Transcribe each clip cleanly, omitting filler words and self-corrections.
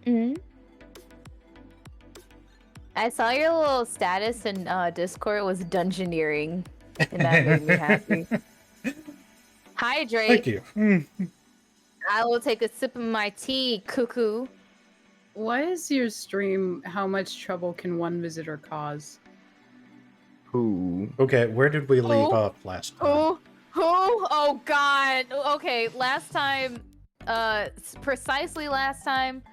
Mhm. I saw your little status in Discord was dungeoneering, and that made me happy. Hydrate. Thank you. I will take a sip of my tea, cuckoo. Why is your stream? How much trouble can one visitor cause? Who? Okay, where did we leave Who? off last time? Who? Oh God. Okay, last time, precisely last time,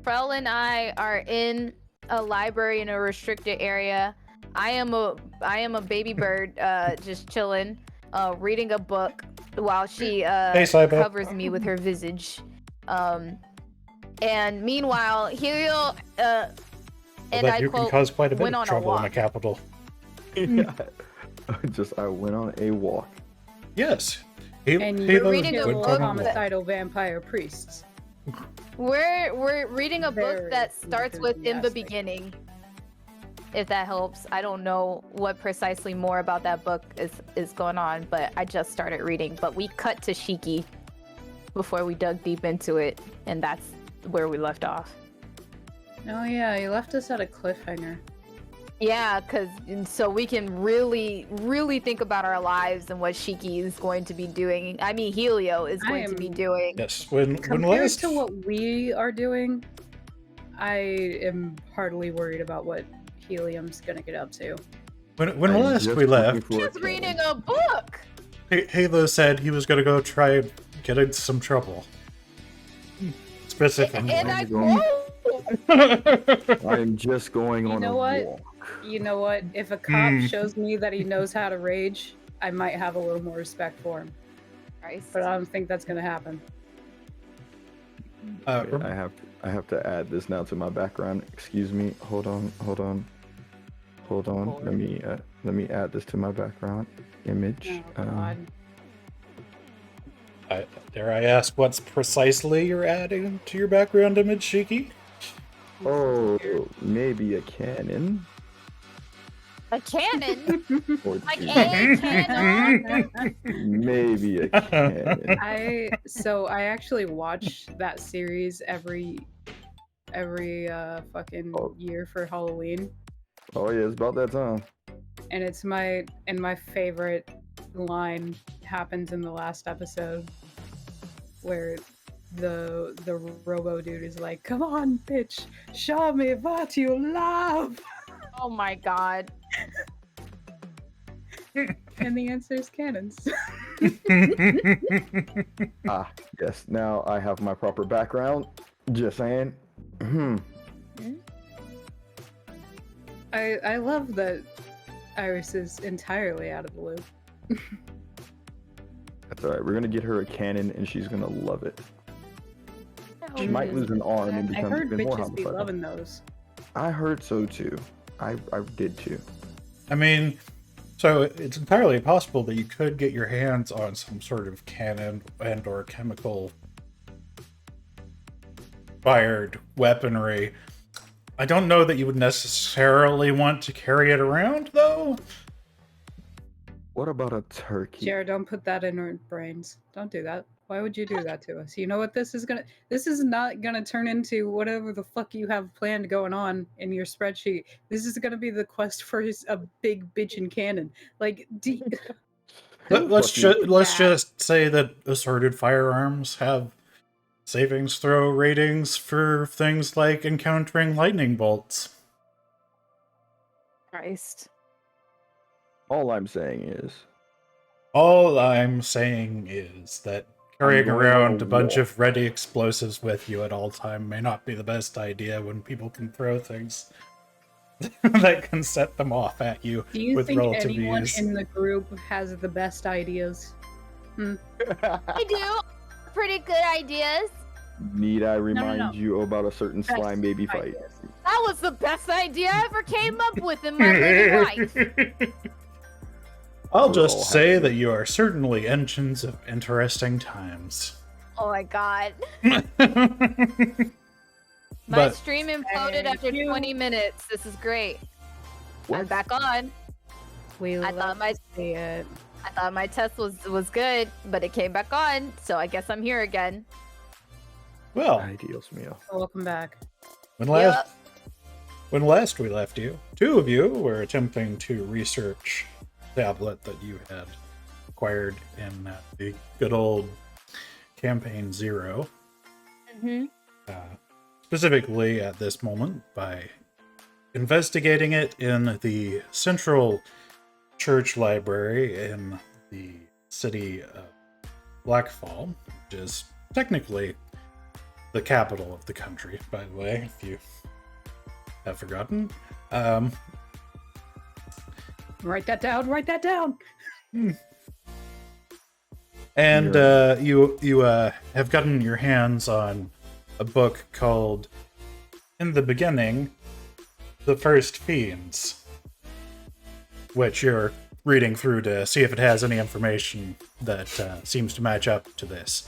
Frel and I are in a library in a restricted area. I am a baby bird, just chilling, reading a book while she Cybo. covers me with her visage. And meanwhile, Helio, and I you quote, can cause quite a bit went of on a trouble in a walk. capital. Yeah. I went on a walk. Yes. And Halo you're reading a kill book homicidal vampire priests. We're reading a book Very that starts with in the enthusiastic. beginning. If that helps. I don't know what precisely more about that book is going on, but I just started reading. But we cut to Shiki before we dug deep into it, and that's where we left off. Oh yeah, you left us at a cliffhanger. Yeah, so we can really, really think about our lives and what Shiki is going to be doing. I mean, Helio is going to be doing. Yes, when Compared last to what we are doing, I am hardly worried about what Helium's gonna get up to. when I'm last just we looking left, for a He's reading cannon. a book. Halo said he was gonna go try and get into some trouble. Specifically. And I going- quote. I am just going You on know a what? walk. You know what? If a cop Hmm. shows me that he knows how to rage, I might have a little more respect for him. Christ. But I don't think that's gonna happen. Wait, I have to add this now to my background. Excuse me. Hold on. Let me add this to my background image. Oh god. Dare I ask what's precisely you're adding to your background image, Shiki? Oh, maybe a cannon. A cannon? Or Like two. a cannon? Maybe a cannon. I actually watch that series every fucking year for Halloween, Oh yeah, it's about that time. and it's my favorite line happens in the last episode where the robo dude is like, "Come on, bitch, show me what you love," Oh my god. and the answer is cannons. Ah, yes. Now I have my proper background. Just saying. I love that Iris is entirely out of the loop. That's alright. We're gonna get her a cannon, and she's gonna love it. She Oh, might lose an arm and I become heard even more bitches be homicidal. loving those. I heard so too. I did too. I mean, so it's entirely possible that you could get your hands on some sort of cannon and or chemical fired weaponry. I don't know that you would necessarily want to carry it around, though. What about a turkey? Jared, don't put that in our brains. Don't do that. Why would you do that to us? You know what this is gonna? This is not gonna turn into whatever the fuck you have planned going on in your spreadsheet. This is gonna be the quest for a big bitchin' cannon. Like, Let's Fucking- just say that assorted firearms have savings throw ratings for things like encountering lightning bolts. Christ. All I'm saying is, All I'm saying is that carrying going on around a a bunch walk. of ready explosives with you at all time may not be the best idea when people can throw things that can set them off at you do you with think relative anyone ease. in the group has the best ideas? I do. Pretty good ideas. need I no. remind you about a certain Best slime baby fight? ideas. That was the best idea I ever came up with in my living life. I'll We're just all say happy. that you are certainly engines of interesting times. Oh my god. But My stream imploded Thank after you. 20 minutes. This is great. I'm What? back on. We I thought my see it. I thought my test was good, but it came back on, so I guess I'm here again. well, Ay, Dios mío. Welcome back. Yep. When last we left you, two of you were attempting to research the tablet that you had acquired in the good old Campaign 0. Mm-hmm. Specifically at this moment by investigating it in the Central Church Library in the city of Blackfall, which is technically the capital of the country, by the way, if you have forgotten. Write that down. Write that down. And you have gotten your hands on a book called In the Beginning, The First Fiends, which you're reading through to see if it has any information that seems to match up to this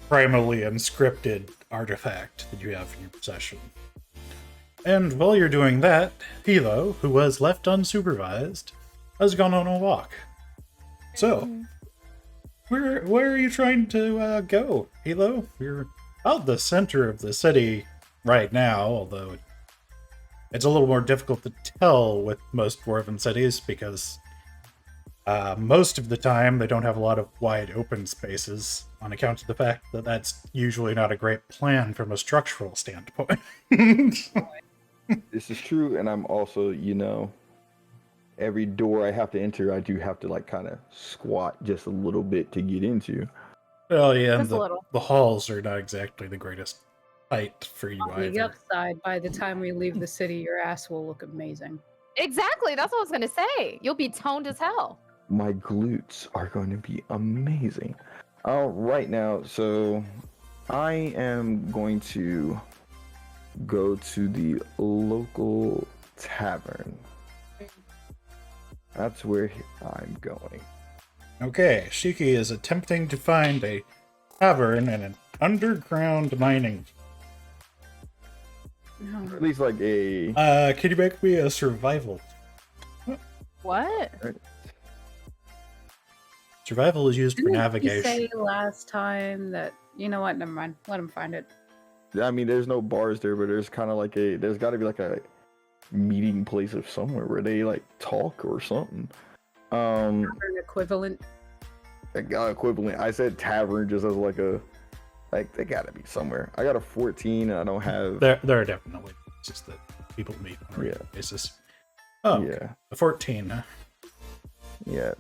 primarily unscripted artifact that you have in your possession. And while you're doing that, Hilo, who was left unsupervised, has gone on a walk. So, where are you trying to go, Hilo? You're out the center of the city right now, although it's a little more difficult to tell with most dwarven cities because most of the time they don't have a lot of wide open spaces on account of the fact that that's usually not a great plan from a structural standpoint. This is true, and I'm also, every door I have to enter, I do have to kind of squat just a little bit to get into. Well, yeah, and Just a little. the halls are not exactly the greatest height for you On the either. upside, by the time we leave the city, your ass will look amazing. Exactly. That's what I was gonna say. You'll be toned as hell. My glutes are going to be amazing. Right now, so I am going to go to the local tavern. That's where I'm going. Okay, Shiki is attempting to find a tavern in an underground mining. No. At least like a... Can you make me a survival? What? Survival is used for Didn't you navigation. say last time that, you know what, never mind. Let him find it. I mean, there's no bars there, but there's kind of like there's got to be like a meeting place of somewhere where they talk or something. An equivalent. Equivalent. I said tavern just as they gotta be somewhere. I got a 14 and I don't have... There are definitely places that people meet on a regular basis. Oh, Yeah. okay. A 14, huh? Yeah.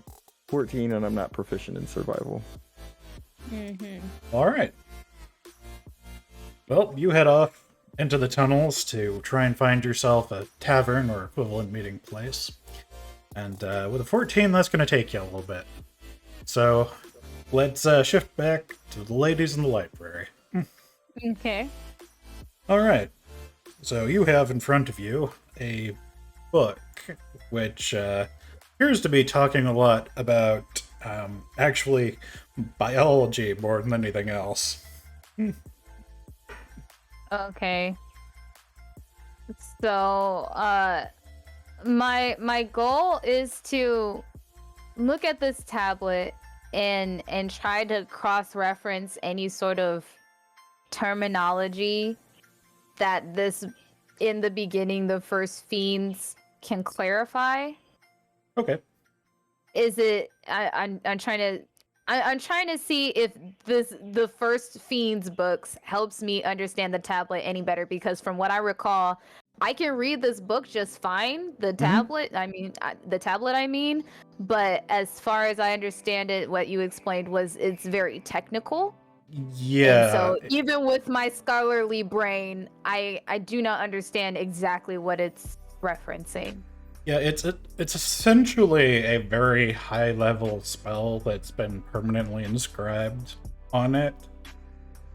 14 and I'm not proficient in survival. Mm-hmm. All right. Well, you head off into the tunnels to try and find yourself a tavern or equivalent meeting place. And with a 14, that's going to take you a little bit. So let's shift back to the ladies in the library. Okay. All right. So you have in front of you a book which appears to be talking a lot about actually biology more than anything else. Okay. So, my goal is to look at this tablet and try to cross-reference any sort of terminology that this in the beginning the first fiends can clarify. Okay. Is it I'm trying to see if the first Fiends books helps me understand the tablet any better, because from what I recall, I can read this book just fine. The tablet, the tablet, but as far as I understand it, what you explained was it's very technical. Yeah. And so even with my scholarly brain, I do not understand exactly what it's referencing. Yeah, it's essentially a very high level spell that's been permanently inscribed on it.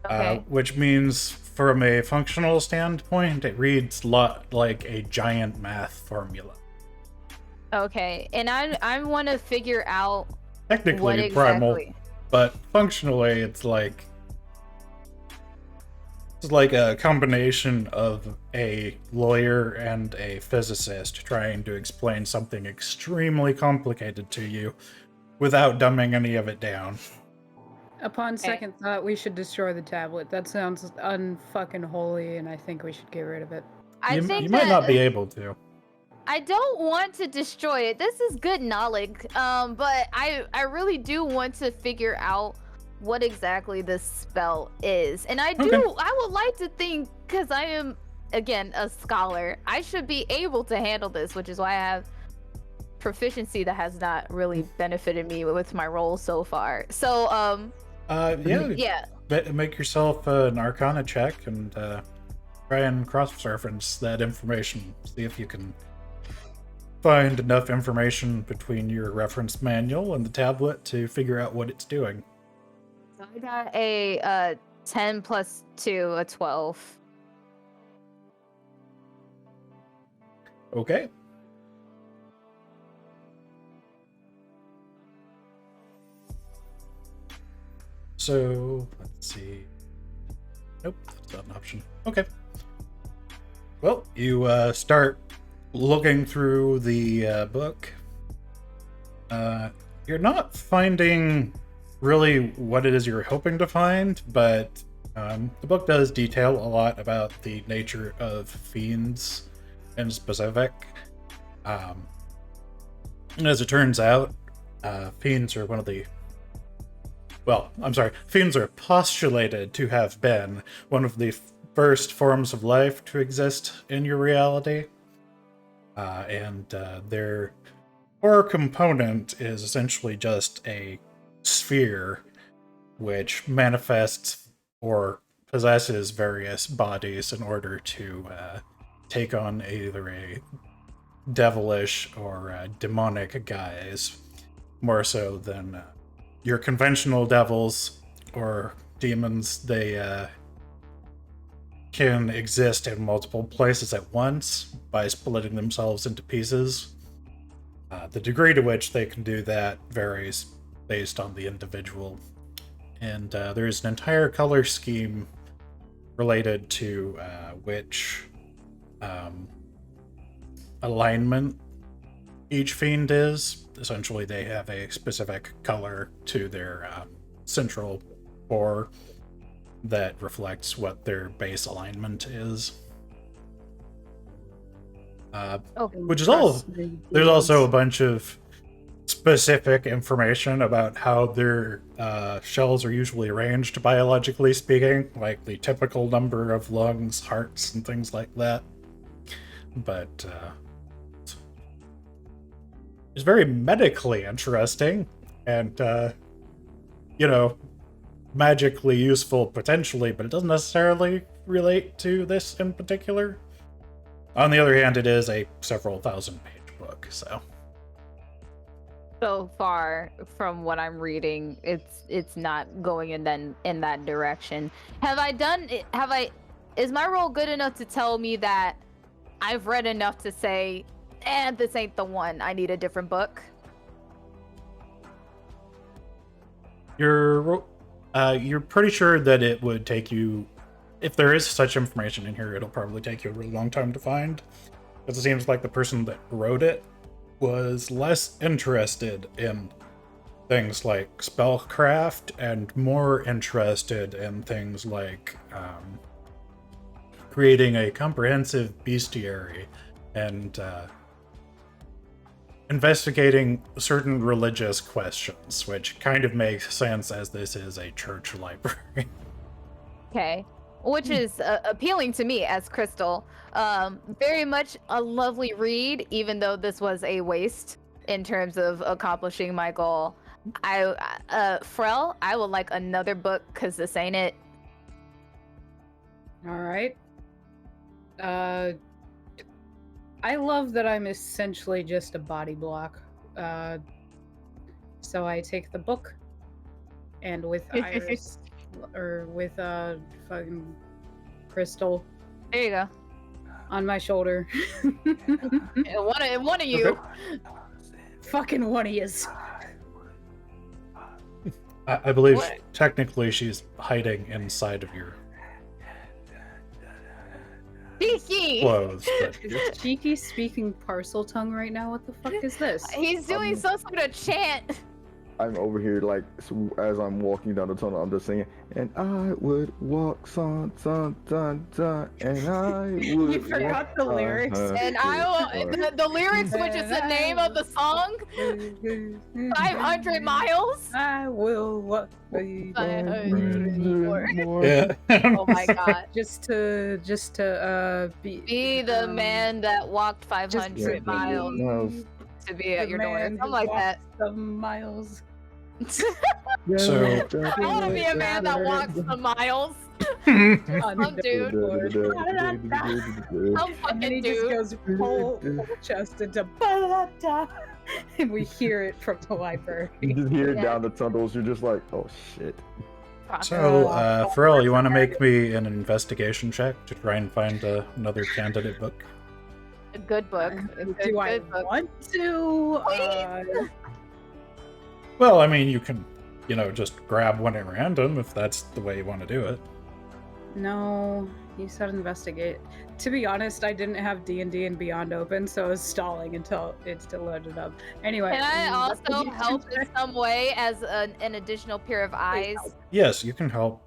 Okay. Which means from a functional standpoint, it reads a lot like a giant math formula. Okay, and I want to figure out Technically what exactly. primal, but functionally it's like a combination of a lawyer and a physicist trying to explain something extremely complicated to you without dumbing any of it down. Upon second thought, we should destroy the tablet. That sounds unfucking holy, and I think we should get rid of it. I think you might not be able to. I don't want to destroy it. This is good knowledge. But I really do want to figure out what exactly this spell is. And I would like to think, because I am, again, a scholar, I should be able to handle this, which is why I have proficiency that has not really benefited me with my roll so far. So, yeah. Make yourself an Arcana check and try and cross-reference that information. See if you can find enough information between your reference manual and the tablet to figure out what it's doing. So I got a 10 plus 2, a 12. Okay. So, let's see. Nope, that's not an option. Okay. Well, you start looking through the book. You're not finding really what it is you're hoping to find, but the book does detail a lot about the nature of fiends in specific. And as it turns out, fiends are fiends are postulated to have been one of the first forms of life to exist in your reality. And their core component is essentially just a sphere which manifests or possesses various bodies in order to take on either a devilish or a demonic guise, more so than your conventional devils or demons. They can exist in multiple places at once by splitting themselves into pieces. The degree to which they can do that varies based on the individual. And there's an entire color scheme related to which alignment each fiend is. Essentially, they have a specific color to their central core that reflects what their base alignment is. Which is all. There's also a bunch of specific information about how their shells are usually arranged, biologically speaking, like the typical number of lungs, hearts, and things like that. But it's very medically interesting and, magically useful potentially, but it doesn't necessarily relate to this in particular. On the other hand, it is a several thousand-page book, so far from what I'm reading, it's not going in that direction. Is my role good enough to tell me that I've read enough to say, this ain't the one, I need a different book? You're pretty sure that it would take you, if there is such information in here, it'll probably take you a really long time to find, because it seems like the person that wrote it was less interested in things like spellcraft and more interested in things like creating a comprehensive bestiary and investigating certain religious questions, which kind of makes sense as this is a church library. Okay. Which is appealing to me as Crystal. Very much a lovely read, even though this was a waste in terms of accomplishing my goal. Frel, I would like another book, because this ain't it. All right. I love that I'm essentially just a body block. So I take the book, and with Iris, or with fucking Crystal. There you go. On my shoulder. one of you. Okay. Fucking one of yous. I believe technically she's hiding inside of your Cheeky! clothes. But Is Cheeky speaking parcel tongue right now? What the fuck is this? He's doing some sort of chant. I'm over here like as I'm walking down the tunnel, I'm just singing, and I would walk and I would. You forgot the lyrics. And I will, the lyrics, which is the name of the song, 500 miles. I will walk. More. Yeah. Oh my god. Just to Be the man that walked 500 just- miles to be at your door. Something like that. Some miles. So- I want to be a man that walks the miles. Some dude. Some And fucking then he just dude. goes full chest into ba-da-da, and we hear it from the library. You just hear it Yeah. down the tunnels. You're just like, oh shit. So, Pharrell, you want to make me an investigation check to try and find another candidate book? A good book. A good, Do I good book. want to? Well, I mean, you can, just grab one at random if that's the way you want to do it. No, you said investigate. To be honest, I didn't have D&D and Beyond open, so I was stalling until it still loaded up. Anyway. Can I also investigation help in check. some way as an additional pair of eyes? Yes, you can help.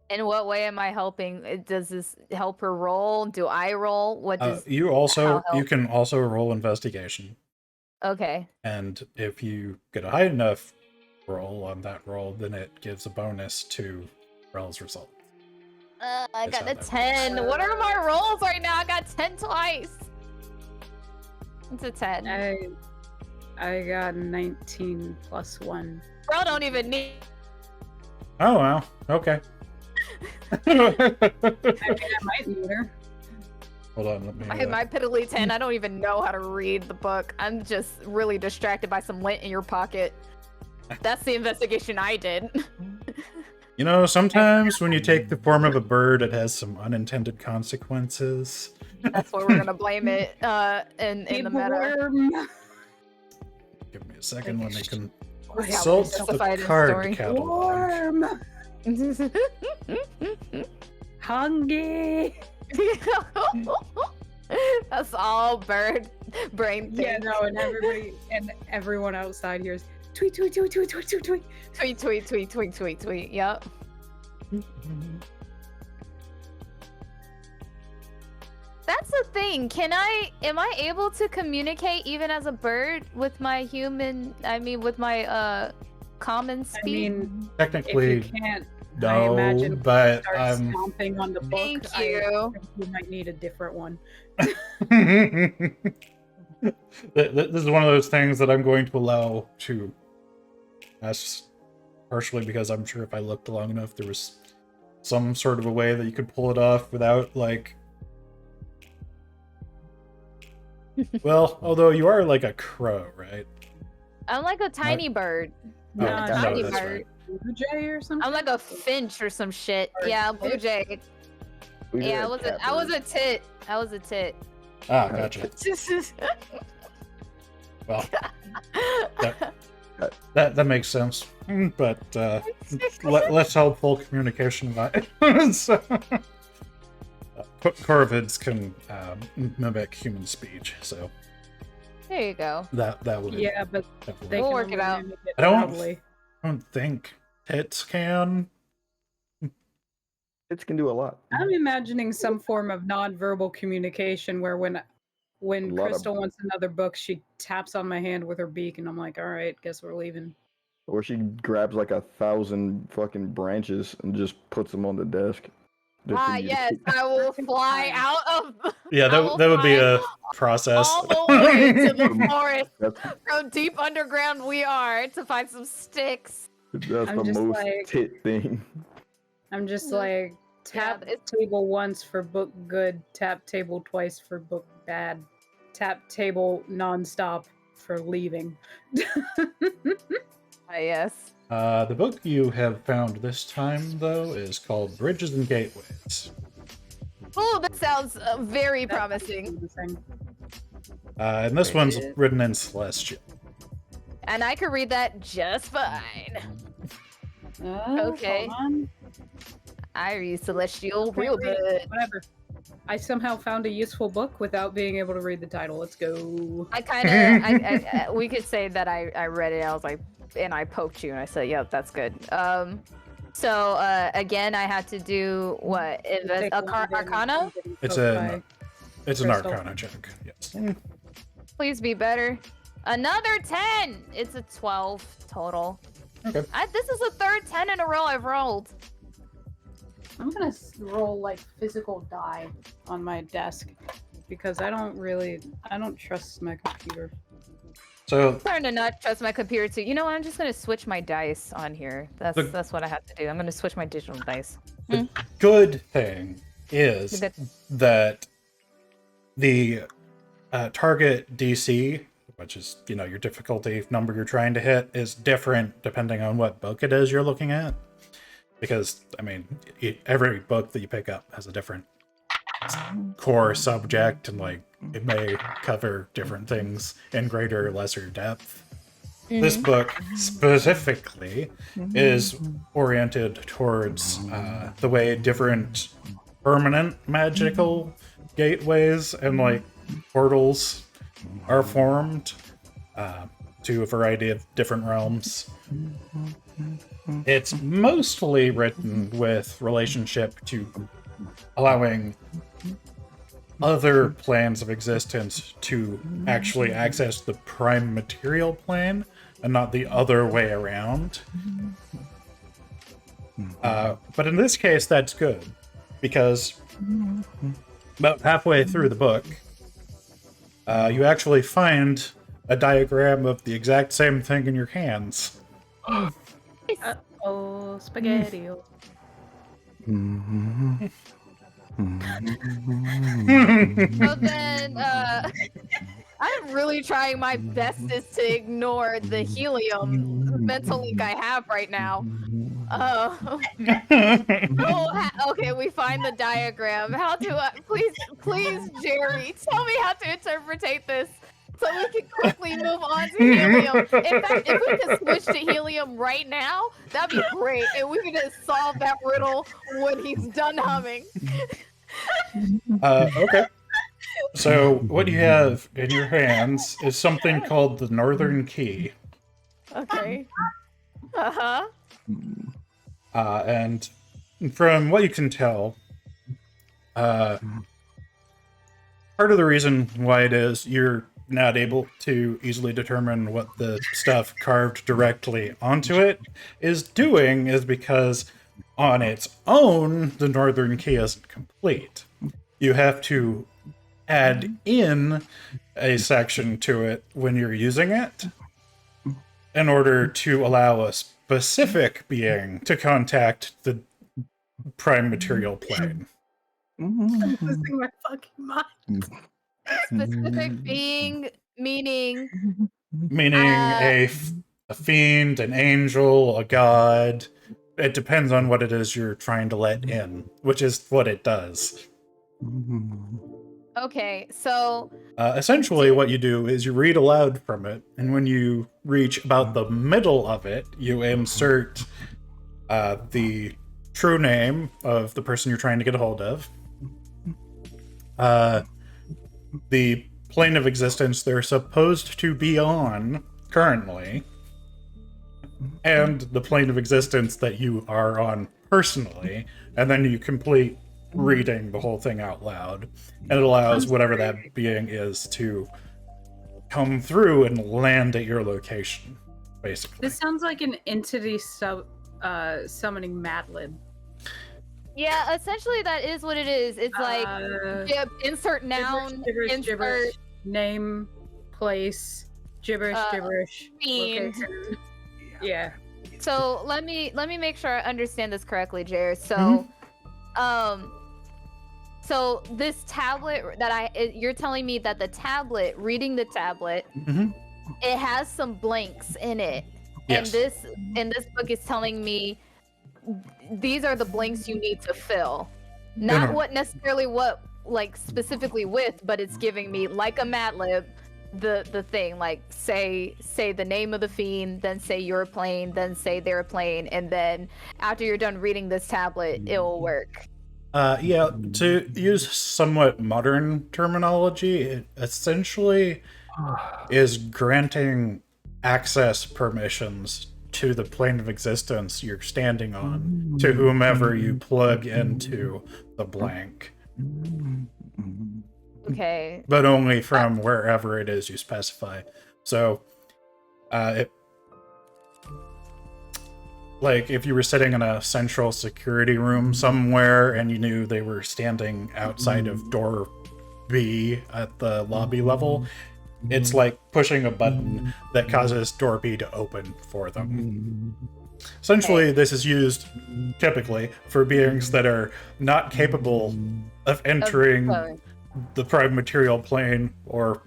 In what way am I helping? Does this help her roll? Do I roll? What does? You help? can also roll investigation, Okay. and if you get a high enough roll on that roll, then it gives a bonus to Pharrell's result. I That's got how a that works. 10. What are my rolls right now? I got 10 twice. It's a 10. I got 19 plus 1. Bro, don't even need. Oh wow. Okay. I mean, I might need her. Hold on. Let me. My piddly 10. I don't even know how to read the book. I'm just really distracted by some lint in your pocket. That's the investigation I did. Sometimes when you take the form of a bird, it has some unintended consequences. That's where we're gonna blame it. In the meta. Worm. Give me a second. Let me Oh, yeah, we consult specified the in card story. catalog. Worm. Hungry. That's all bird brain thing. Yeah, no, and everyone outside hears tweet, tweet, tweet, tweet, tweet, tweet, tweet. Tweet, tweet, tweet, tweet, tweet, tweet. Yep. That's the thing. Am I able to communicate even as a bird with my common speak? I mean, if Technically, you can't, I no, imagine but start stomping on the book. Thank I you. think you might need a different one. This is one of those things that I'm going to allow to ask, partially because I'm sure if I looked long enough, there was some sort of a way that you could pull it off without, like... Well, although you are like a crow, right? I'm like a tiny bird. No, I'm a no, tiny that's bird. right. Blue jay or something. I'm like a finch or some shit. Or Yeah, a blue tit. jay. Yeah, I was a tit. I was a tit. Ah, gotcha. Well, that makes sense. But less helpful communication. So, corvids can mimic human speech, so There you go. that would Yeah, but definitely. they We'll can work it only out. mimic it I don't- loudly. I don't think tits can. It can do a lot. I'm imagining some form of non-verbal communication where when A lot of- Crystal wants another book, she taps on my hand with her beak, and I'm like, all right, guess we're leaving. Or she grabs like 1,000 fucking branches and just puts them on the desk. Just for you to Yes, keep- I will fly out of Yeah, I will that would be fly a process. all the way to the forest. That's, How deep underground we are to find some sticks. that's I'm the just most like- tit thing. I'm just like, tap it's- table once for book good, tap table twice for book bad, tap table nonstop for leaving. Yes. The book you have found this time, though, is called Bridges and Gateways. Oh, that sounds very promising. And this one's written in Celestial. And I could read that just fine. Oh, Okay. hold on. I read Celestial Can't real read it. good. Whatever. I somehow found a useful book without being able to read the title. Let's go. I kind of, we could say that I read it. I was like, and I poked you, and I said, "Yep, that's good." So again, I had to do what? Take one Arcana? It's poked an by it's an Crystal. Arcana check. Yes. Please be better. Another 10. It's a 12 total. Okay. This is the third 10 in a row I've rolled. I'm gonna roll like physical die on my desk because I don't trust my computer. So I'm starting to not trust my computer too. You know what? I'm just gonna switch my dice on here. That's what I have to do. I'm gonna switch my digital dice. the good thing is Good. that the target DC, which is your difficulty number you're trying to hit, is different depending on what book it is you're looking at. Because I mean, every book that you pick up has a different core subject, and like it may cover different things in greater or lesser depth. This book specifically is oriented towards the way different permanent magical gateways and like portals are formed to a variety of different realms. It's mostly written with relationship to allowing other planes of existence to actually access the prime material plane and not the other way around. But in this case, that's good, because about halfway through the book, you actually find a diagram of the exact same thing in your hands. Oh, spaghetti. So then, I'm really trying my bestest to ignore the helium mental link I have right now. Okay, we find the diagram. How do I, please, Jerry, tell me how to interpretate this so we can quickly move on to helium. In fact, if we could switch to helium right now, that'd be great. And we could just solve that riddle when he's done humming. Okay. So what you have in your hands is something called the Northern Key. Okay. Uh-huh. And from what you can tell, part of the reason why it is you're not able to easily determine what the stuff carved directly onto it is because on its own, the Northern Key isn't complete. You have to add in a section to it when you're using it in order to allow a specific being to contact the prime material plane. I'm losing my fucking mind. Specific being, meaning... Meaning a fiend, an angel, a god. It depends on what it is you're trying to let in, which is what it does. Okay, so... Essentially, what you do is you read aloud from it, and when you reach about the middle of it, you insert the true name of the person you're trying to get a hold of, the plane of existence they're supposed to be on currently, and the plane of existence that you are on personally, and then you complete reading the whole thing out loud, and it allows whatever that being is to come through and land at your location, basically. This sounds like an entity summoning Mad Lib. Yeah, essentially that is what it is. It's like, insert noun, insert... name, place, gibberish, fiend. location. Yeah. So let me make sure I understand this correctly, Jared. So, so this tablet that you're telling me that the tablet, reading the tablet, it has some blanks in it, Yes. and this book is telling me these are the blanks you need to fill, not what necessarily what like specifically with, but it's giving me like a Mad Lib the thing, like say the name of the fiend, then say your plane, then say their plane, and then after you're done reading this tablet, it will work. Yeah, to use somewhat modern terminology, it essentially is granting access permissions to the plane of existence you're standing on to whomever you plug into the blank, Okay. but only from wherever it is you specify. So, like if you were sitting in a central security room somewhere and you knew they were standing outside of door B at the lobby level, it's like pushing a button that causes door B to open for them. Essentially, this is used typically for beings that are not capable of entering the prime material plane or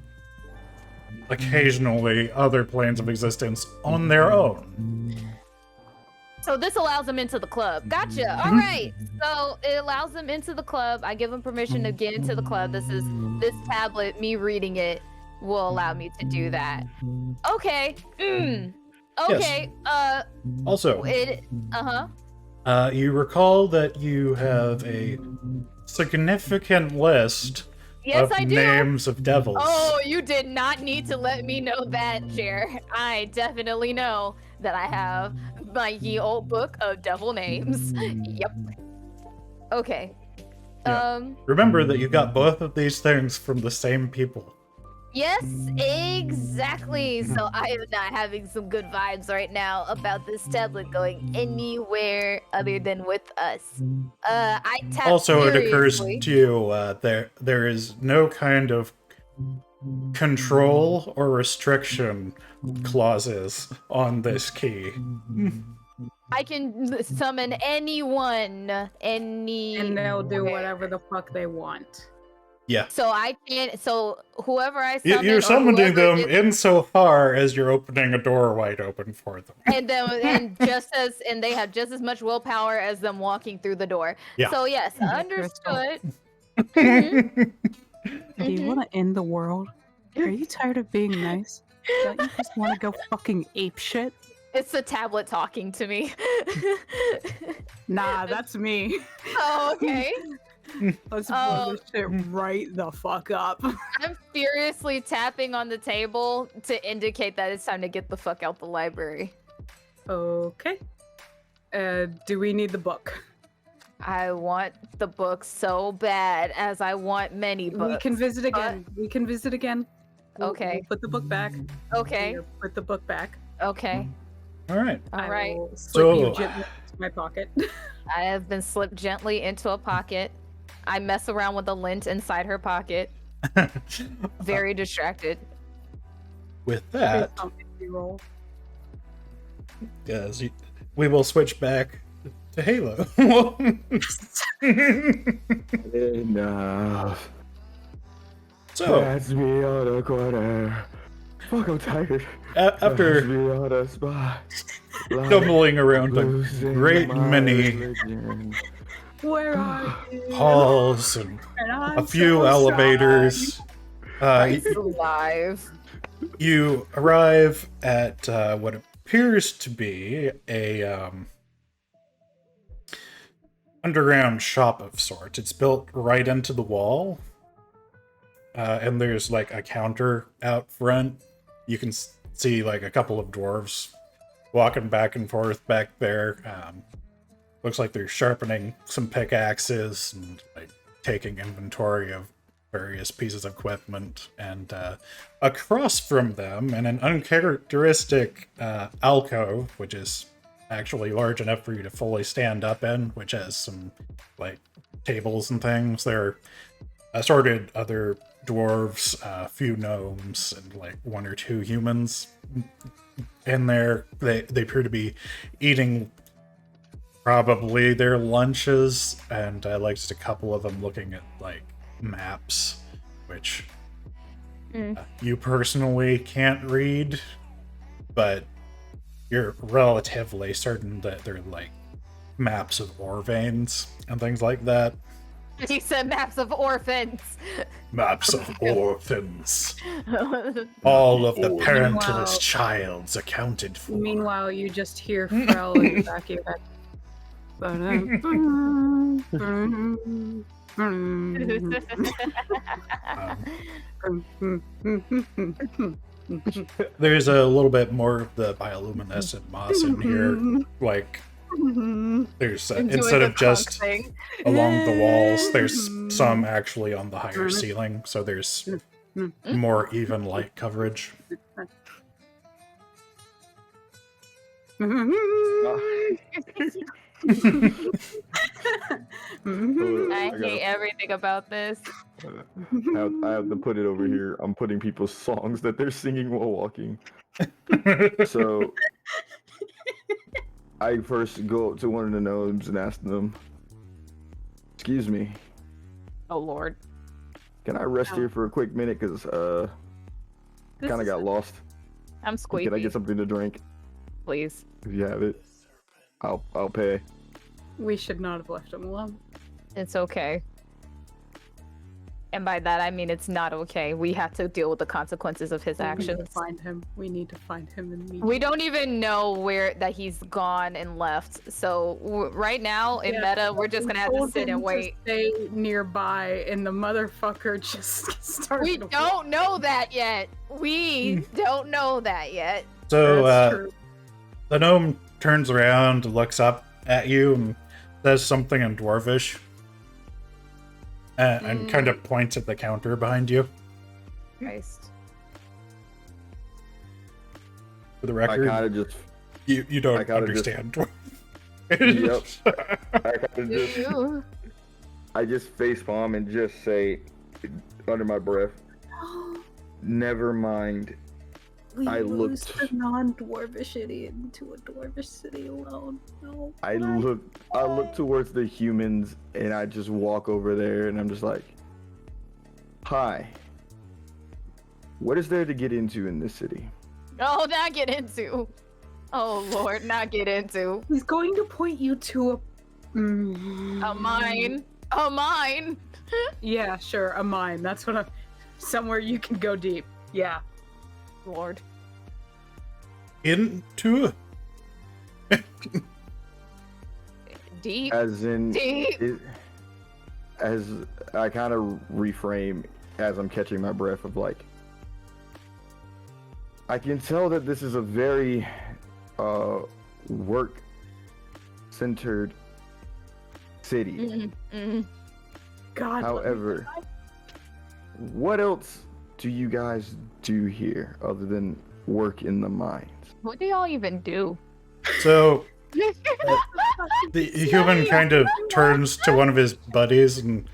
occasionally other planes of existence on their own. So this allows them into the club. Gotcha. All right. So it allows them into the club. I give them permission to get into the club. This tablet, me reading it, will allow me to do that. Okay. Okay. Also, you recall that you have a significant list yes, of I do. names of devils. Oh, you did not need to let me know that, Jer. I definitely know that I have my ye old book of devil names. Yep. Okay. Yeah. Remember that you got both of these things from the same people. Yes, exactly. So I am not having some good vibes right now about this tablet going anywhere other than with us. I tapped Also, it occurs furiously. to you there is no kind of control or restriction clauses on this key. I can summon anyone, And they'll do whatever the fuck they want. Yeah. So I can't. So whoever I summon, You're or summoning whoever them gets- insofar as you're opening a door wide open for them. and they have just as much willpower as them walking through the door. Yeah. So yes, Yeah, understood. Do you want to end the world? Are you tired of being nice? Don't you just want to go fucking ape shit? It's the tablet talking to me. Nah, that's me. Oh, okay. Let's Oh. blow this shit right the fuck up. I'm furiously tapping on the table to indicate that it's time to get the fuck out the library. Okay. Do we need the book? I want the book so bad, as I want many books. We can visit again. We can visit again. Okay. We'll put the book back. Okay. We'll put the book back. Okay. All right. All I right. will slip you So- gently into my pocket. I have been slipped gently into a pocket. I mess around with the lint inside her pocket. Very distracted. With that, Roll. yes, we will switch back to Halo. Enough. So, Pass me on a quarter. Fuck, I'm tired. Pass after me on a spot. stumbling around a Losing great my many religion. Where are you? halls and And I'm a few so elevators, He's alive. you arrive at what appears to be a underground shop of sorts. It's built right into the wall, and there's like a counter out front. You can see like a couple of dwarves walking back and forth back there. Looks like they're sharpening some pickaxes and like taking inventory of various pieces of equipment. And across from them, in an uncharacteristic alcove, which is actually large enough for you to fully stand up in, which has some like tables and things, there are assorted other dwarves, a few gnomes, and like one or two humans in there. They appear to be eating probably their lunches, and like just a couple of them looking at like maps, which you personally can't read, but you're relatively certain that they're like maps of ore veins and things like that. He said maps of orphans. Maps of orphans. All of the Meanwhile- parentless childs accounted for. Meanwhile, you just hear Frel in the back of your head. There's a little bit more of the bioluminescent moss in here. Like, there's Doing instead the of just conch thing. along the walls, there's some actually on the higher ceiling, so there's more even light coverage. I hate everything about this. I have to put it over here. I'm putting people's songs that they're singing while walking. So I first go up to one of the gnomes and ask them, "Excuse me, Oh Lord. can I rest here for a quick minute? Cause This kind of is- got lost. I'm squeaky. Can I get something to drink? Please. If you have it, I'll pay." We should not have left him alone. It's okay. And by that I mean it's not okay. We have to deal with the consequences of his We need actions. to find him. We need to find him immediately. We don't even know where that he's gone and left. So right now in Yeah, meta, we're just gonna have to told sit him and wait. Stay nearby, and the motherfucker just started. We don't know that yet. We don't know that yet. So That's true. the gnome turns around, looks up at you, and says something in Dwarvish, and kind of points at the counter behind you. Christ. For the I record, kind of just, you don't I kinda just- understand Dwarvish. I just face palm and just say, under my breath, "Never mind." We I lose looked- the non-dwarvish idiot into a dwarvish city alone. No. I look towards the humans and I just walk over there and I'm just like, "Hi. What is there to get into in this city?" Oh, not get into. Oh Lord, not get into. He's going to point you to a. A mine. A mine. Yeah, sure, a mine. That's what I'm. Somewhere you can go deep. Yeah. Lord. Into Deep. As in, Deep. as I kind of reframe as I'm catching my breath of like, I can tell that this is a very work-centered city. God. However, what else do you guys do here other than work in the mines? What do y'all even do? so the human kind of turns to one of his buddies and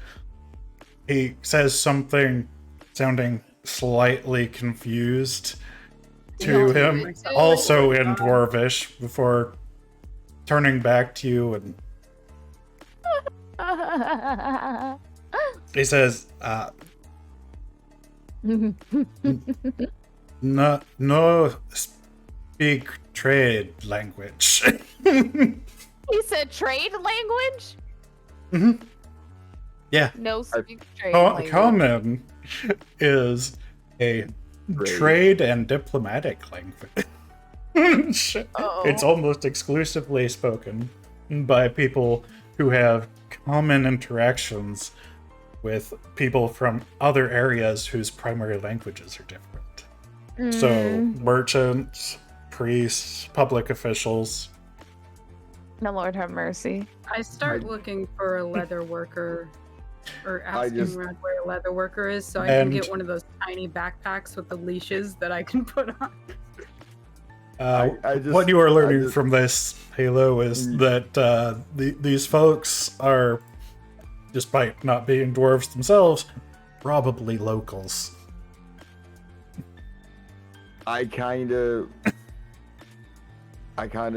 he says something sounding slightly confused to him, also in Dwarvish, before turning back to you, and he says, no speak trade language. He said trade language? Yeah. No speak trade language. Common is a trade and diplomatic language. It's almost exclusively spoken by people who have common interactions with people from other areas whose primary languages are different. So, merchants, priests, public officials. The Lord have mercy. I start looking for a leather worker, or asking around where a leather worker is, so I can get one of those tiny backpacks with the leashes that I can put on. What you are learning from this, Halo, is that these folks are, despite not being dwarves themselves, probably locals. I kind of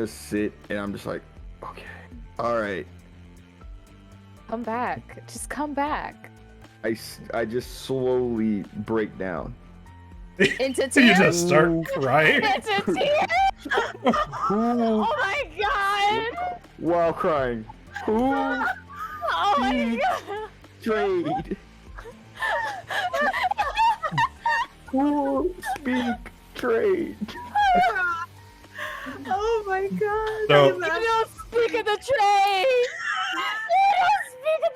sit and I'm just like, okay, all right. Come back. Just come back. I just slowly break down. Into You tears? just start crying. Into tears? Oh my god! While crying. Who Oh my god! trade? Who speak trade? Oh my god! So- You don't speak speak of the trade. You don't speak of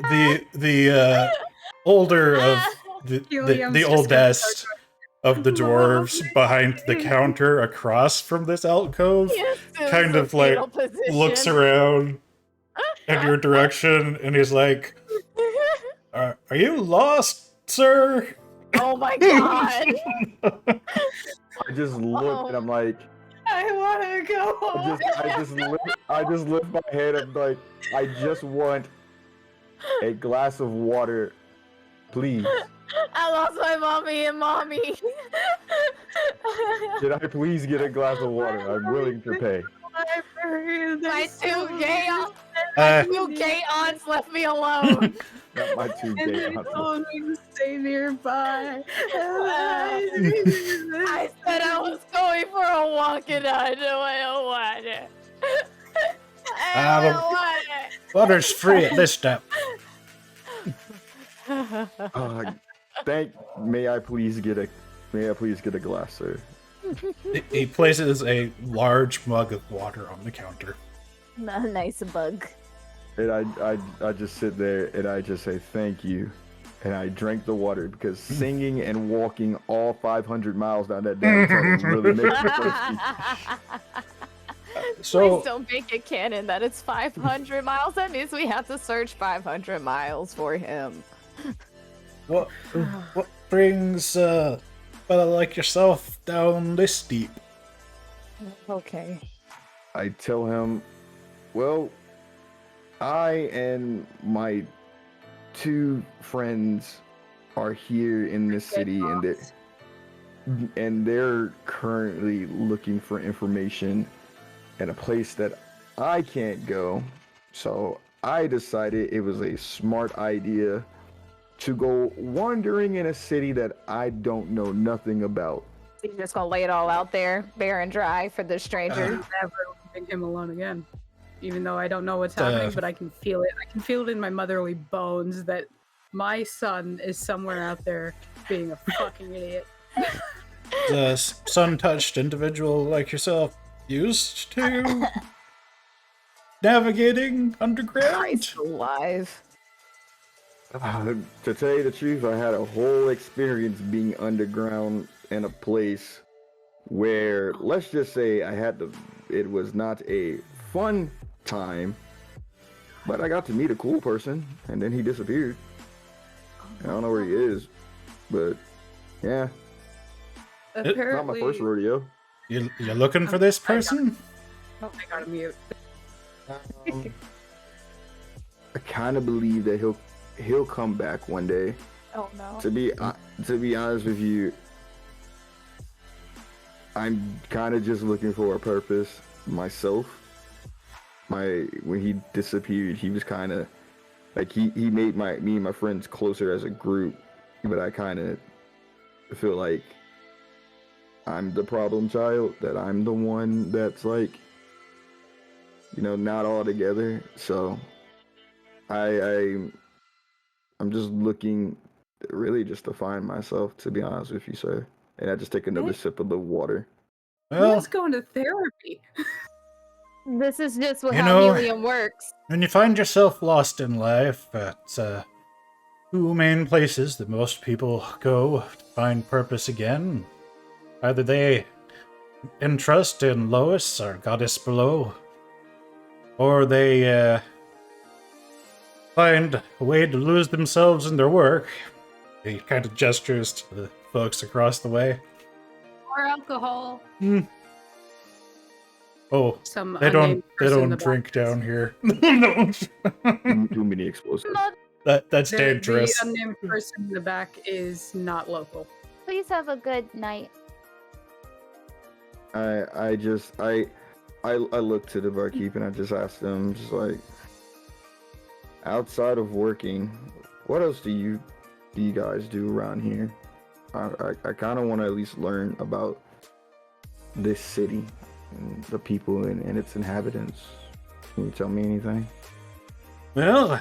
the trade. The older of the Helium's just gonna oldest of the dwarves behind the counter across from this alcove He kind assumes a of like fetal position. looks around in your direction and he's like, are you lost, sir? Oh my god. I just look and I'm like, I want to go I just lift my head and like, I just want a glass of water, please. I lost my mommy and mommy. Can I please get a glass of water? I'm willing to pay. My two gay aunts, Uh, two gay aunts left me alone. Not my two And gay they aunts. told me to stay nearby. I said I was going for a walk and I don't want it. I don't want it. water's free at this step. May I please get a glass, sir? He places a large mug of water on the counter. Nice bug. And I just sit there and I just say thank you. And I drank the water because singing and walking all 500 miles down that damn tunnel really makes me thirsty. So Please don't make it canon that it's 500 miles. That means we have to search 500 miles for him. what brings a fella like yourself down this deep? Okay. I tell him, well, I and my two friends are here in this city and they're currently looking for information at a place that I can't go. So I decided it was a smart idea to go wandering in a city that I don't know nothing about. You're just gonna lay it all out there, bare and dry, for the stranger. Never leaving him alone again. Even though I don't know what's happening, but I can feel it. I can feel it in my motherly bones that my son is somewhere out there being a fucking idiot. The sun-touched individual like yourself used to navigating underground? Christ alive. To tell you the truth, I had a whole experience being underground in a place where, let's just say, it was not a fun time, but I got to meet a cool person, and then he disappeared. I don't know where he is, but yeah, Apparently, not my first rodeo. You're looking for this person? Oh, I gotta mute. I kind of believe that he'll come back one day. Oh no. To be honest with you, I'm kind of just looking for a purpose myself. When he disappeared, he was kind of like he made me and my friends closer as a group, but I kind of feel like I'm the problem child, that I'm the one that's like, not all together. So I'm just looking really just to find myself, to be honest with you, sir. And I just take another sip of the water. Well, Let's go into therapy. This is just You how know- helium works. when you find yourself lost in life at two main places that most people go to find purpose again, either they entrust in Lois, our goddess below, or they find a way to lose themselves in their work. He kind of gestures to the folks across the way. Or alcohol. Oh, Some they don't unnamed person in the drink back. down here. No. Too many explosives. That's The dangerous. unnamed person in the back is not local. Please have a good night. I look to the barkeep and I just ask them, just like, outside of working, what else do you guys do around here? I kind of want to at least learn about this city and the people and its inhabitants. Can you tell me anything? Well,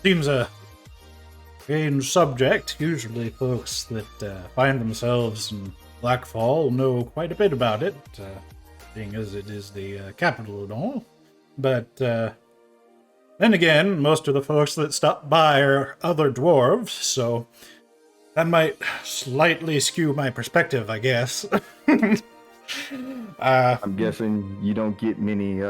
seems a strange subject. Usually folks that find themselves in Blackfall know quite a bit about it, being as it is the capital and all. But then again, most of the folks that stop by are other dwarves, so that might slightly skew my perspective, I guess. I'm guessing you don't get many,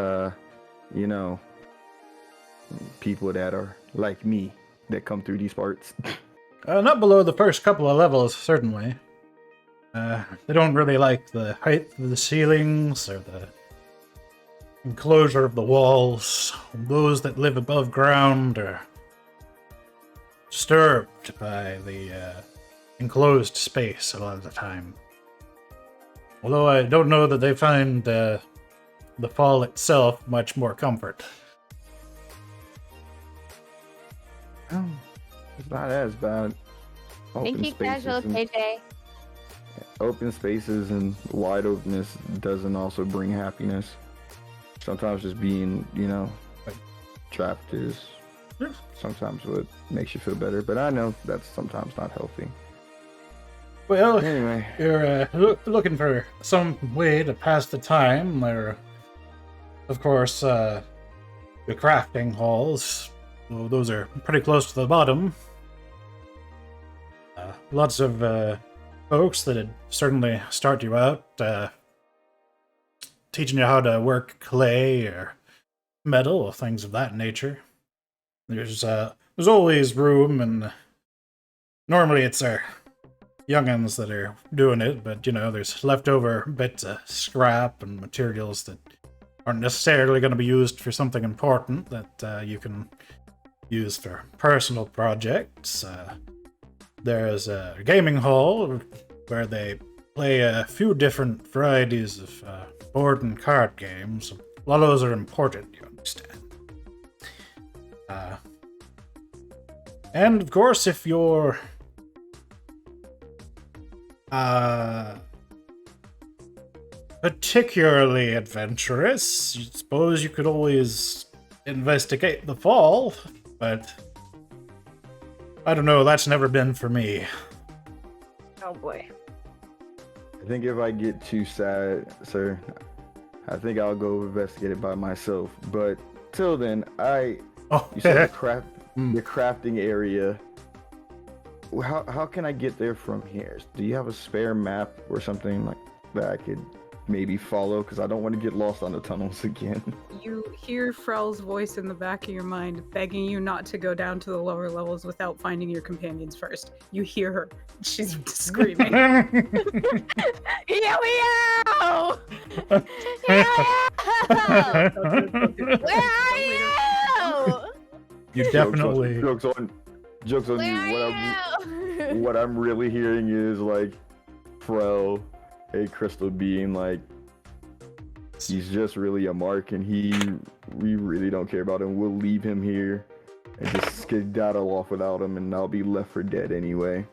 people that are like me that come through these parts. Not below the first couple of levels, certainly. They don't really like the height of the ceilings or the enclosure of the walls. Those that live above ground are disturbed by the enclosed space a lot of the time. Although I don't know that they find the fall itself much more comfort. Oh, it's not as bad. Thank you, Casual and- KJ. Open spaces and wide openness doesn't also bring happiness. Sometimes just being, trapped is sometimes what makes you feel better. But I know that's sometimes not healthy. Well, Anyway, you're looking for some way to pass the time. There, of course, the crafting halls. Well, those are pretty close to the bottom. Lots of folks that'd certainly start you out, teaching you how to work clay or metal or things of that nature. There's always room, and normally it's our young'uns that are doing it, but there's leftover bits of scrap and materials that aren't necessarily going to be used for something important that you can use for personal projects. There's a gaming hall where they play a few different varieties of board and card games. A lot of those are imported, you understand. And of course, if you're particularly adventurous, I suppose you could always investigate the fall, but I don't know, that's never been for me. Oh boy. I think if I get too sad, sir, I think I'll go investigate it by myself. But till then, Oh, you said the crafting area. How can I get there from here? Do you have a spare map or something like that I could maybe follow? Because I don't want to get lost on the tunnels again. You hear Frel's voice in the back of your mind begging you not to go down to the lower levels without finding your companions first. You hear her. She's screaming. Yo! Where are you? You definitely. Jokes on Where you. are you? What I'm really hearing is like Frel, a Crystal being like, he's just really a mark, and we really don't care about him. We'll leave him here and just skedaddle off without him, and I'll be left for dead anyway.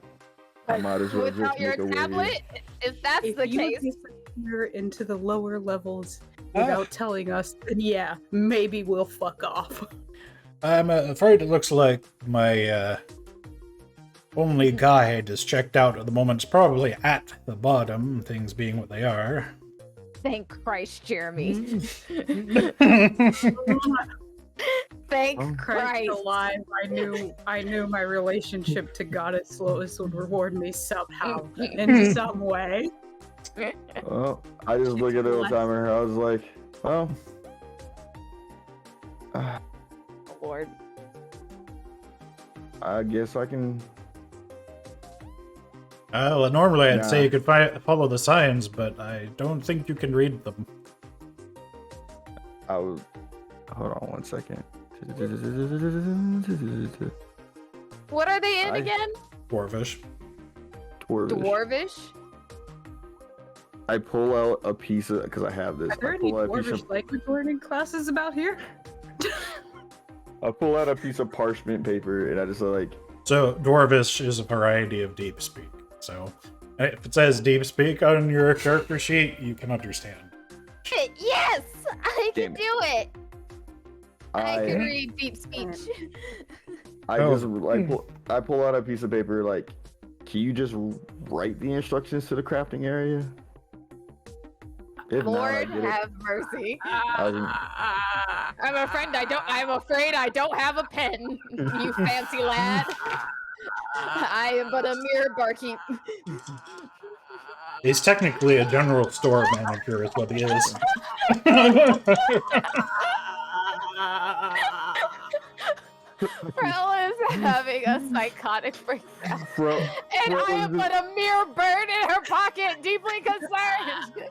I might as well Without just your make a way. tablet? If that's If the you case. disappear into the lower levels without telling us, then yeah, maybe we'll fuck off. I'm afraid it looks like my only guide is checked out at the moment. It's probably at the bottom, things being what they are. Thank Christ, Jeremy. Thank Christ Christ. alive! I knew my relationship to Goddess Lois would reward me somehow, in some way. Well, I just look at the old timer. I was like, well, Lord. I guess I can. Well, normally I'd say Yeah. you could follow the signs, but I don't think you can read them. Hold on one second. What are they in I- again? Dwarvish. Dwarvish? I pull out a piece of, because I have this. Are there I any pull out a piece Dwarvish language learning classes about here? I pull out a piece of parchment paper and I just like, So, Dwarvish is a variety of Deep Speak. So, if it says Deep Speak on your character sheet, you can understand. Yes! I Damn can do it! I can I read deep speech. Oh. I pull out a piece of paper like, can you just write the instructions to the crafting area? If not, I Lord get it. have mercy. I- I'm afraid I don't have a pen, you fancy lad. I am but a mere barkeep. He's technically a general store manager, is what he is. Frel is having a psychotic breakdown. Fro- And Fro I am is but a mere bird in her pocket, deeply concerned.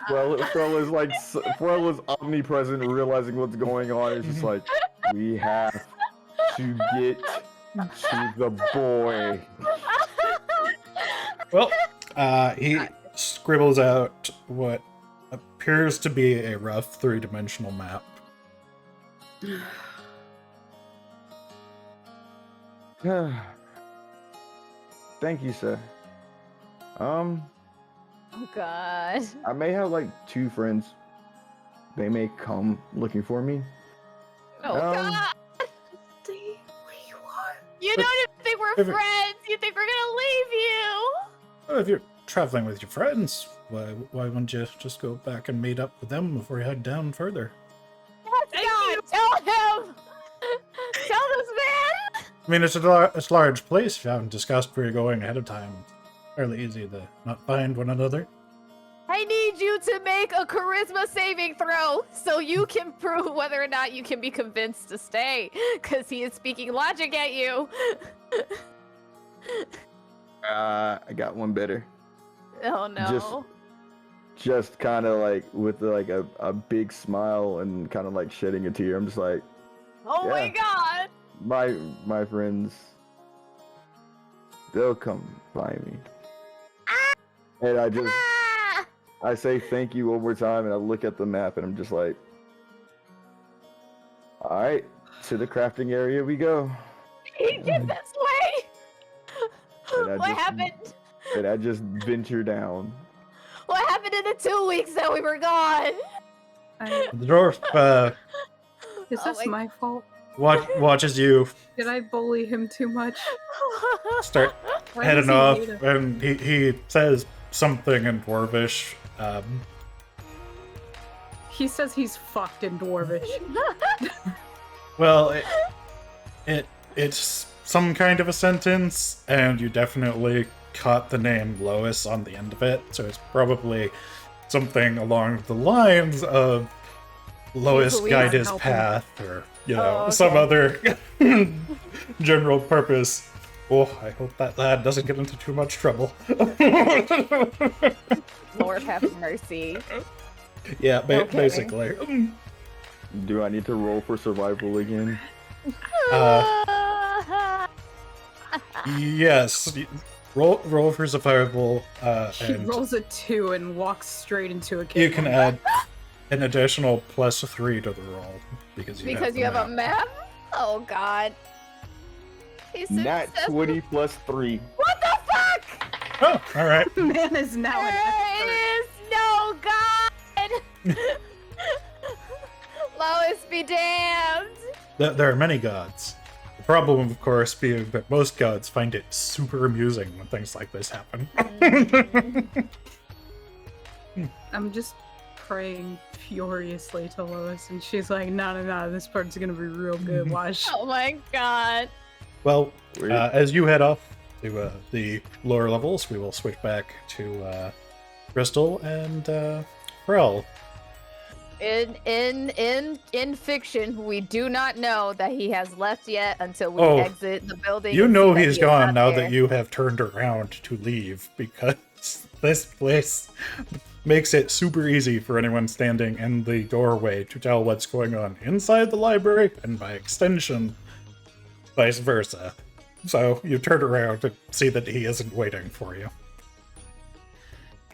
Fro is omnipresent, realizing what's going on. It's just like, we have to get to the boy. Well, he scribbles out what appears to be a rough three-dimensional map. Thank you, sir. Oh God. I may have like 2 friends. They may come looking for me. Oh Um, God. Stay where you are. You don't even think we're If it- friends. You think we're gonna leave you. Well, if you're traveling with your friends, why wouldn't you just go back and meet up with them before you head down further? God, tell him. Tell this man. I mean, it's a large place. If you haven't discussed where you're going ahead of time, it's fairly easy to not find one another. I need you to make a charisma saving throw so you can prove whether or not you can be convinced to stay. Because he is speaking logic at you. I got one better. Oh no. Just kind of like with like a big smile and kind of like shedding a tear. I'm just like, Oh my yeah. God. my friends, they'll come find me. And Ah! I say thank you one more time, and I look at the map, and I'm just like, all right, to the crafting area we go. He did this way. And I What just- happened? And I just venture down. What happened in the 2 weeks that we were gone? The dwarf Is Oh this my- my fault? watches you Did I bully him too much? start Why heading does he off, hate us? and he says something in Dwarvish. He says he's fucked in Dwarvish. Well, it's some kind of a sentence, and you definitely caught the name Lois on the end of it, so it's probably something along the lines of Lois Louise guide his help him. path, or Oh, some okay. other general purpose. Oh, I hope that lad doesn't get into too much trouble. Lord have mercy. Yeah, Okay. basically. Do I need to roll for survival again? Yes. Roll for survival, He and rolls a 2 and walks straight into a cave. you can add an additional +3 to the roll because you Because you have a map? Oh God. He's so Nat successful. 20 plus 3. What the fuck? Oh, all right. Man is now an expert. There is no God. Lois be damned. There are many gods. The problem, of course, being that most gods find it super amusing when things like this happen. I'm just praying furiously to Lois, and she's like, no, this part's gonna be real good. Watch. Oh my God. Well, Weird. as you head off to the lower levels, we will switch back to Crystal and Frel. In fiction, we do not know that he has left yet until we Oh, exit the building. You and know see that he's he is gone not now there. that you have turned around to leave, because this place makes it super easy for anyone standing in the doorway to tell what's going on inside the library, and by extension, vice versa. So you turn around to see that he isn't waiting for you.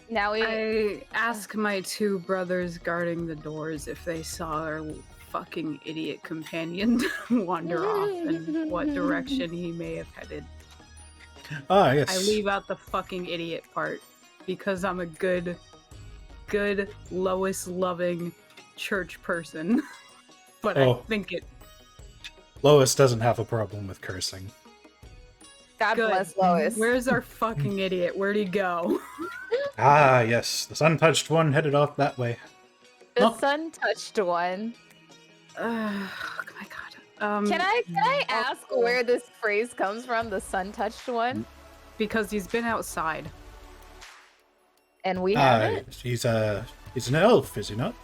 Now we. I ask my 2 brothers guarding the doors if they saw our fucking idiot companion wander off and what direction he may have headed. Ah, yes. I leave out the fucking idiot part because I'm a good Lois loving church person. But Oh. I think it. Lois doesn't have a problem with cursing. God Good. bless Lois. Where's our fucking idiot? Where'd he go? Ah, yes, the sun-touched one headed off that way. The Oh. sun-touched one. Oh my god. Can I ask also- where this phrase comes from? The sun-touched one, Because he's been outside. and we Ah, haven't. he's an elf, is he not?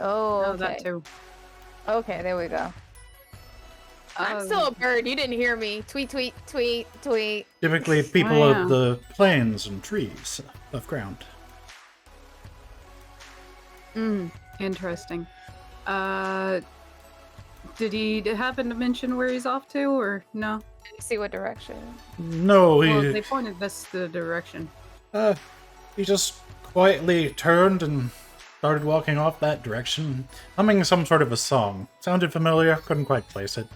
Oh, Oh, okay. that too. Okay, there we go. I'm Um, still a bird. You didn't hear me. Tweet, tweet, tweet, tweet. Typically people yeah. of the plains and trees of ground. Interesting. Did he happen to mention where he's off to, or no? See what direction? No, Well, they pointed this the direction. he just quietly turned and started walking off that direction, humming some sort of a song. Sounded familiar, couldn't quite place it.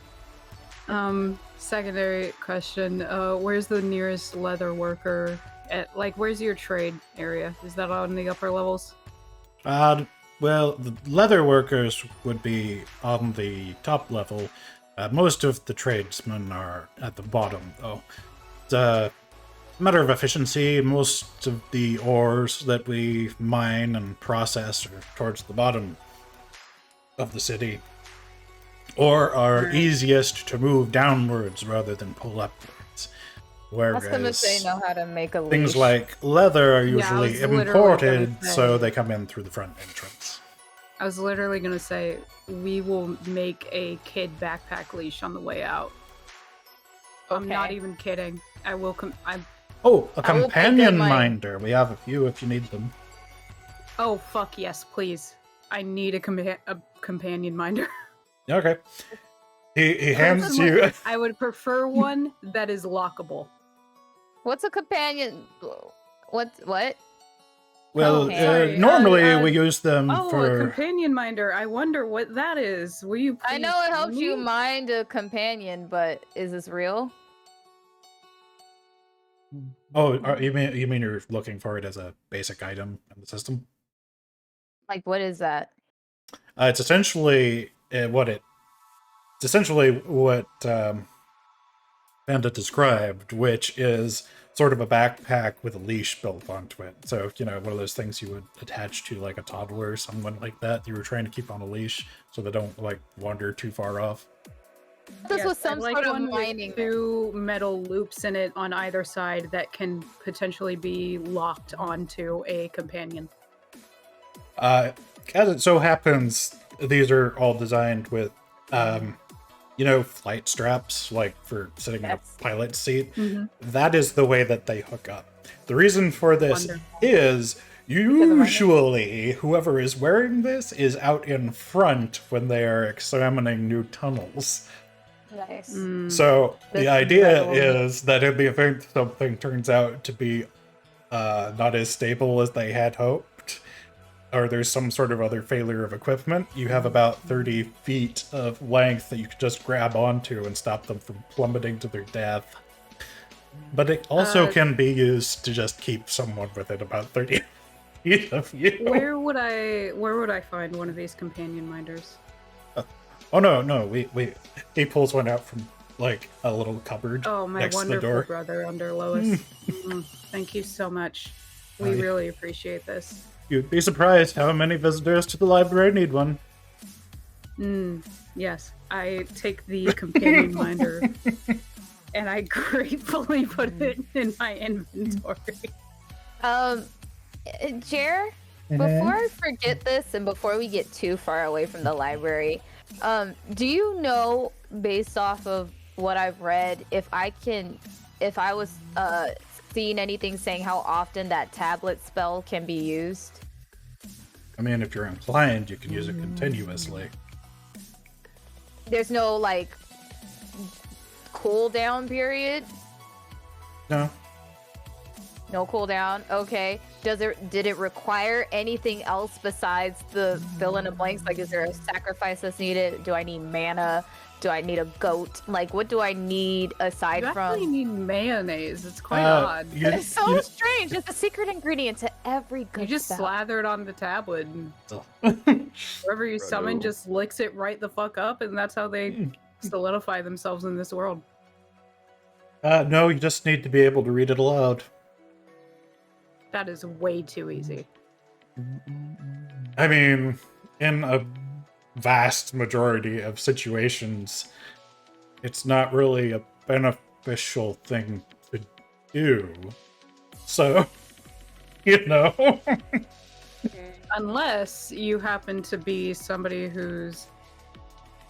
Secondary question. Where's the nearest leather worker? Where's your trade area? Is that on the upper levels? Well, the leather workers would be on the top level. Most of the tradesmen are at the bottom, though. It's a matter of efficiency. Most of the ores that we mine and process are towards the bottom of the city, or are easiest to move downwards rather than pull upwards. I was gonna Whereas say know how to make a leash. things like leather are Yeah, I usually was literally imported, gonna say. so they come in through the front entrance. I was literally gonna say we will make a kid backpack leash on the way out. I'm not Okay. even kidding. I will. Oh, a I will companion pick up my- minder. We have a few if you need them. Oh fuck yes, please. I need a companion minder. Okay. He hands you. I would prefer one that is lockable. What's a companion? What? Well, Okay. Sorry, normally we use them Oh, a for. companion minder. I wonder what that is. Will you? I please know it tell helps you me? mind a companion, but is this real? Oh, you mean you're looking for it as a basic item in the system? Like, what is that? It's essentially what Panda described, which is sort of a backpack with a leash built onto it. So, one of those things you would attach to like a toddler or someone like that you were trying to keep on a leash so they don't like wander too far off. This Yes, was I'd some like sort of one with mining. 2 metal loops in it on either side that can potentially be locked onto a companion. As it so happens, these are all designed with, flight straps, like for sitting in a Yes. pilot seat. Mhm. That is the way that they hook up. The reason for this Wonderful. is of my- usually whoever is wearing this is out in front when they are examining new tunnels. Nice. Mm. So That's the idea incredible. is that in the event something turns out to be not as stable as they had hoped, or there's some sort of other failure of equipment, you have about 30 feet of length that you can just grab onto and stop them from plummeting to their death. But it also can be used to just keep someone within about 30 feet of you. Where would I find one of these companion minders? Oh no, he pulls one out from like a little cupboard Oh, my next to the wonderful door. brother under Lois. Thank you so much. We Aye. really appreciate this. You'd be surprised how many visitors to the library need one. Yes, I take the companion minder and I gratefully put it in my inventory. Jer, before I forget this and before we get too far away from the library, do you know, based off of what I've read, if I was seeing anything saying how often that tablet spell can be used? I mean, if you're inclined, you can use it continuously. There's no like cooldown period. No. No cooldown. Okay. Did it require anything else besides the fill in the blanks? Like, is there a sacrifice that's needed? Do I need mana? Do I need a goat? Like, what do I need aside You actually from? need mayonnaise. It's quite odd. It's so strange. It's a secret ingredient to every good You just spell. slather it on the tablet, and whoever you summon Bro. just licks it right the fuck up, and that's how they solidify themselves in this world. No, you just need to be able to read it aloud. That is way too easy. I mean, in a vast majority of situations, it's not really a beneficial thing to do. So, you know. Unless you happen to be somebody who's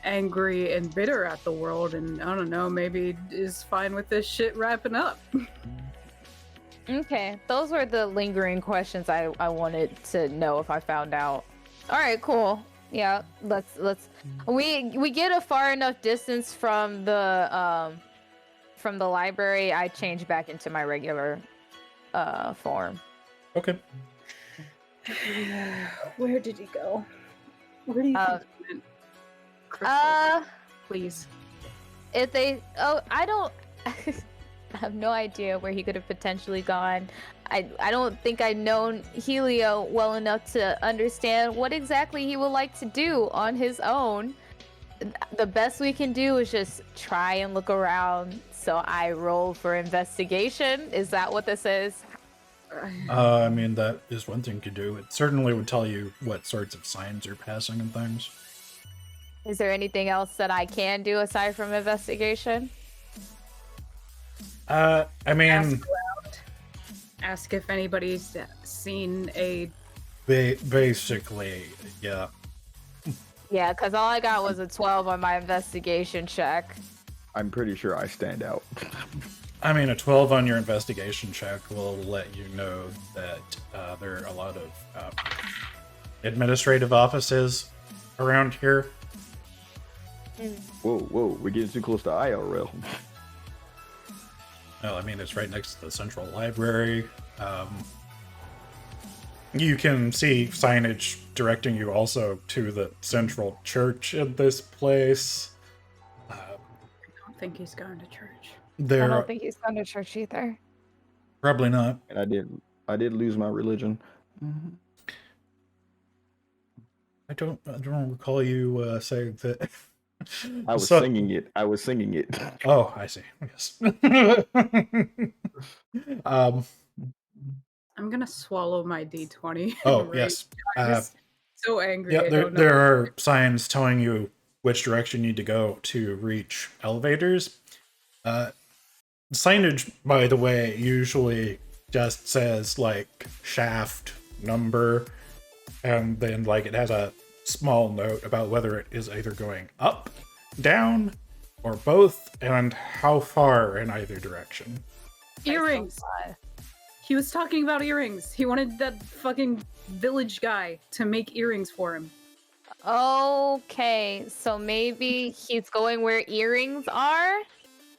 angry and bitter at the world and, I don't know, maybe is fine with this shit wrapping up. Okay, those were the lingering questions I wanted to know if I found out. All right, cool. Yeah, let's we get a far enough distance from the library. I change back into my regular form. Okay. Where did he go? Where do you think he went? Crystal, please. If they I don't I have no idea where he could have potentially gone. I don't think I've known Helio well enough to understand what exactly he would like to do on his own. The best we can do is just try and look around. So I roll for investigation. Is that what this is? I mean, that is one thing to do. It certainly would tell you what sorts of signs are passing and things. Is there anything else that I can do aside from investigation? I mean, Ask if anybody's seen a. basically, yeah. Yeah, because all I got was a 12 on my investigation check. I'm pretty sure I stand out. I mean, a 12 on your investigation check will let you know that there are a lot of administrative offices around here. Whoa, we're getting too close to IRL. Well, I mean, it's right next to the central library. You can see signage directing you also to the central church in this place. I don't think he's going to church. I There, don't think he's gone to church either. probably not. And I did lose my religion. I don't recall you saying that. I was So- singing it. I was singing it. Oh, I see. Yes. I'm gonna swallow my D20. Oh, Right? yes. I'm just so angry. Yeah, I there, don't know. there are signs telling you which direction you need to go to reach elevators. Signage, by the way, usually just says like shaft number, and then like it has a small note about whether it is either going up, down, or both, and how far in either direction. Earrings. He was talking about earrings. He wanted that fucking village guy to make earrings for him. Okay, so maybe he's going where earrings are?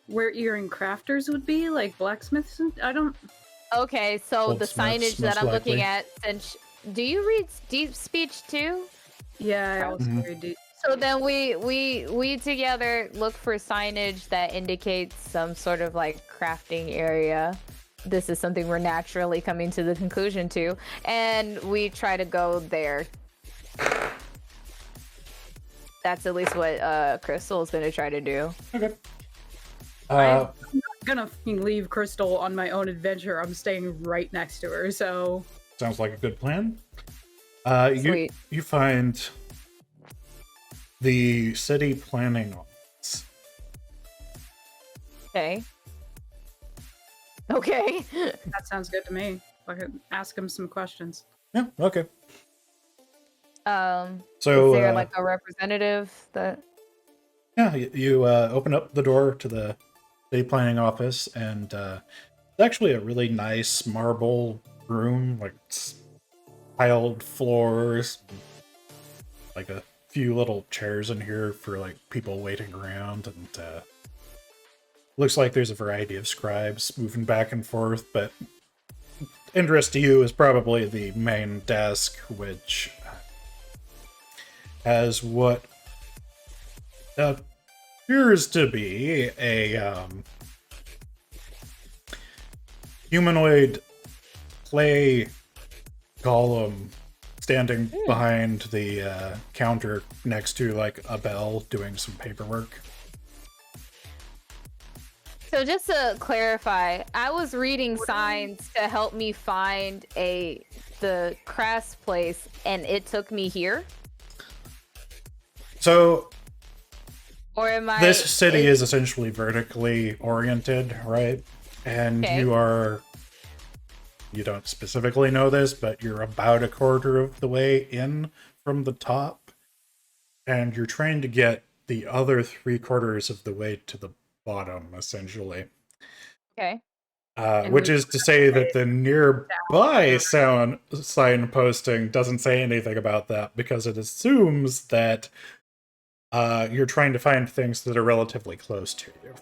Where earring crafters would be, like blacksmiths. I don't. Okay, so the Goldsmiths, signage that most I'm likely. looking at, since do you read deep speech too? Yeah, I also Mhm. read deep. So then we together look for signage that indicates some sort of like crafting area. This is something we're naturally coming to the conclusion to, and we try to go there. That's at least what Crystal is going to try to do. Okay. I'm not gonna fucking leave Crystal on my own adventure. I'm staying right next to her. So Sounds like a good plan. You Sweet. you find the city planning office. Okay. Okay. that sounds good to me. I could ask him some questions. Yeah. Okay. Is So there like a representative that? yeah, you open up the door to the city planning office, and it's actually a really nice marble room, like tiled floors, like a few little chairs in here for like people waiting around, and looks like there's a variety of scribes moving back and forth, but interest to you is probably the main desk, which has what appears to be a humanoid clay golem standing behind the counter next to like a bell doing some paperwork. So just to clarify, I was reading signs to help me find the crass place, and it took me here. So Or am I? this city is essentially vertically oriented, right? And Okay. you don't specifically know this, but you're about a quarter of the way in from the top, and you're trying to get the other 3/4 of the way to the bottom, essentially. Okay. And Which we- is to say that the nearby signposting doesn't say anything about that, because it assumes that you're trying to find things that are relatively close to you.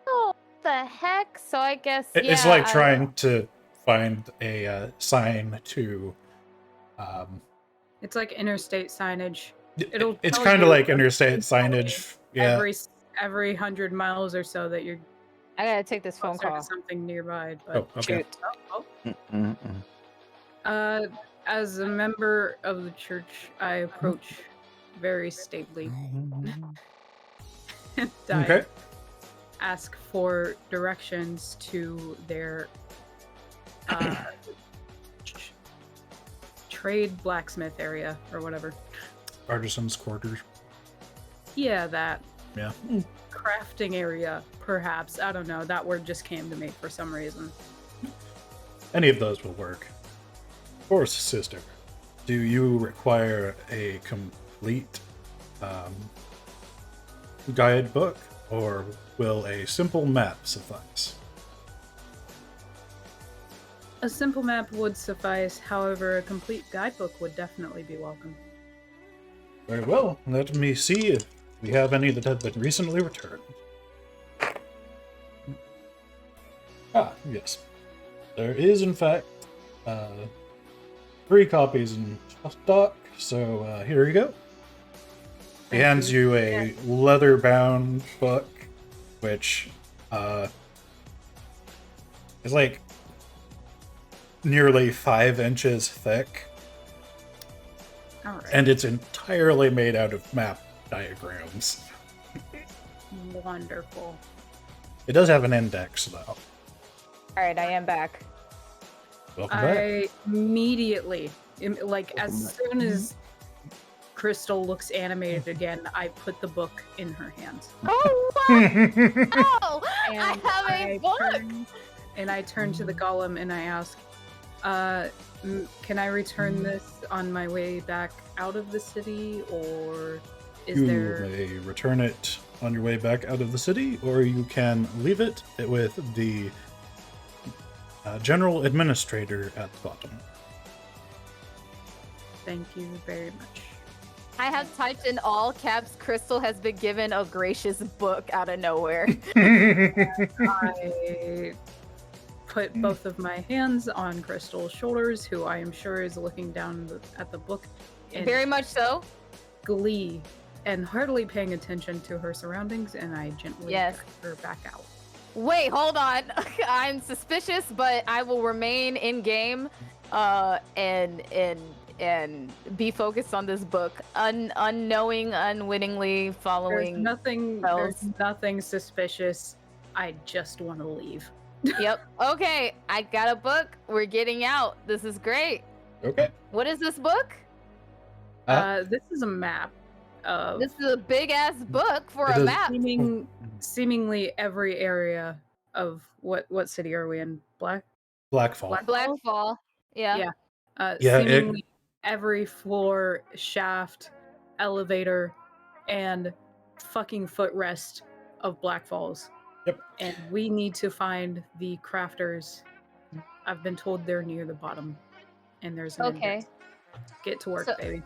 Oh, the heck! So I guess It's yeah, like I- trying to find a sign to. It's like interstate signage. It's tell kind of you like what interstate it's telling signage. Yeah. Every 100 miles or so that you're I gotta take this phone closer to call. something nearby. But Oh, okay. Shoot. As a member of the church, I approach very stably and I Okay. ask for directions to their trade blacksmith area or whatever. Artisans' quarters. Yeah, that Yeah. crafting area, perhaps. I don't know. That word just came to me for some reason. Any of those will work. Of course, sister. Do you require a complete guidebook, or will a simple map suffice? A simple map would suffice, however, a complete guidebook would definitely be welcome. Very well. Let me see if we have any that have been recently returned. Ah, yes. There is, in fact, 3 copies in stock, so here you go. He Thank hands you a leather-bound book, which is like nearly 5 inches thick, All right. and it's entirely made out of map diagrams. Wonderful. It does have an index, though. All right, I am back. Welcome back. I immediately, like, as Welcome back. soon as Crystal looks animated again, I put the book in her hands. Oh wow! I And have a book. I turn to the golem and I ask, can I return this on my way back out of the city, or is You there... may return it on your way back out of the city, or you can leave it with the general administrator at the bottom. Thank you very much. I have typed in all caps. Crystal has been given a gracious book out of nowhere. I put both of my hands on Crystal's shoulders, who I am sure is looking down at the book in Very much so. glee and hardly paying attention to her surroundings, and I gently Yes. drag her back out. Wait, hold on. I'm suspicious, but I will remain in game, and be focused on this book, unwittingly following. There's nothing suspicious. I just want to leave. Yep. Okay, I got a book. We're getting out. This is great. Okay. What is this book? This is a map of This is a big ass book for It a is- map. seemingly every area of what city are we in? Blackfall. Blackfall. Yeah. Yeah. Yeah, Seemingly every floor, shaft, elevator, and fucking footrest of Black Falls. Yep. And we need to find the crafters. I've been told they're near the bottom. And there's an Okay. index. Get to work, So- baby.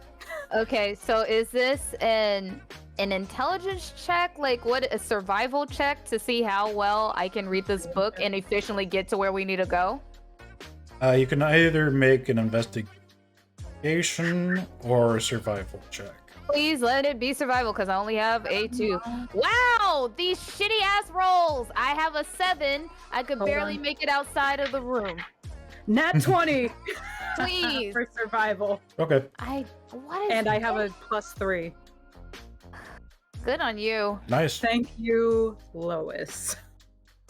Okay, so is this an intelligence check? Like what, a survival check to see how well I can read this book and efficiently get to where we need to go? You can either make an investigation or a survival check. Please let it be survival because I only have a 2. Wow, these shitty ass rolls. I have a 7. I could Hold barely on. make it outside of the room. Nat 20 Please. for survival. Okay. What is And I have a this? +3. Good on you. Nice. Thank you, Lois.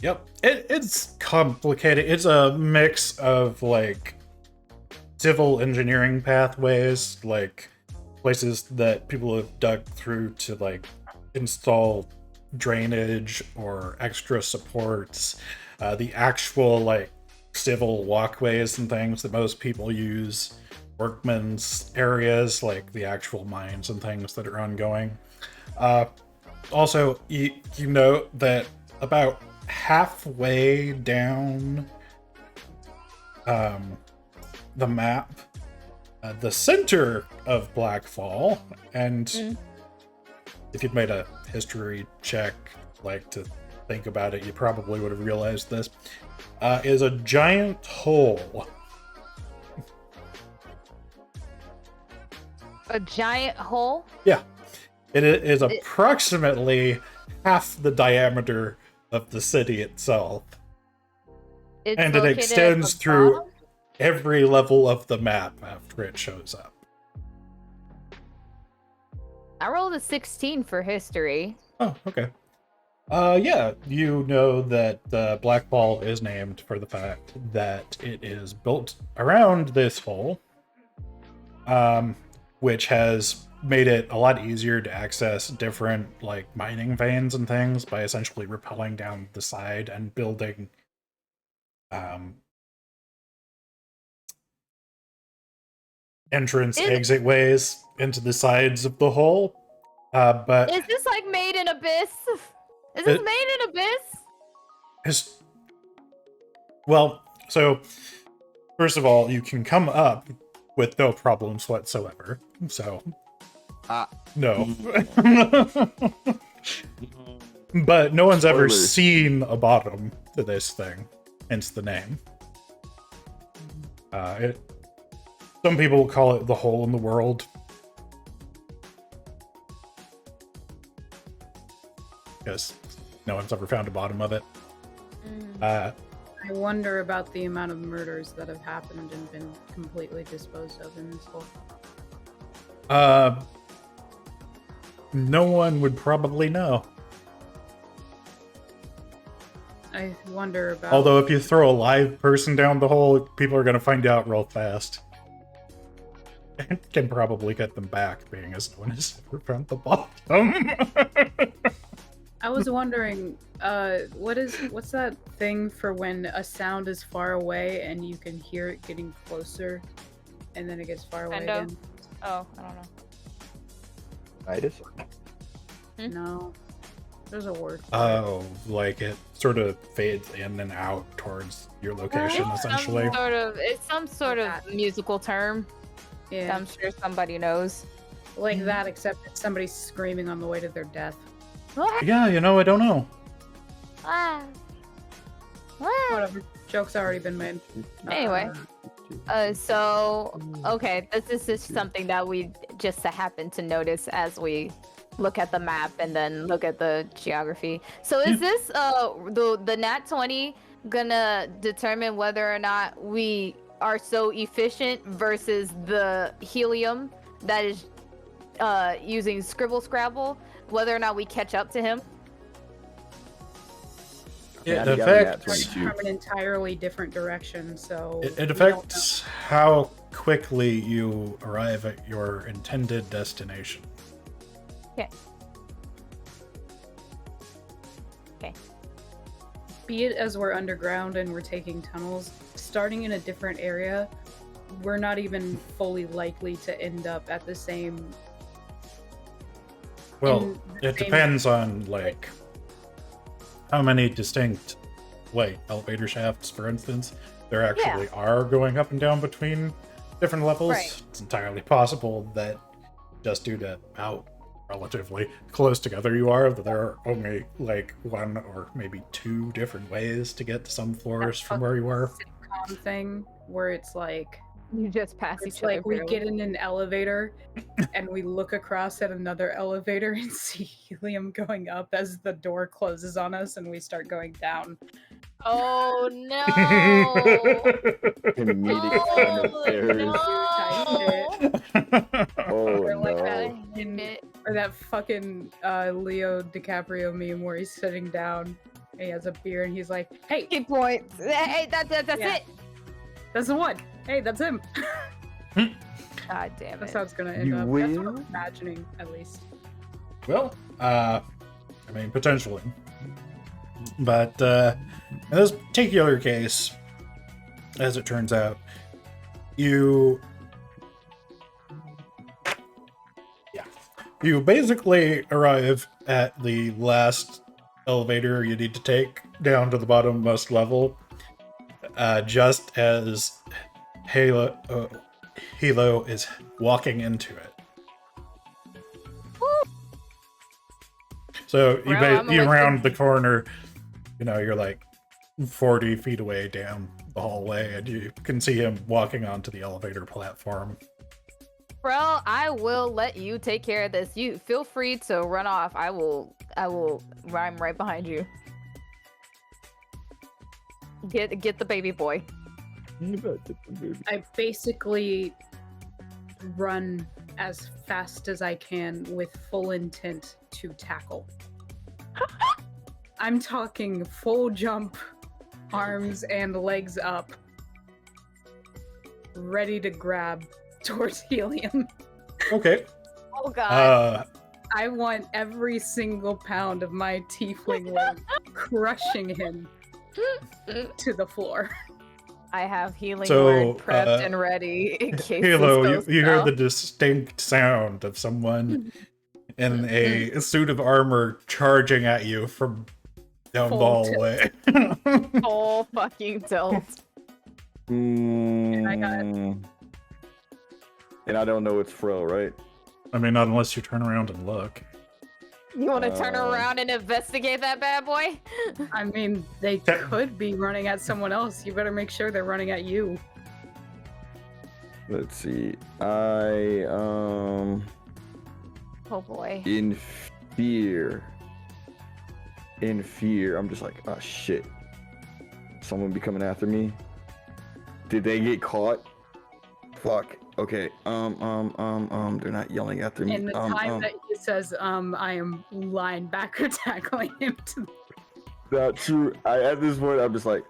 Yep, it's complicated. It's a mix of like civil engineering pathways, like places that people have dug through to like install drainage or extra supports, the actual like civil walkways and things that most people use, workmen's areas like the actual mines and things that are ongoing. Also, you note that about halfway down the map, the center of Blackfall, and if you'd made a history check, like to think about it, you probably would have realized this, is a giant hole. A giant hole? Yeah. It is approximately half the diameter of the city itself. It's And it located at extends the through bottom? every level of the map after it shows up. I rolled a 16 for history. Oh, okay. Yeah, you know that Blackfall is named for the fact that it is built around this hole, which has made it a lot easier to access different like mining veins and things by essentially rappelling down the side and building entrance exit ways into the sides of the hole. But Is this like Made in Abyss? Is this It- Made in Abyss? His... Well, so first of all, you can come up with no problems whatsoever. So, no. But no one's ever Spoilers. seen a bottom to this thing, hence the name. Some people call it the hole in the world. Because no one's ever found a bottom of it. I wonder about the amount of murders that have happened and been completely disposed of in this hole. No one would probably know. I wonder about. Although if you throw a live person down the hole, people are going to find out real fast. And can probably get them back, being as no one has ever found the bottom. I was wondering, what's that thing for when a sound is far away and you can hear it getting closer, and then it gets far away Endo? again? Oh, I don't know. Itis? No, there's a word. for it. Oh, like it sort of fades in and out towards your location, essentially. It's some sort of That. musical term. Yeah, I'm sure somebody knows. like that, except it's somebody screaming on the way to their death. Yeah, you know, I don't know. Ah. Ah. Whatever. Joke's already been made. Anyway. So okay, this is something that we just happen to notice as we look at the map and then look at the geography. So is this the Nat 20 gonna determine whether or not we are so efficient versus the helium that is using Scribble Scrabble, whether or not we catch up to him? It Yeah, you got a affects nat 22. From an entirely different direction, so it we don't affects how quickly you arrive at your intended destination. Okay. Okay. be it as we're underground and we're taking tunnels, starting in a different area, we're not even fully likely to end up at the same. Well, in the it same- depends on like how many distinct like elevator shafts, for instance, there actually are going up and down between different levels. Right. It's entirely possible that just due to how relatively close together you are, that there are only like one or maybe two different ways to get to some floors from where you are. sitcom thing where it's like You just pass it's each other. like we barely. get in an elevator and we look across at another elevator and see helium going up as the door closes on us and we start going down. Oh no! Comedic turn of Oh, affairs. no. Oh Or like no. that, or that fucking Leo DiCaprio meme where he's sitting down He has a beard, and he's like, "Hey, Key points. Hey, that's Yeah. it. that's the one. Hey, that's him." God damn That's it. how it's gonna end You up. That's what will? I'm imagining, at least. Well, I mean, potentially. But in this particular case, as it turns out, you basically arrive at the last elevator you need to take down to the bottommost level, just as Hilo is walking into it. So Well, I'm you like round the the- corner, you're like 40 feet away down the hallway, and you can see him walking onto the elevator platform. Bro, I will let you take care of this. You feel free to run off. I will rhyme right behind you. Get the baby boy. I basically run as fast as I can with full intent to tackle. I'm talking full jump, arms and legs up, ready to grab towards Helium. Okay. Oh god. I want every single pound of my tiefling weight crushing him to the floor. I have healing So, word prepped and ready in case Halo, this you goes hear south. the distinct sound of someone in a suit of armor charging at you from down the Full tilt. hallway. Full fucking tilt. I got it. And I don't know it's Fro, right? I mean, not unless you turn around and look. You want to turn Uh, around and investigate that bad boy? I mean, they could be running at someone else. You better make sure they're running at you. Let's see. Oh boy. In fear, I'm just like, oh shit. Someone be coming after me. Did they get caught? Fuck. Okay. They're not yelling after me. In the time that he says, I am linebacker tackling him to Not true. At this point, I'm just like,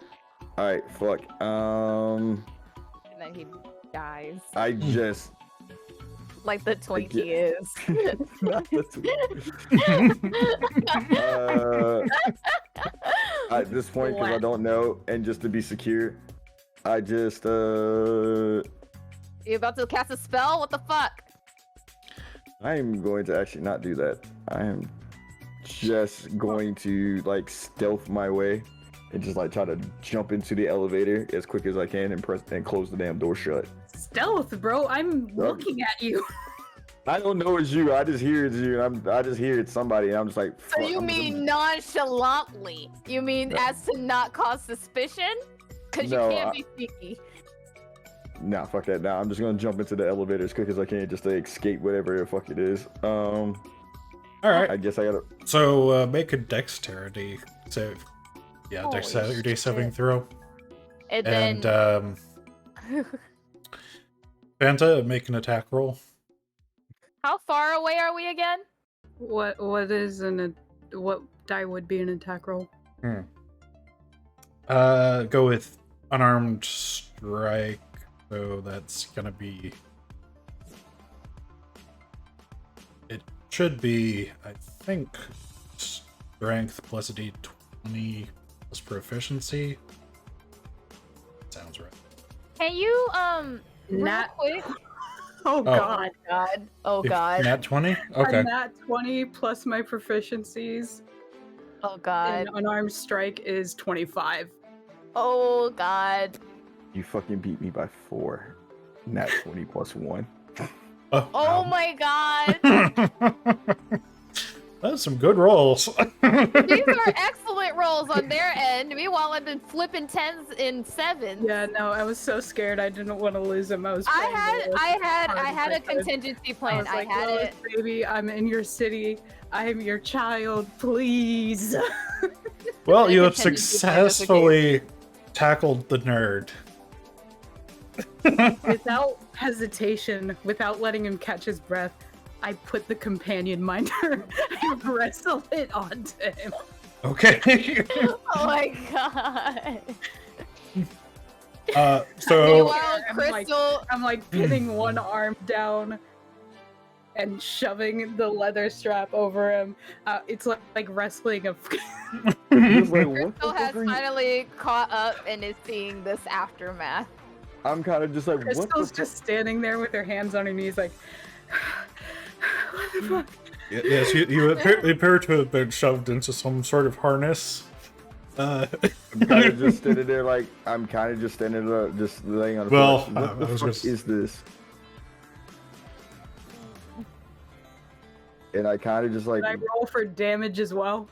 all right, fuck. And then he dies. I just. Like the Twinkie is. Not the at this point, because I don't know, and just to be secure, I just You about to cast a spell? What the fuck? I am going to actually not do that. I am just going to like stealth my way and just like try to jump into the elevator as quick as I can and press and close the damn door shut. stealth, bro. I'm looking at you. I don't know it's you. I just hear it's you. I just hear it's somebody, and I'm just like. So fuck, you I'm mean nonchalantly? You mean No. as to not cause suspicion? Because No, you can't be sneaky. Nah, fuck that. Nah, I'm just gonna jump into the elevator as quick as I can just to escape whatever the fuck it is. All right. I guess I gotta. So make a dexterity save. Yeah, Holy dexterity saving shit. throw. And And then Fanta, make an attack roll. how far away are we again? What die would be an attack roll? Go with unarmed strike. So that's gonna be. It should be, I think, strength plus a d20 plus proficiency. Sounds right. Can you real Nat. quick? Oh god. God. Oh If god. Nat 20? Okay. A nat 20 plus my proficiencies Oh god. in unarmed strike is 25. Oh god. You fucking beat me by 4. Nat 20 plus 1. Oh, Oh my god. That's some good rolls. These are excellent rolls on their end. Meanwhile, I've been flipping 10s and 7s. Yeah, no, I was so scared I didn't want to lose him. I was I playing had Lilith as hard I as had a could. contingency I plan. was like, I had "Lilith, it. baby, I'm in your city. I am your child, please." Well, I you have contingency plan just in successfully tackled the nerd. Without hesitation, without letting him catch his breath, I put the companion minder and wrestle it onto him. Okay. Oh my god. So Meanwhile, I'm like- Crystal. I'm like pinning one arm down and shoving the leather strap over him. It's like wrestling a. Just like, what the Crystal fuck has are you? finally caught up and is seeing this aftermath. I'm kind of just like, what the Crystal's fuck? just standing there with her hands on her knees, like, what the fuck? yes, you appear to have been shoved into some sort of harness. I'm kind of just standing there, like, I'm kind of just standing there, just laying on the Well, floor. What I the was fuck gonna is this? And I kind of just like, Can I roll for damage as well?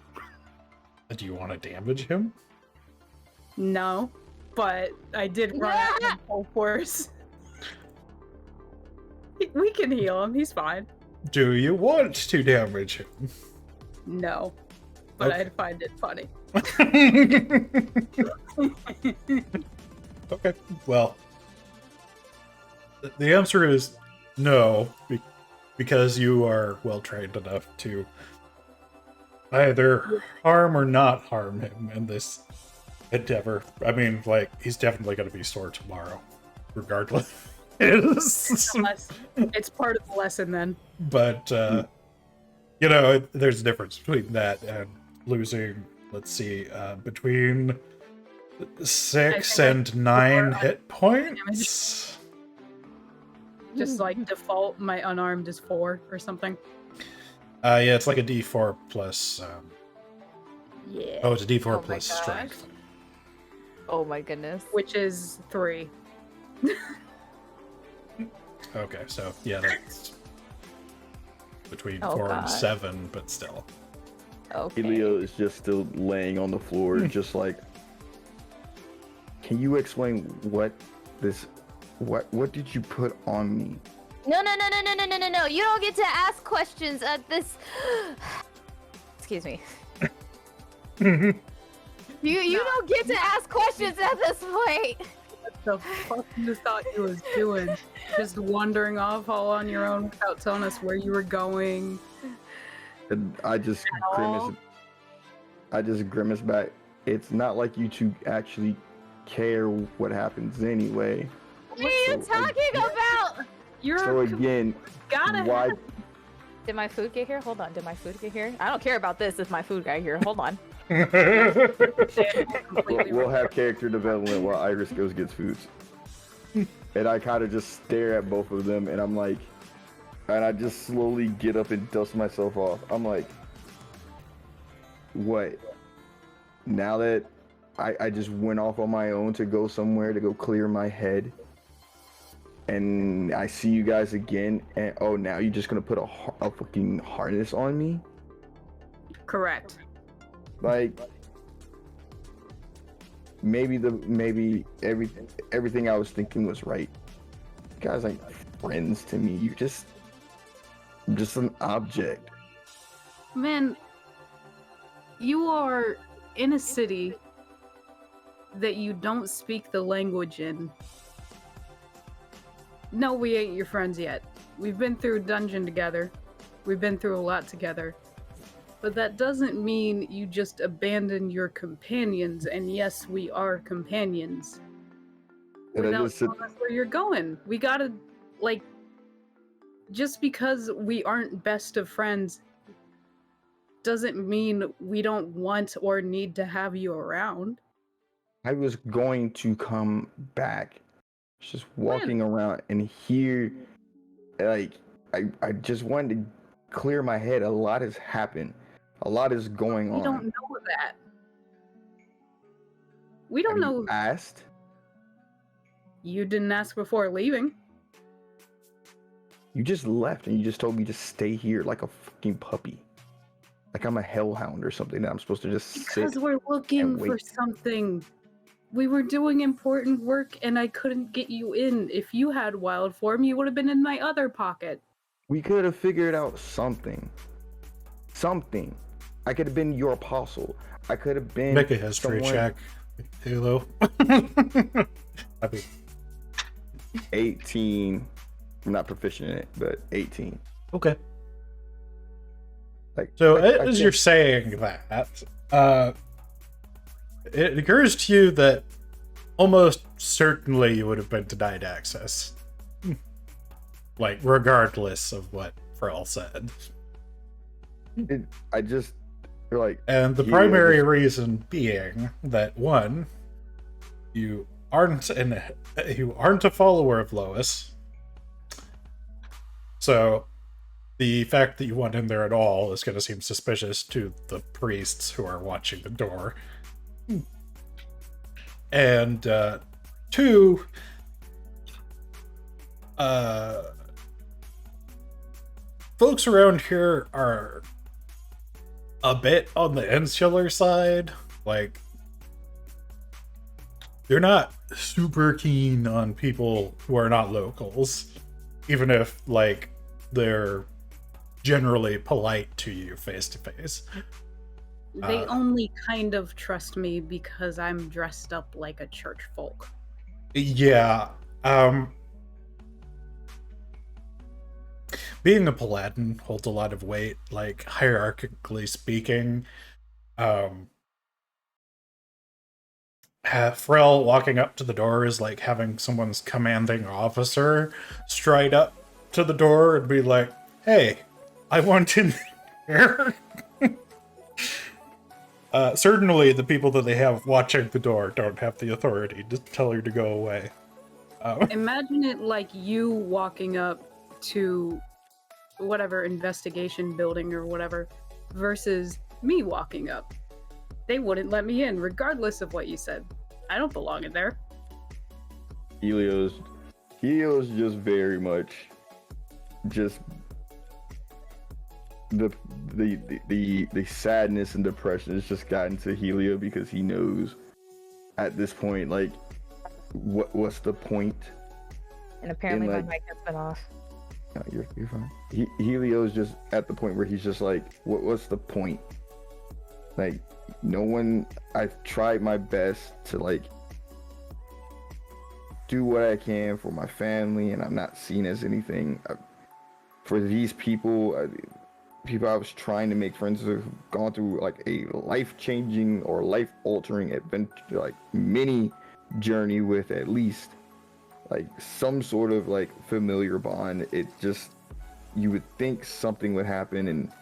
Do you want to damage him? No, but I did run at him full force. We can heal him. He's fine. Do you want to damage him? No, but Okay. I'd find it funny. Okay, well, the answer is no, because you are well trained enough to either harm or not harm him in this endeavor. I mean, like, he's definitely going to be sore tomorrow, regardless. It's part of the lesson then. But, you know, there's a difference between that and losing, let's see, between 6 and 9 hit points. Just like default, my unarmed is 4 or something. Yeah, it's like a D4 plus. Yeah. Oh, it's a D4 Oh my plus gosh. strength. Oh my goodness. Which is 3. Okay, so yeah, that's between Oh, 4 God. and 7, but still. Okay. Elio is just still laying on the floor, just like, can you explain what did you put on me? No. You don't get to ask questions at this. Excuse me. You don't get to ask questions at this point. What the fuck you thought you was doing? Just wandering off all on your own without telling us where you were going. And I just all. grimace back. It's not like you two actually care what happens anyway. What are you So, talking about? You're So again, gotta why? have Did my food get here? Hold on. Did my food get here? I don't care about this if my food got here. Hold on. We'll have character development while Iris goes gets foods. And I kind of just stare at both of them, and I'm like, and I just slowly get up and dust myself off. I'm like, what? Now that I just went off on my own to go somewhere to go clear my head, and I see you guys again, and oh, now you're just gonna put a fucking harness on me? correct. Like, maybe everything I was thinking was right. You guys ain't friends to me. You're just an object. Man, you are in a city that you don't speak the language in. No, we ain't your friends yet. We've been through a dungeon together. We've been through a lot together. But that doesn't mean you just abandon your companions, and yes, we are companions. And I Without just said, telling us where you're going. We gotta, like, just because we aren't best of friends doesn't mean we don't want or need to have you around. I was going to come back, just walking around and here, like, I just wanted to clear my head. A lot has happened. A lot is going on. We don't know that. We don't Have know. you asked? You didn't ask before leaving. You just left and you just told me to stay here like a fucking puppy. Like I'm a hellhound or something that I'm supposed to just Because sit. we're looking and for wait. something. We were doing important work and I couldn't get you in. If you had wild form, you would have been in my other pocket. We could have figured out something. Something. I could have been your apostle. I could have been. Make a history someone- check, Halo. I mean, 18. I'm not proficient in it, but 18. okay. Like So I as you're can't- saying that, It occurs to you that almost certainly you would have been denied access. Like, regardless of what Frel said. I just feel like, And the he primary was- reason being that, one, you aren't a follower of Lois. So the fact that you went in there at all is going to seem suspicious to the priests who are watching the door. And two, folks around here are a bit on the insular side. Like, they're not super keen on people who are not locals, even if, like, they're generally polite to you face to face. They only kind of trust me because I'm dressed up like a church folk. Yeah. Being a paladin holds a lot of weight, like, hierarchically speaking. Frel walking up to the door is like having someone's commanding officer stride up to the door and be like, "Hey, I want in here." Certainly the people that they have watching the door don't have the authority to tell her to go away. Imagine it like you walking up to whatever investigation building or whatever versus me walking up. They wouldn't let me in regardless of what you said. I don't belong in there. Helios just very much just the sadness and depression has just gotten to Helio because he knows at this point, like, what's the point? And apparently like- my mic has been off. No, you're fine. Helio's just at the point where he's just like, what's the point? Like, no one. I've tried my best to, like, do what I can for my family, and I'm not seen as anything. For these people I was trying to make friends with, who've gone through, like, a life-changing or life-altering adventure, like, mini journey with at least, like, some sort of, like, familiar bond. It just, you would think something would happen, and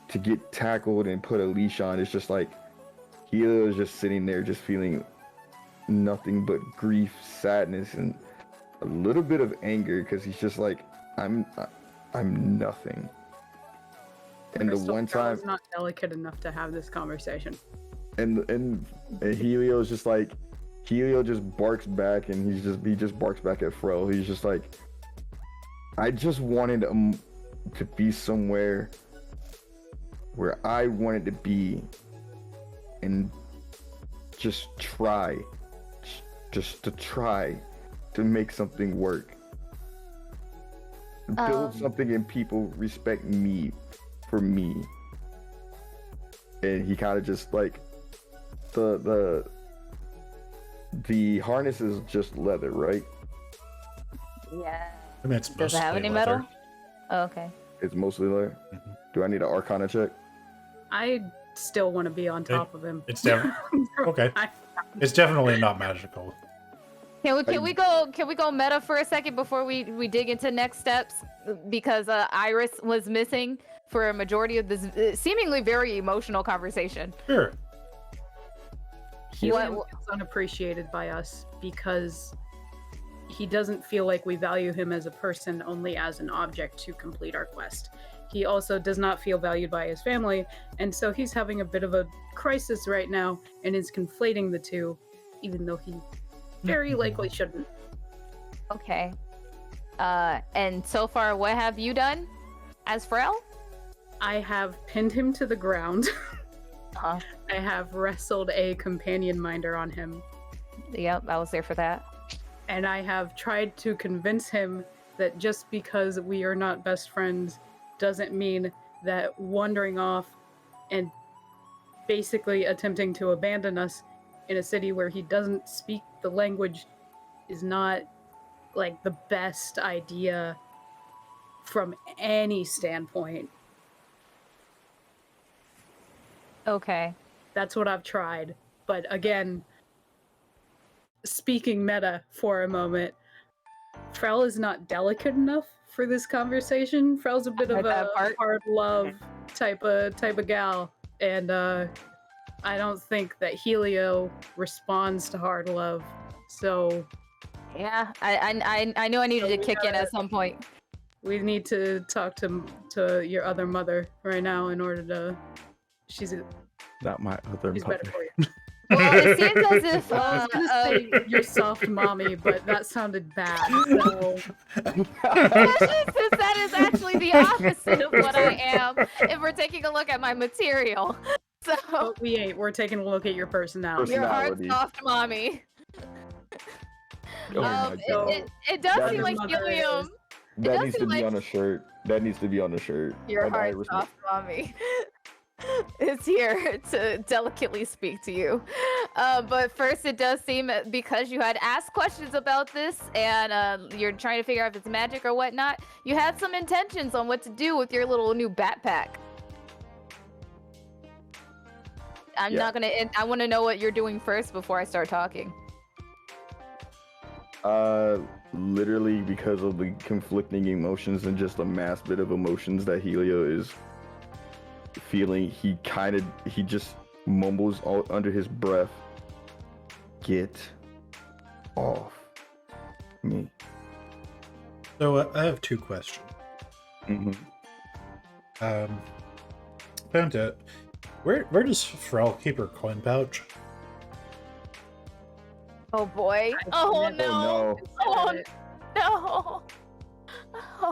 to get tackled and put a leash on, it's just like Helio is just sitting there just feeling nothing but grief, sadness, and a little bit of anger because he's just like, I'm nothing. And the Crystal one Girl time, is not delicate enough to have this conversation. and Helio's just like, Helio just barks back, and he just barks back at Frel. He's just like, I just wanted to be somewhere where I wanted to be, and just try to make something work. Build something and people respect me for me. And he kind of just, like, the harness is just leather, right? Yeah. I mean, it's Does it have mostly any leather. metal? Oh, okay. It's mostly leather. Mhm. Do I need an Arcana check? I still want to be on top of him. It's okay. It's definitely not magical. Can we go meta for a second before we dig into next steps? Because Iris was missing for a majority of this seemingly very emotional conversation. Sure. Helium feels unappreciated by us because he doesn't feel like we value him as a person, only as an object to complete our quest. He also does not feel valued by his family, and so he's having a bit of a crisis right now and is conflating the two, even though he very likely shouldn't. Okay. And so far, what have you done as Frel? I have pinned him to the ground. Uh-huh. I have wrestled a companion minder on him. Yep, I was there for that. And I have tried to convince him that just because we are not best friends doesn't mean that wandering off and basically attempting to abandon us in a city where he doesn't speak the language is not, like, the best idea from any standpoint. Okay. That's what I've tried. But again, speaking meta for a moment, Frel is not delicate enough for this conversation. Frel's a bit of heard a that part. hard love type of gal, and I don't think that Helio responds to hard love. So Yeah, I knew I needed So to we kick in gotta- at some point. we need to talk to your other mother right now in order to. She's Not my other better mother. for you. Well, it seems as if I was gonna say your soft mommy, but that sounded bad. So especially since that is actually the opposite of what I am. If we're taking a look at my material, so but we ain't. We're taking a look at your personality. your hard, Personality. soft mommy. Oh my God. It does That seem is like mother is- helium. That does needs to seem be like- on a shirt. That needs to be on a shirt. Your I hard, respect- soft mommy is here to delicately speak to you. But first, it does seem because you had asked questions about this and you're trying to figure out if it's magic or whatnot, you had some intentions on what to do with your little new backpack. I'm Yeah. not gonna. I want to know what you're doing first before I start talking. Literally because of the conflicting emotions and just a mass bit of emotions that Helio is feeling, he just mumbles all under his breath, "Get off me." So I have two questions. Found it. Where does Frel keep her coin pouch? Oh boy. I've Oh never no. considered Oh it. no.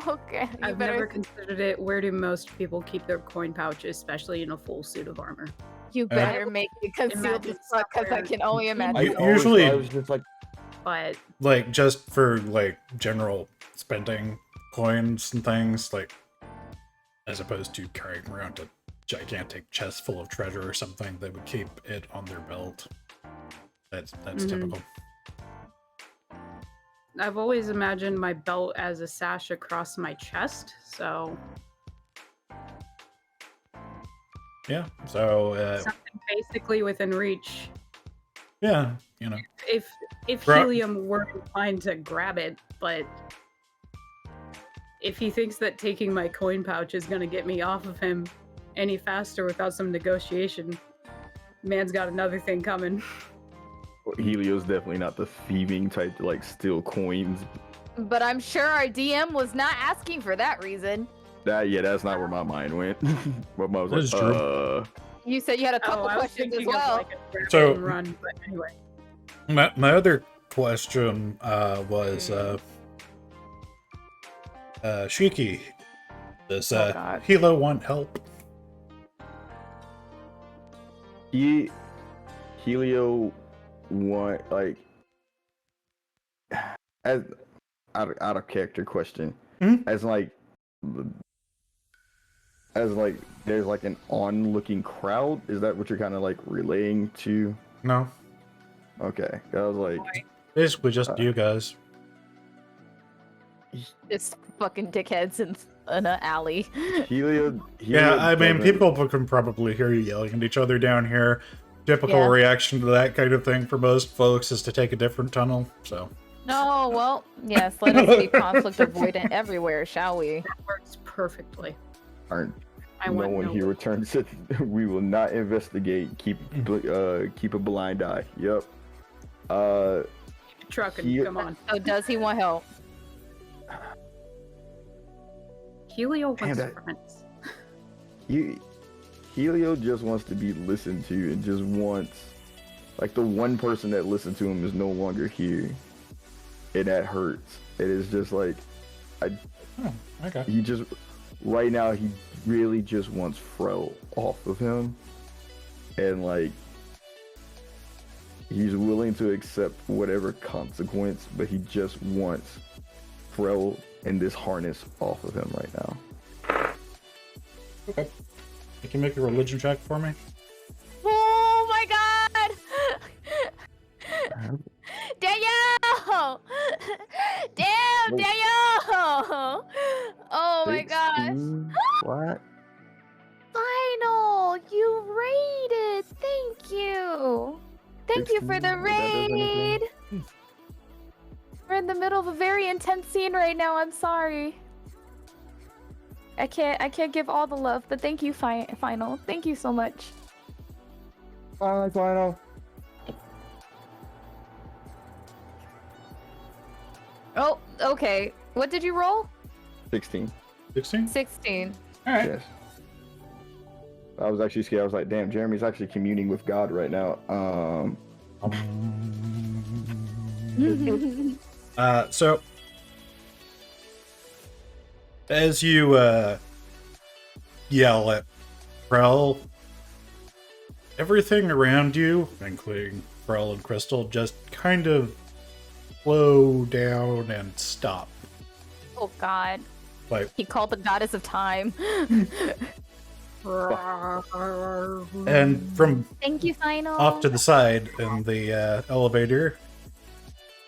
Okay. You I've better. never considered it. Where do most people keep their coin pouches, especially in a full suit of armor? You better make it concealed Imagine as fuck, because I somewhere can only in imagine. I U- always usually- thought it was just like, But Like just for like general spending coins and things, like as opposed to carrying around a gigantic chest full of treasure or something, they would keep it on their belt. That's Mhm. typical. I've always imagined my belt as a sash across my chest, so Yeah. So something basically within reach. yeah, you know. If Bro- Helium were inclined to grab it, but if he thinks that taking my coin pouch is gonna get me off of him any faster without some negotiation, man's got another thing coming. Helio's definitely not the thieving type to like steal coins. But I'm sure our DM was not asking for that reason. That's not where my mind went. My mind was That like, is true. You said you had a couple I was questions as thinking well. of like a grab So- and run, but anyway. My other question was Shiki, does Oh, God. Hilo want help? Helio want like as out of character question. Mhm. As like there's like an onlooking crowd. Is that what you're kind of like relaying to? No. Okay, I was like, Basically just you guys. Just fucking dickheads in an alley. Helio Yeah, I mean, doesn't- people can probably hear you yelling at each other down here. Typical Yeah. reaction to that kind of thing for most folks is to take a different tunnel, so. No, well, yes, let us be conflict avoidant everywhere, shall we? That works perfectly. aren't. I No want one no here returns it. We will not investigate. Keep a blind eye. Yep. trucking. He- Come on. So does he want help? Helio wants that- friends. Helio just wants to be listened to and just wants, like, the one person that listened to him is no longer here, and that hurts. It is just like Okay. he just right now he really just wants Frel off of him, and like he's willing to accept whatever consequence, but he just wants Frel and this harness off of him right now. Okay. You can make a religion check for me? Oh my god! Danielle! Damn, Nope. Danielle! Oh my god. 16? What? Final! You rated! thank you. Thank you for the 16, if that does anything. raid. We're in the middle of a very intense scene right now. I'm sorry. I can't give all the love, but thank you, Final. Thank you so much. Bye, Final. Oh, okay. What did you roll? 16. 16? 16. All right. Yes. I was actually scared. I was like, damn, Jeremy's actually communing with God right now. So as you yell at Frel, everything around you, including Frel and Crystal, just kind of slow down and stop. Oh God. Like, He called the goddess of time. and from Thank you, Final. off to the side in the elevator,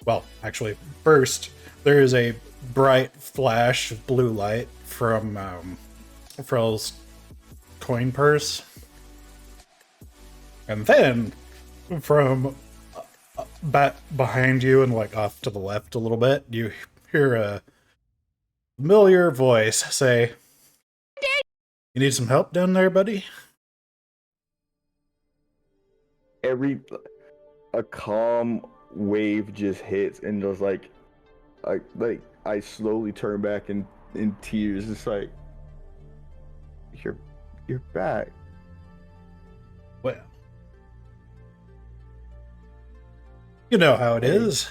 well, actually, first there is a bright flash of blue light from Frel's coin purse, and then from back behind you and like off to the left a little bit, you hear a familiar voice say, "You need some help down there, buddy?" A calm wave just hits and just like I slowly turn back in tears. It's like, you're back. Well, you know how it is.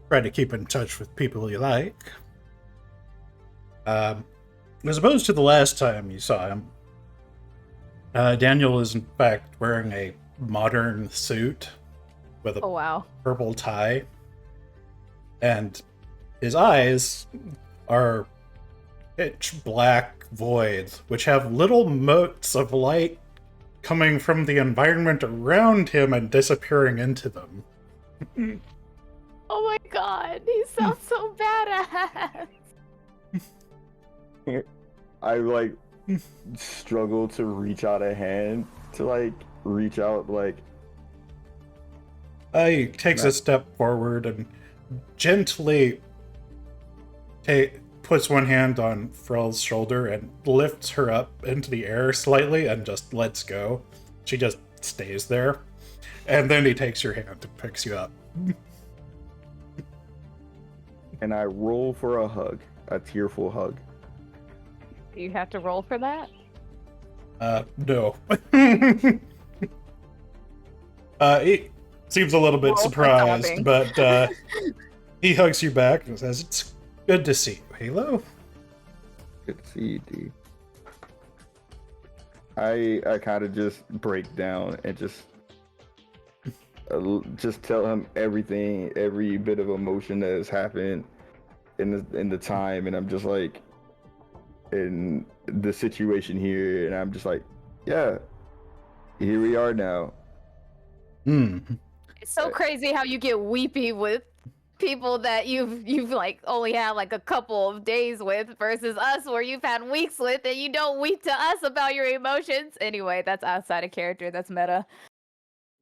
Try to keep in touch with people you like. As opposed to the last time you saw him, Daniel is in fact wearing a modern suit with a Oh wow. purple tie, and his eyes are pitch black voids, which have little motes of light coming from the environment around him and disappearing into them. Oh my God. He sounds so badass. I like struggle to reach out a hand to like reach out like He takes a step forward and gently puts one hand on Frel's shoulder and lifts her up into the air slightly and just lets go. She just stays there. And then he takes your hand and picks you up. and I roll for a hug, a tearful hug. Do you have to roll for that? No. He seems a little bit Roll for surprised, sobbing. but he hugs you back and says, "It's good to see you, Halo." Good to see you, dude. I kind of just break down and just tell him everything, every bit of emotion that has happened in the time, and I'm just like, in the situation here, and I'm just like, yeah, here we are now. It's so crazy how you get weepy with people that you've like only had like a couple of days with versus us where you've had weeks with and you don't weep to us about your emotions. Anyway, that's outside of character. That's meta.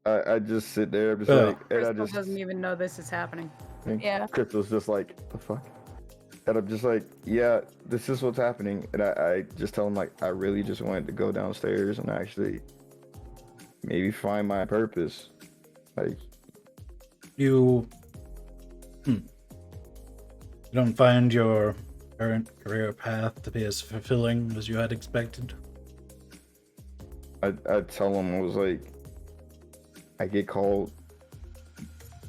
I just sit there, I'm just Yeah. like, and I Crystal just doesn't even know this is happening. Yeah. Crystal's just like, the fuck? And I'm just like, yeah, this is what's happening. And I just tell him, like, I really just wanted to go downstairs and actually maybe find my purpose. Like, You don't find your current career path to be as fulfilling as you had expected? I tell him, I was like, I get called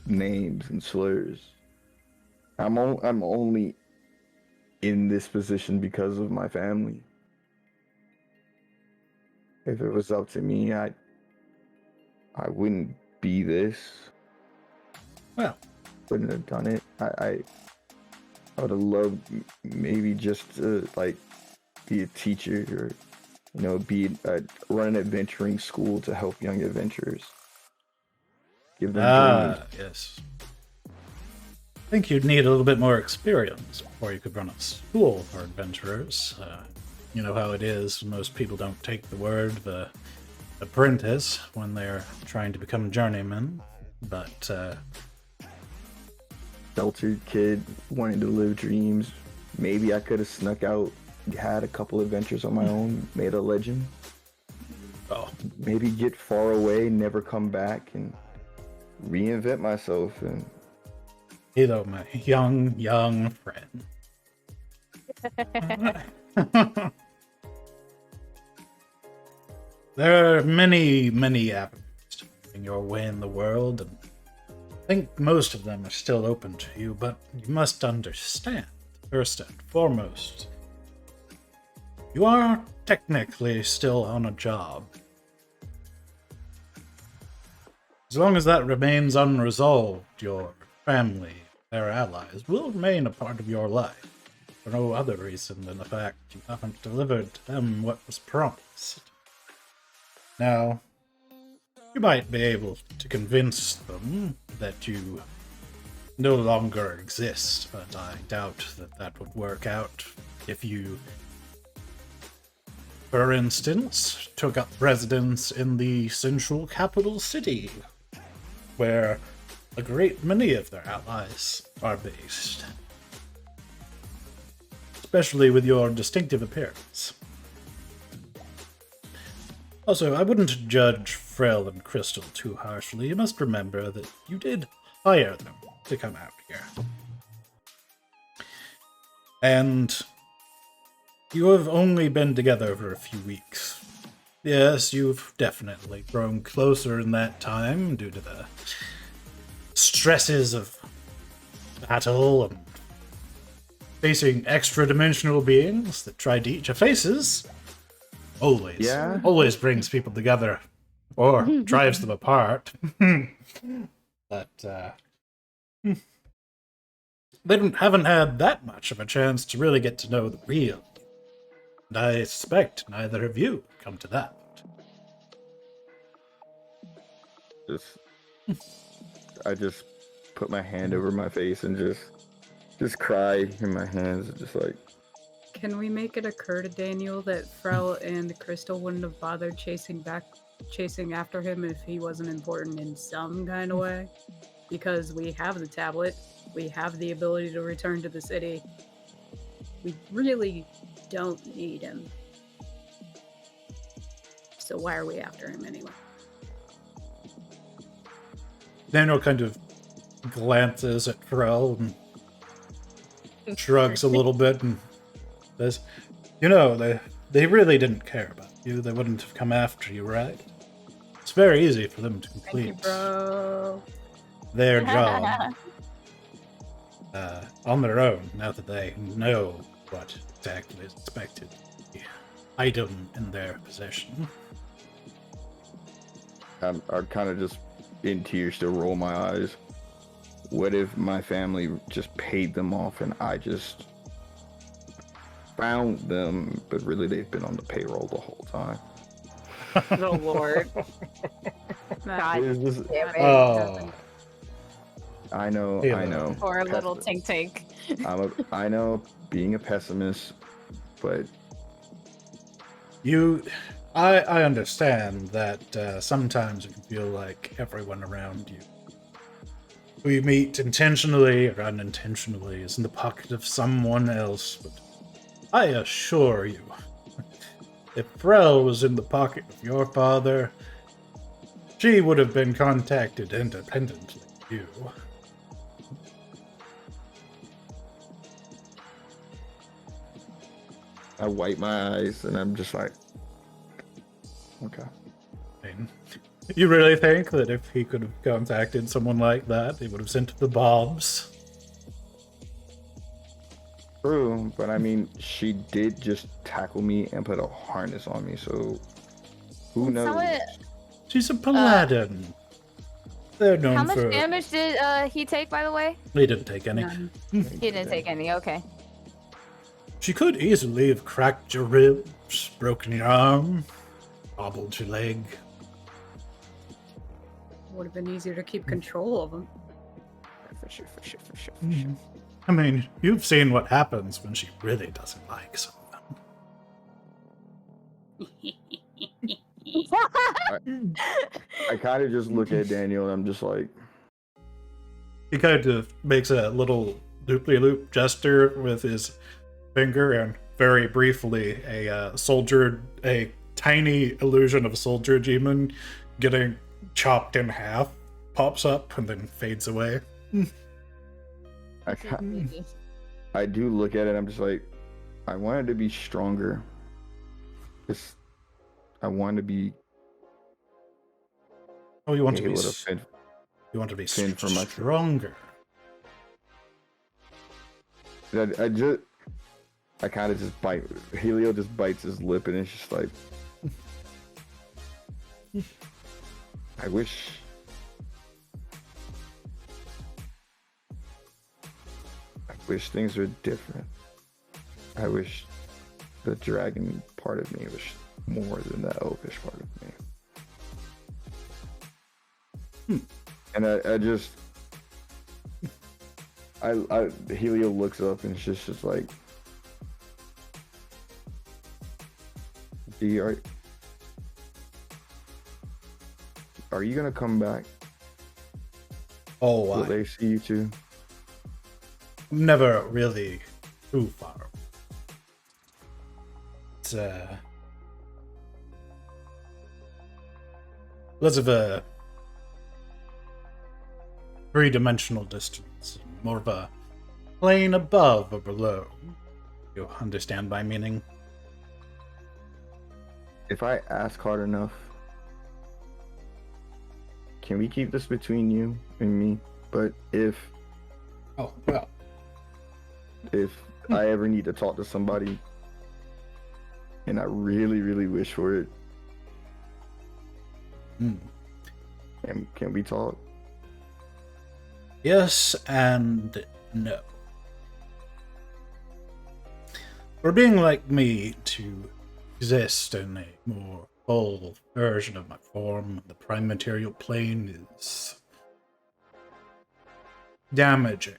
names and slurs. I'm only in this position because of my family. If it was up to me, I wouldn't be this. Well, Wouldn't have done it. I would have loved maybe just to like be a teacher or run an adventuring school to help young adventurers. Give them dreams. yes. I think you'd need a little bit more experience before you could run a school for adventurers. You know how it is. Most people don't take the word. The apprentice when they're trying to become journeymen, but Sheltered kid wanting to live dreams. Maybe I could have snuck out, had a couple adventures on my own, made a legend. oh, Maybe get far away, never come back, and reinvent myself. And my young friend. There are many avenues to finding your way in the world, and I think most of them are still open to you, but you must understand, first and foremost, you are technically still on a job. As long as that remains unresolved, your family, their allies, will remain a part of your life, for no other reason than the fact you haven't delivered to them what was promised. Now, you might be able to convince them that you no longer exist, but I doubt that would work out if you, for instance, took up residence in the central capital city, where a great many of their allies are based, especially with your distinctive appearance. Also, I wouldn't judge Frel and Crystal too harshly. You must remember that you did hire them to come out here. And you have only been together for a few weeks. Yes, you've definitely grown closer in that time due to the stresses of battle and facing extra-dimensional beings that try to eat your faces. Always brings people together, or drives them apart. But they haven't had that much of a chance to really get to know the real. And I suspect neither of you come to that. I just put my hand over my face and just cry in my hands, just like. Can we make it occur to Daniel that Frel and Crystal wouldn't have bothered chasing after him if he wasn't important in some kind of way? Because we have the tablet, we have the ability to return to the city. We really don't need him. So why are we after him anyway? Daniel kind of glances at Frel and shrugs a little bit and says, they really didn't care about you. They wouldn't have come after you, right? It's very easy for them to complete their job on their own, now that they know what exactly is expected of the item in their possession. I kind of just, in tears, to roll my eyes. What if my family just paid them off and I just found them, but really they've been on the payroll the whole time? Oh Lord. God It's just- damn it. Oh, I know. Poor little Tink Tink. I know being a pessimist, but I understand that sometimes it can feel like everyone around you who you meet intentionally or unintentionally is in the pocket of someone else, but I assure you, if Frel was in the pocket of your father, she would have been contacted independently of you. I wipe my eyes and I'm just like, okay. I mean, you really think that if he could have contacted someone like that, he would have sent the bombs? True, but I mean, she did just tackle me and put a harness on me, so who knows? She's a paladin. They're known How much for... damage did he take, by the way? He didn't take any. None. He didn't take any, okay. She could easily have cracked your ribs, broken your arm, hobbled your leg. Would have been easier to keep control of him. For sure. I mean, you've seen what happens when she really doesn't like someone. I kind of just look at Daniel and I'm just like, He kind of makes a little loop-de-loop gesture with his finger, and very briefly, a tiny illusion of a soldier demon getting chopped in half pops up and then fades away. I do look at it. I'm just like, I wanted to be stronger. I want to be. Oh, you want to be. able to fend- You want to be fend for myself. stronger. I kind of just bite. Helio just bites his lip, and it's just like, I wish. I wish things were different. I wish the dragon part of me was more than the elfish part of me. And Helio looks up and it's just like, are you gonna come back? Oh, Will they see you too? I'm never really too far. It's less of a three-dimensional distance, more of a plane above or below. You understand my meaning? If I ask hard enough, can we keep this between you and me? But if Oh, well. I ever need to talk to somebody and I really, really wish for it, and can we talk? Yes and no. For being like me to exist in a more full version of my form, the prime material plane is damaging.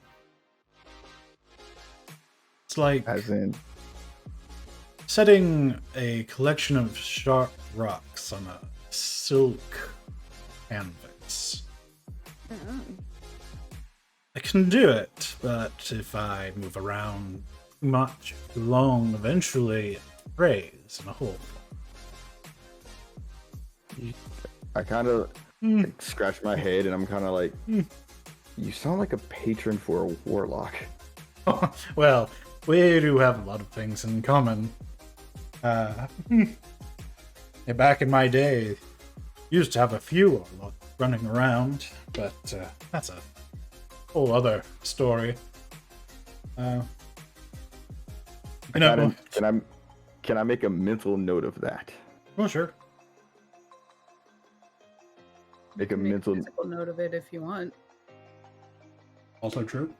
It's like As in, setting a collection of sharp rocks on a silk canvas. I can do it, but if I move around much too long, eventually it frays in a hole. I kind of scratch my head and I'm kind of like, you sound like a patron for a warlock. Well, we do have a lot of things in common. Back in my day, used to have a few warlocks running around, but that's a whole other story. Can I make a mental note of that? Oh, sure. Make a Make mental physical note of it if you want. Also true.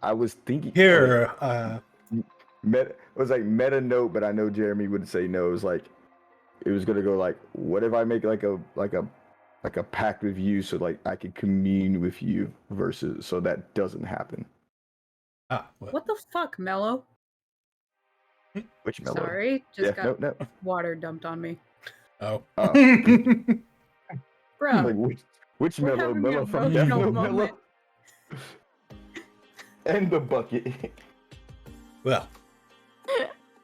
I was thinking Here, it was like meta note, but I know Jeremy would say no. It was like it was gonna go like, what if I make like a pact with you so like I can commune with you versus so that doesn't happen. well, What the fuck, Mello? Which mellow? Sorry, just got no. water dumped on me. Oh. Bro, Like which we're mellow? having Mellow an from emotional Mellow moment. Mellow. And the bucket. Well,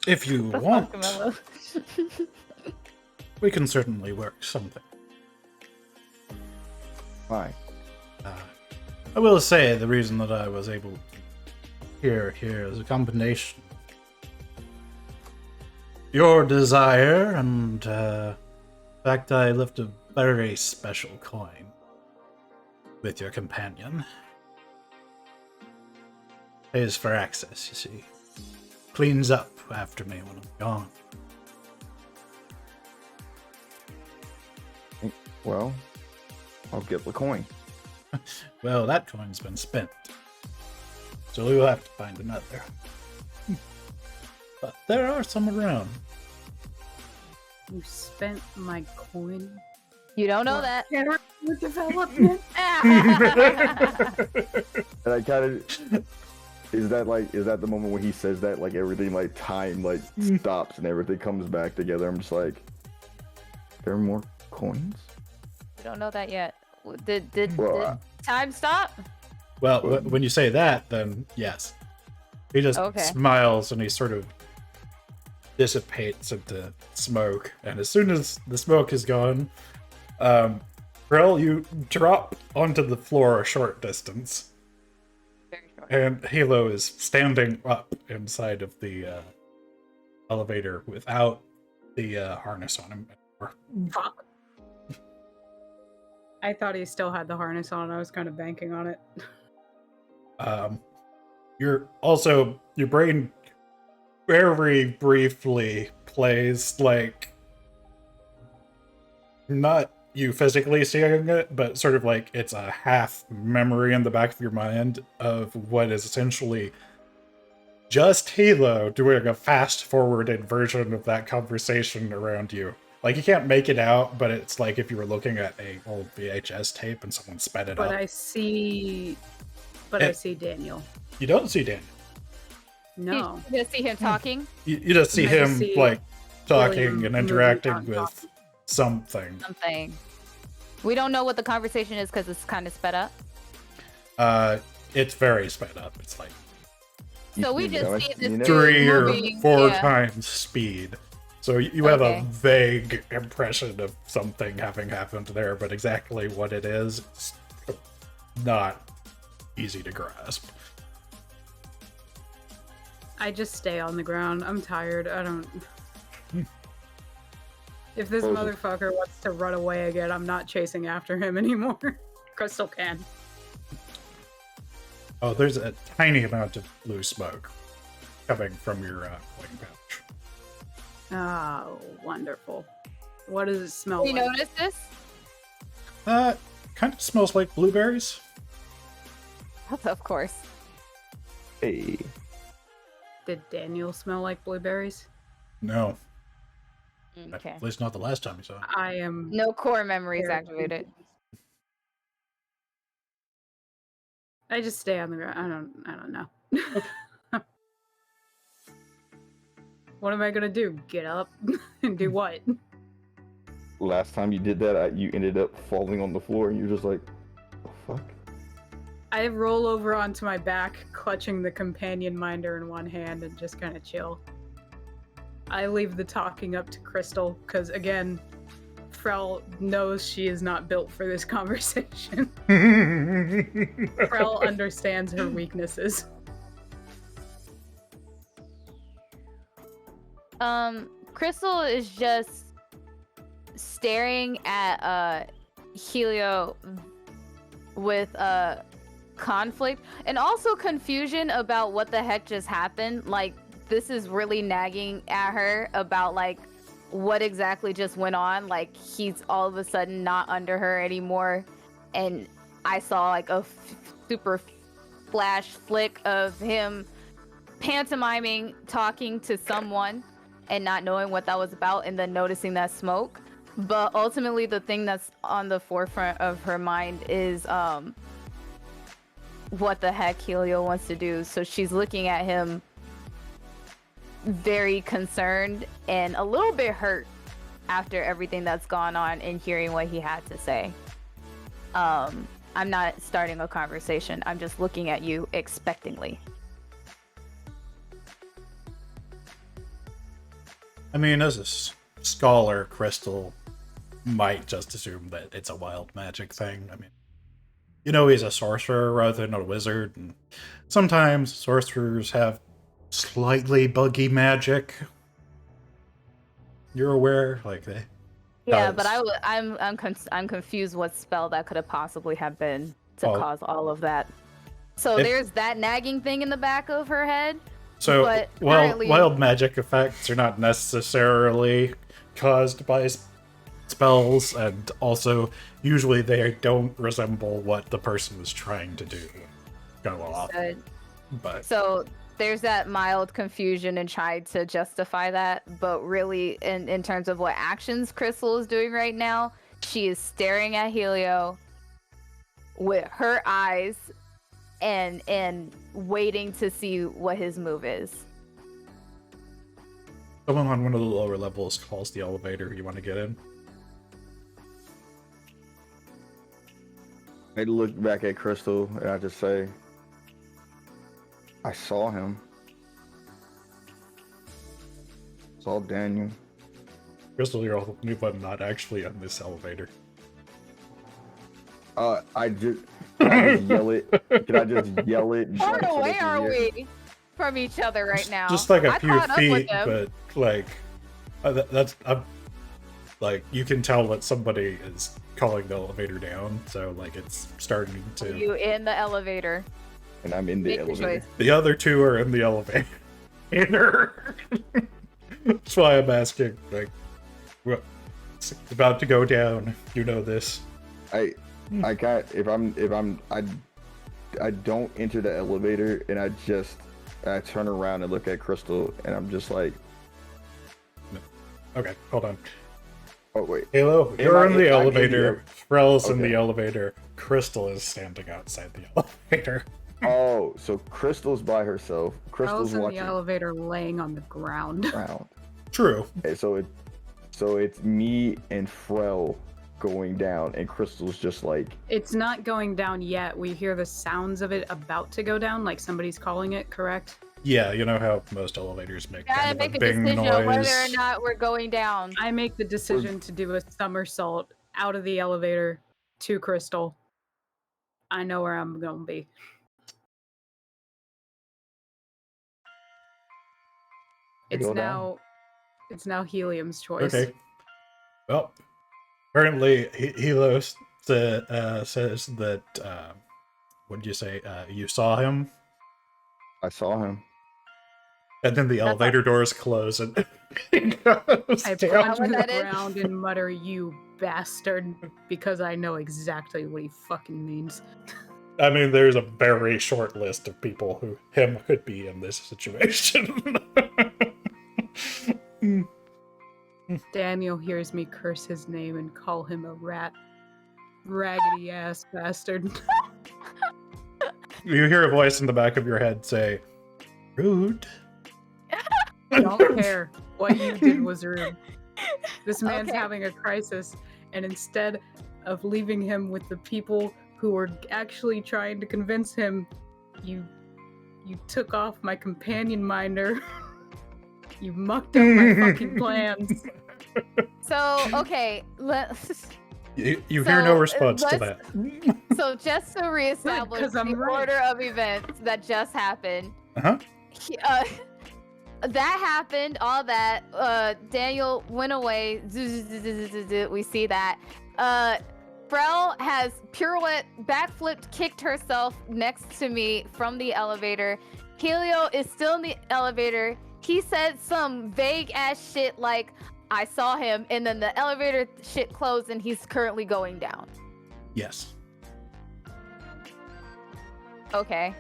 if you want, we can certainly work something. Fine. I will say the reason that I was able to here is a combination of your desire and the fact I left a very special coin with your companion. Pays for access, you see. Cleans up after me when I'm gone. Well, I'll get the coin. Well, that coin's been spent. So we'll have to find another. But there are some around. You spent my coin. You don't know that. Character development. And I kind of Is that the moment when he says that, like everything like time like stops and everything comes back together? I'm just like, there are more coins? We don't know that yet. Did Well, time stop? Well, when you say that, then yes. He just Okay. smiles and he sort of dissipates into smoke. And as soon as the smoke is gone, Brill, you drop onto the floor a short distance. Very short. And Halo is standing up inside of the elevator without the harness on him anymore. Fuck. I thought he still had the harness on. I was kind of banking on it. Your brain very briefly plays like not you physically seeing it, but sort of like it's a half memory in the back of your mind of what is essentially just Halo doing a fast forwarded version of that conversation around you. Like you can't make it out, but it's like if you were looking at a old VHS tape and someone sped it But up. I see Daniel. You don't see Daniel. No. You just see him talking. You just see I just him see like talking William and moving interacting on with talking. something. Something. We don't know what the conversation is because it's kind of sped up. It's very sped up. It's like So we just see this dude 3 or moving, 4 yeah. times speed. So you have a Okay. vague impression of something having happened there, but exactly what it is, it's not easy to grasp. I just stay on the ground. I'm tired. I don't. If this Oh. motherfucker wants to run away again, I'm not chasing after him anymore. Crystal can. Oh, there's a tiny amount of blue smoke coming from your wing pouch. Oh, wonderful. What does it smell You like? notice this? Kind of smells like blueberries. Of course. Hey, Did Daniel smell like blueberries? No, Okay. at least not the last time you saw it. I am. No core memories very activated. confused. I just stay on the ground. I don't know. What am I gonna do? Get up and do what? last time you did that, you ended up falling on the floor, and you're just like, the fuck? I roll over onto my back, clutching the companion minder in one hand, and just kind of chill. I leave the talking up to Crystal, because again, Frel knows she is not built for this conversation. Frel understands her weaknesses. Crystal is just staring at Helio with conflict and also confusion about what the heck just happened. Like, this is really nagging at her about like what exactly just went on. Like, he's all of a sudden not under her anymore, and I saw like a super flash flick of him pantomiming talking to someone and not knowing what that was about, and then noticing that smoke. But ultimately, the thing that's on the forefront of her mind is what the heck Helio wants to do. So she's looking at him very concerned and a little bit hurt after everything that's gone on and hearing what he had to say. I'm not starting a conversation. I'm just looking at you expectingly. I mean, as a scholar, Crystal might just assume that it's a wild magic thing. I mean, you know, he's a sorcerer rather than a wizard, and sometimes sorcerers have slightly buggy magic. You're aware, like they. Yeah, does. but I'm confused what spell that could have possibly have been to Oh. cause all of that. So If- there's that nagging thing in the back of her head. So, But well, currently- wild magic effects are not necessarily caused by spells, and also usually they don't resemble what the person was trying to do. Go off, but So there's that mild confusion and tried to justify that, but really, in terms of what actions Crystal is doing right now, she is staring at Helio with her eyes and waiting to see what his move is. Someone on one of the lower levels calls the elevator. You want to get in? I look back at Crystal and I just say, I saw him. Saw Daniel. Crystal, you're all new, but not actually on this elevator. I just yell it. Can I just yell it? Far like, so away they can are hear? we from each other right now? Just like a I few caught up with feet, them. but like that's like you can tell that somebody is calling the elevator down. So like it's starting Are to. you in the elevator? And I'm in the Make your elevator. choice. The other two are in the elevator. That's why I'm asking. Like, well, it's about to go down. You know this. I can't. I don't enter the elevator, and I turn around and look at Crystal, and I'm just like, Okay, hold on. oh wait. Halo, Am you're I- in the I'm in the elevator. Threll's in Okay. the elevator. Crystal is standing outside the elevator. Oh, so Crystal's by herself. I Crystal's was in the watching elevator laying on the ground. around. True. Okay, so it's me and Frel going down, and Crystal's just like, It's not going down yet. We hear the sounds of it about to go down, like somebody's calling it, correct? Yeah, you know how most elevators make Gotta kind of make a a bing decision noise. on whether or not we're going down. I make the decision to do a somersault out of the elevator to Crystal. I know where I'm gonna be. It's go down. now Helium's choice. Okay. Well, apparently Hilo says that. What did you say? You saw him, I saw him. and then the That's elevator doors close, and he goes I down. punch what the that is? ground and mutter, "You bastard," because I know exactly what he fucking means. I mean, there's a very short list of people who him could be in this situation. Daniel hears me curse his name and call him a rat. Raggedy ass bastard. You hear a voice in the back of your head say, "Rude." I don't care. What you did was rude. This man's Okay. having a crisis, and instead of leaving him with the people who were actually trying to convince him, you took off my companion minder. You mucked up my fucking plans. So okay, let's. You hear no So, response to let's- that. So just to reestablish 'cause I'm the right. order of events that just happened. Uh-huh. That happened. All that. Daniel went away. We see that. Frel has pirouette, backflipped, kicked herself next to me from the elevator. Helio is still in the elevator. He said some vague ass shit like, "I saw him," and then the elevator shit closed, and he's currently going down. Yes. Okay,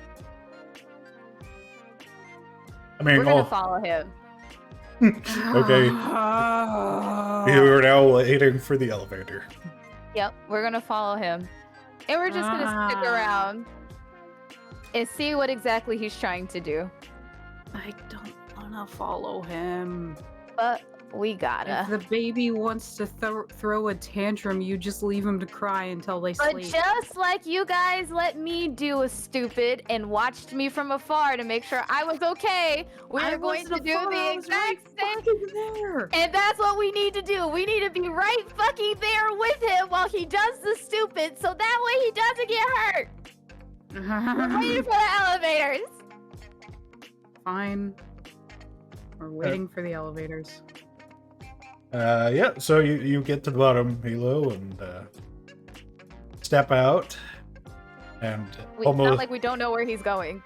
I mean, we're gonna follow him. okay. You are now waiting for the elevator. Yep, we're gonna follow him, and we're just gonna stick Ah. around and see what exactly he's trying to do. I don't wanna follow him. But we If gotta. the baby wants to throw a tantrum, you just leave him to cry until they But sleep. just like you guys let me do a stupid and watched me from afar to make sure I was okay, we I are going to wasn't do afar, the I was right exact same. fucking there. And that's what we need to do. We need to be right fucking there with him while he does the stupid, so that way he doesn't get hurt. We're waiting for the elevators. Fine. We're waiting for the elevators. Yeah, so you get to the bottom, Hilo, and step out, and It's almost. not like we don't know where he's going.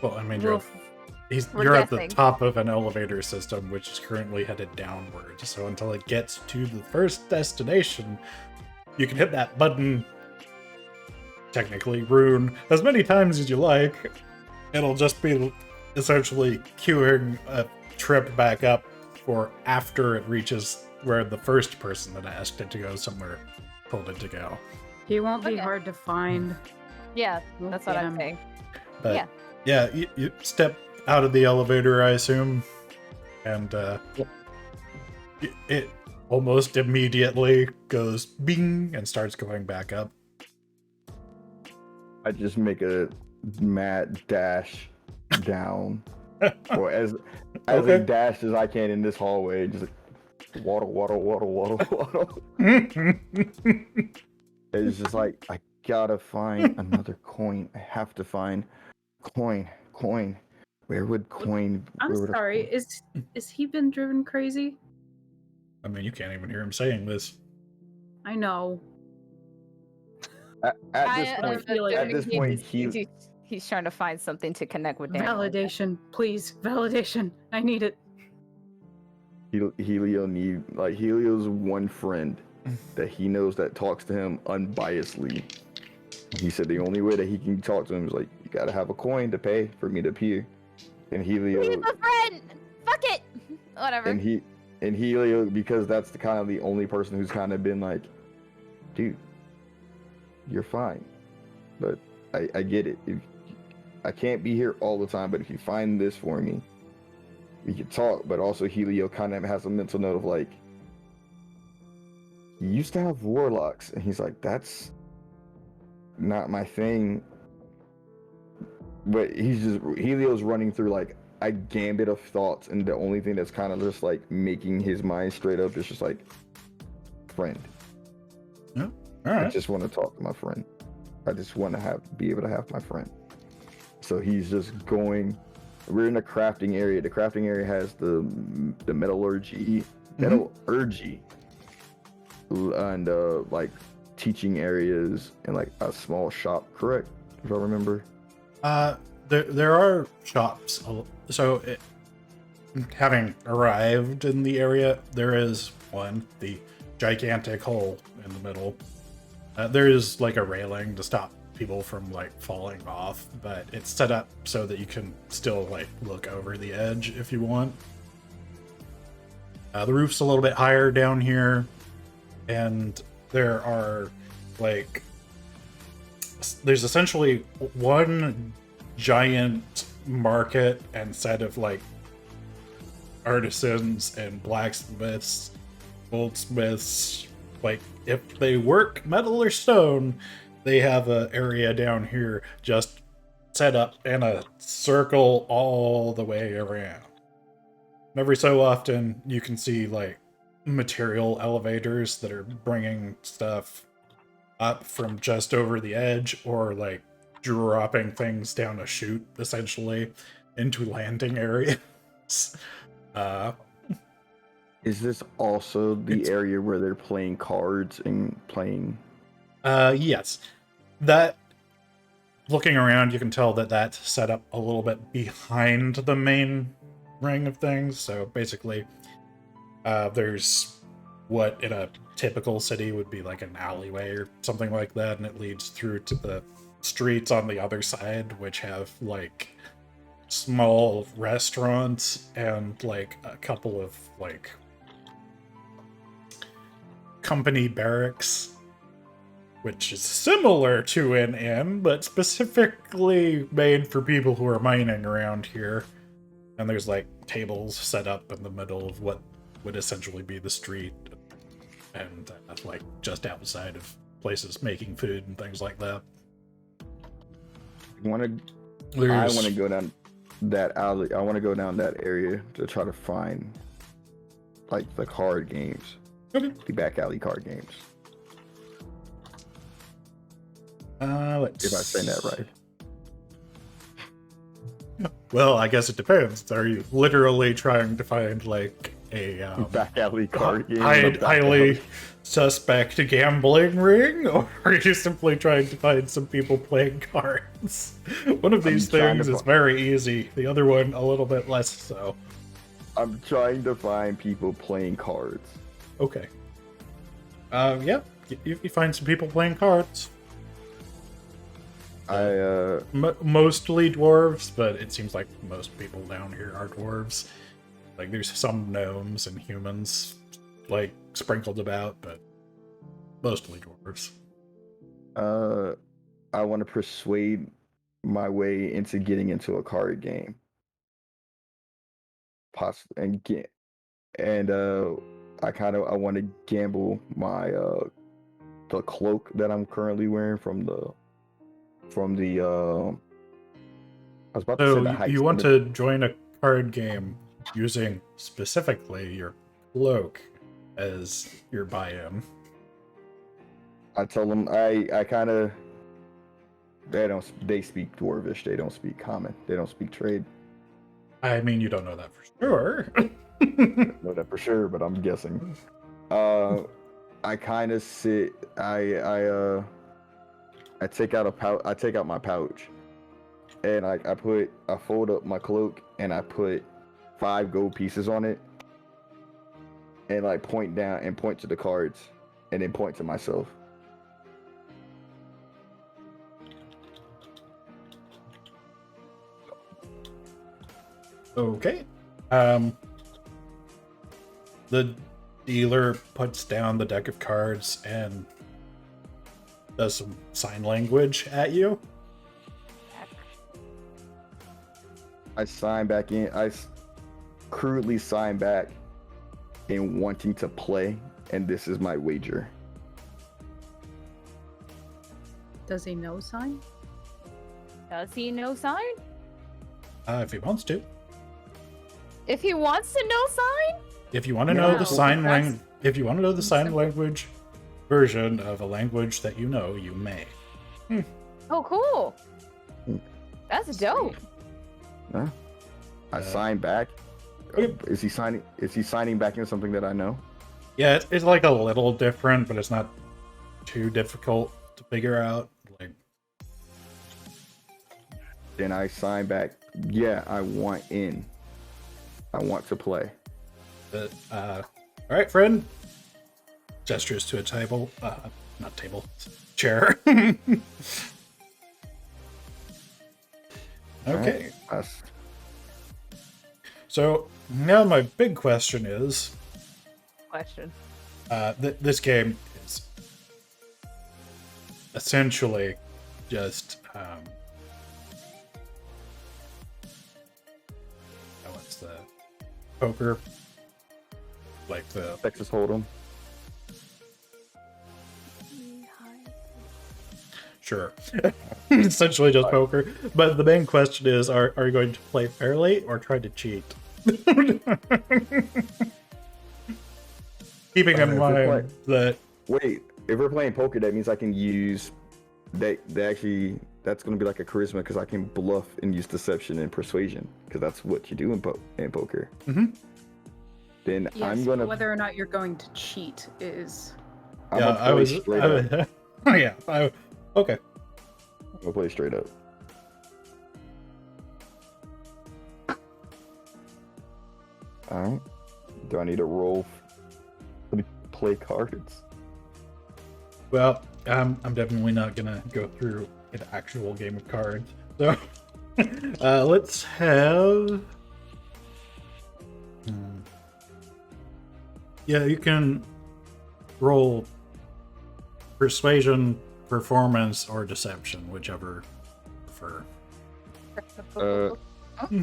Well, I mean, We'll you're at the guessing. top of an elevator system, which is currently headed downward. So until it gets to the first destination, you can hit that button, technically rune, as many times as you like. It'll just be essentially queuing a trip back up for after it reaches where the first person that asked it to go somewhere told it to go. He won't be Okay. hard to find. Yeah, We'll that's what get I'm him. saying. But Yeah. yeah, you step out of the elevator, I assume, and it almost immediately goes bing and starts going back up. I just make a mad dash down, or as Okay. dash as I can in this hallway. Just like, waddle, waddle, waddle, waddle, waddle. It's just like I gotta find another coin. I have to find coin. Where would coin? I'm where would a sorry. coin- Is he been driven crazy? I mean, you can't even hear him saying this. I know. At this I point, feel like at this point, He's trying to find something to connect with Daniel. Validation, please. Validation. I need it. Helio's one friend that he knows that talks to him unbiasedly. He said the only way that he can talk to him is like, you gotta have a coin to pay for me to appear. And Helio, Leave a friend. Fuck it. Whatever. and Helio, because that's the only person who's kind of been like, dude, you're fine, but I get it. I can't be here all the time, but if you find this for me, we can talk. But also Helio kind of has a mental note of like, you used to have warlocks, and he's like, that's not my thing. But Helio's running through like a gambit of thoughts, and the only thing that's kind of just like making his mind straight up is just like, friend. All I right. just want to talk to my friend. I just want to be able to have my friend. So he's just going. We're in a crafting area. The crafting area has the metallurgy, and like teaching areas and like a small shop. Correct, if I remember. There are shops. So, having arrived in the area, there is one, the gigantic hole in the middle. There is like a railing to stop people from like falling off, but it's set up so that you can still like look over the edge if you want. The roof's a little bit higher down here, and there are like there's essentially one giant market and set of like artisans and blacksmiths, goldsmiths. Like if they work metal or stone, they have an area down here just set up in a circle all the way around. And every so often you can see like material elevators that are bringing stuff up from just over the edge, or like dropping things down a chute essentially into landing areas. Is this also the area where they're playing cards and playing? Yes. That, looking around, you can tell that that's set up a little bit behind the main ring of things. So basically, there's what in a typical city would be like an alleyway or something like that, and it leads through to the streets on the other side, which have like small restaurants and like a couple of like company barracks, which is similar to an inn, but specifically made for people who are mining around here. And there's like tables set up in the middle of what would essentially be the street, and like just outside of places making food and things like that. I want to go down that alley. I want to go down that area to try to find like the card games. Okay. The back alley card games. Let's... If I say that right. Well, I guess it depends. Are you literally trying to find like a back alley card game? highly suspect gambling ring, or are you simply trying to find some people playing cards? One of these things is very easy. The other one a little bit less so. I'm trying to find people playing cards. Okay. Yeah, you find some people playing cards. Mostly dwarves, but it seems like most people down here are dwarves. Like there's some gnomes and humans like sprinkled about, but mostly dwarves. I want to persuade my way into getting into a card game. Possibly and get and I want to gamble my the cloak that I'm currently wearing from the I was about to say So the you heist. want to join a card game using specifically your cloak as your buy-in. I tell them I kind of they speak Dwarvish, they don't speak Common, they don't speak Trade. I mean, you don't know that for sure. Know that for sure, but I'm guessing. I kind of sit. I take out my pouch, and I fold up my cloak, and I put 5 gold pieces on it, and like point down and point to the cards, and then point to myself. Okay. The dealer puts down the deck of cards and does some sign language at you. I sign back in. Crudely sign back in wanting to play, and this is my wager. Does he know sign? Does he know sign? If he wants to. If he wants to know sign? If you want to Yeah. know the sign That's language, if you want to know the sign simple. language version of a language that you know, you may. Oh, cool. Hmm. That's dope. I sign back. Okay. Is he signing back in something that I know? Yeah, it's like a little different, but it's not too difficult to figure out. Like, Then I sign back. Yeah, I want in. I want to play. all right, friend. Gestures to a table. Not table. Chair. Okay. Alright, So now my big question is, Question. this game is essentially just what's the poker, like the Texas Hold'em. sure, essentially just poker. But the main question is, are you going to play fairly or try to cheat? Keeping in If we're mind that Wait, if we're playing poker, that means I can use. That's going to be like a charisma because I can bluff and use deception and persuasion because that's what you do in poker. Mhm. Then Yes, I'm gonna. whether or not you're going to cheat is. I'm yeah, gonna I play was. straight up. Oh yeah, okay. I'm gonna play straight up. All right. Do I need a roll? Let me play cards. Well, I'm definitely not gonna go through an actual game of cards. So let's have. Yeah, you can roll persuasion, performance, or deception, whichever you prefer.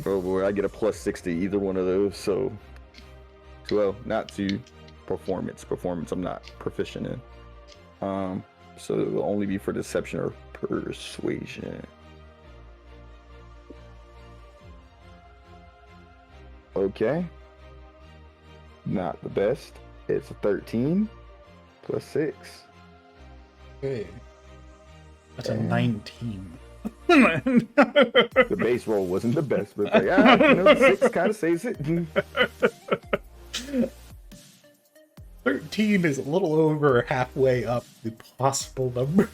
Oh boy, I get a plus 60 either one of those. So, well, not to performance. Performance, I'm not proficient in. So it will only be for deception or persuasion. Okay. Not the best. It's a 13 plus 6. Okay. That's a And- 19. The base roll wasn't the best, but like, 6 kind of saves it. 13 is a little over halfway up the possible number.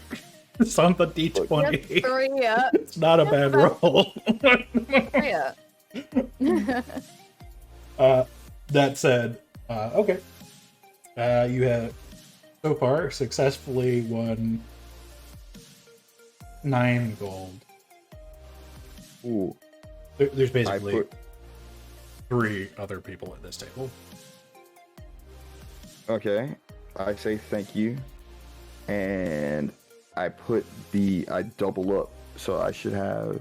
It's on the D20. Just 3 up. It's not a bad roll. 3 up. That said, okay. You have so far successfully won 9 gold. Ooh, There's I basically put 3 other people at this table. okay. I say thank you, and I double up, so I should have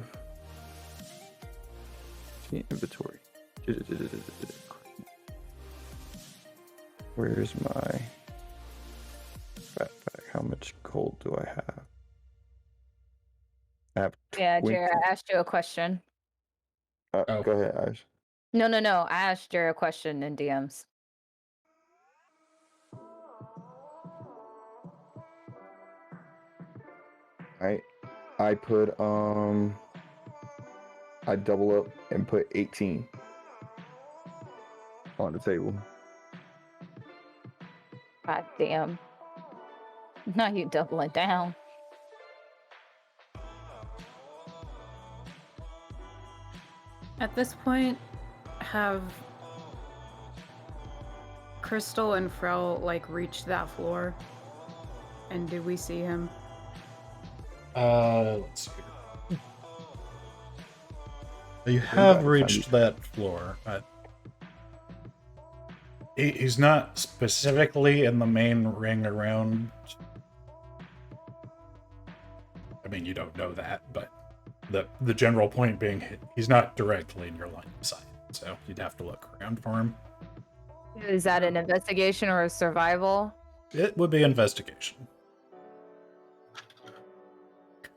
inventory. Where's my backpack? How much gold do I have? I have Yeah, 20. Jared, I asked you a question. Oh. Go ahead, Ash. No. I asked Jared a question in DMs. I put I double up and put 18 on the table. God damn. Now you double it down. At this point, have Crystal and Frel like reached that floor? And do we see him? Let's see. You have reached that floor. He's not specifically in the main ring around. I mean, you don't know that, but the general point being he's not directly in your line of sight, so you'd have to look around for him. Is that an investigation or a survival? It would be investigation.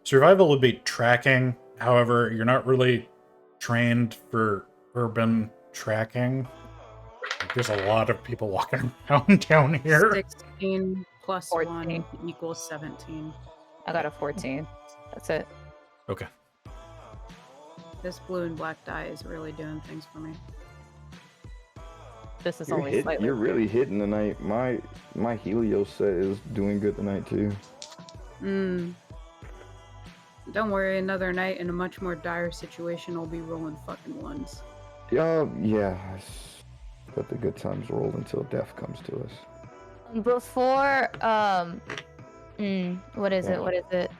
Survival would be tracking. However, you're not really trained for urban tracking. There's a lot of people walking around down here. 16 plus 14. 1 equals 17. I got a 14. That's it. Okay. This blue and black dye is really doing things for me. This is only slightly. You're really hitting tonight. My Helios set is doing good tonight too. Don't worry, another night in a much more dire situation, I'll be rolling fucking ones. Yeah. Let the good times roll until death comes to us. Before, what is it?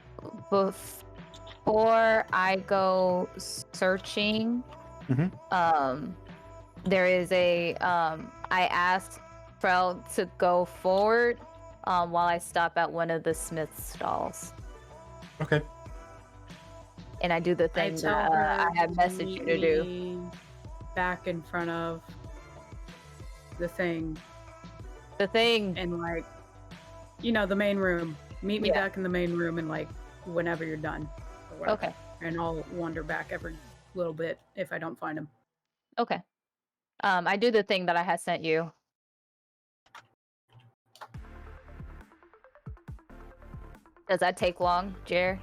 Before I go searching, there is a, I asked Frel to go forward while I stop at one of the smith's stalls. Okay. And I do the thing that I have messaged you to do. Back in front of the thing. And like, the main room. Meet me back in the main room and like whenever you're done. Okay. And I'll wander back every little bit if I don't find him. Okay. I do the thing that I had sent you. Does that take long, Jer?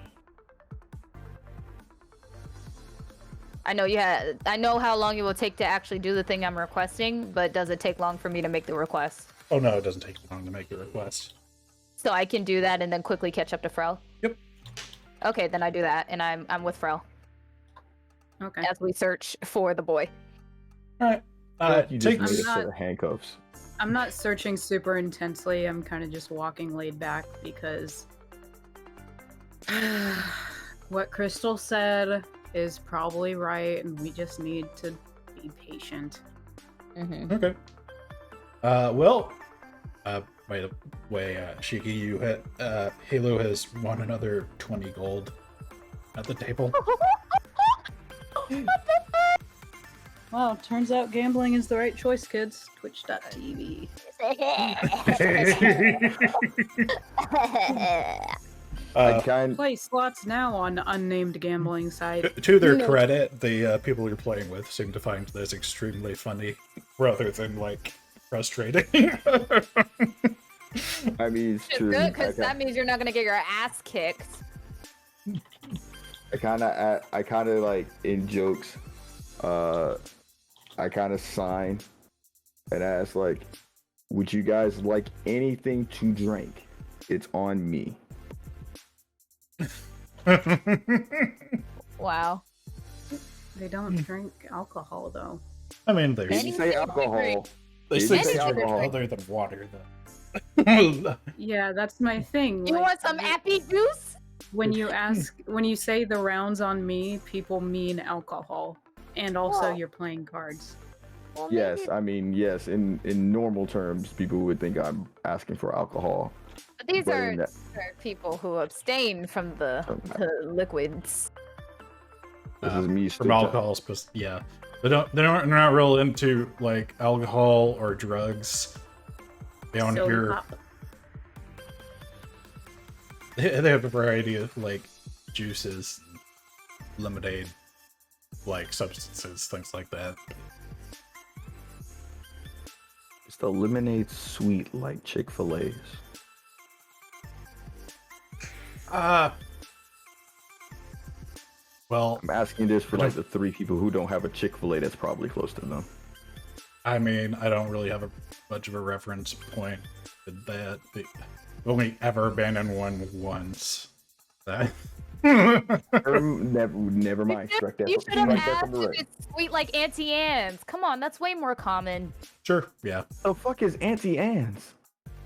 I know how long it will take to actually do the thing I'm requesting, but does it take long for me to make the request? Oh no, it doesn't take long to make the request. So I can do that and then quickly catch up to Frel? Yep. Okay, then I do that, and I'm with Frel. Okay. As we search for the boy. Alright. You just need a set of handcuffs. I'm not searching super intensely. I'm kind of just walking laid back because what Crystal said is probably right, and we just need to be patient. Okay. Well, by the way, Shiki, you had, Halo has won another 20 gold at the table. Wow, turns out gambling is the right choice, kids. Twitch.tv. Play slots now on unnamed gambling site. To their credit, the people you're playing with seem to find this extremely funny, rather than like frustrating. I mean, it's true. Good, because that means you're not gonna get your ass kicked. I kind of like in jokes. I kind of sign and ask like, "Would you guys like anything to drink? It's on me." Wow. They don't drink alcohol though. I mean, they Did you say alcohol? They Did say you alcohol other than water, though. Yeah, that's my thing. You like, want some appy juice? when you say the rounds on me, people mean alcohol, and also Whoa. you're playing cards. Well, Yes, maybe- I mean, yes. In normal terms, people would think I'm asking for alcohol. but these but are in that- people who abstain from the liquids. This is me from alcohol. Yeah, they're not real into like alcohol or drugs. Down So here, hot. they have a variety of like juices, lemonade, like substances, things like that. It's the lemonade sweet like Chick-fil-A's. Well, I'm asking this for like the 3 people who don't have a Chick-fil-A that's probably close to them. I mean, I don't really have much of a reference point to that. I've only ever been in one once. That. Never mind. Strike that. You should have strike that asked from the if record. it's sweet like Auntie Anne's. Come on, that's way more common. Sure, yeah. The fuck is Auntie Anne's?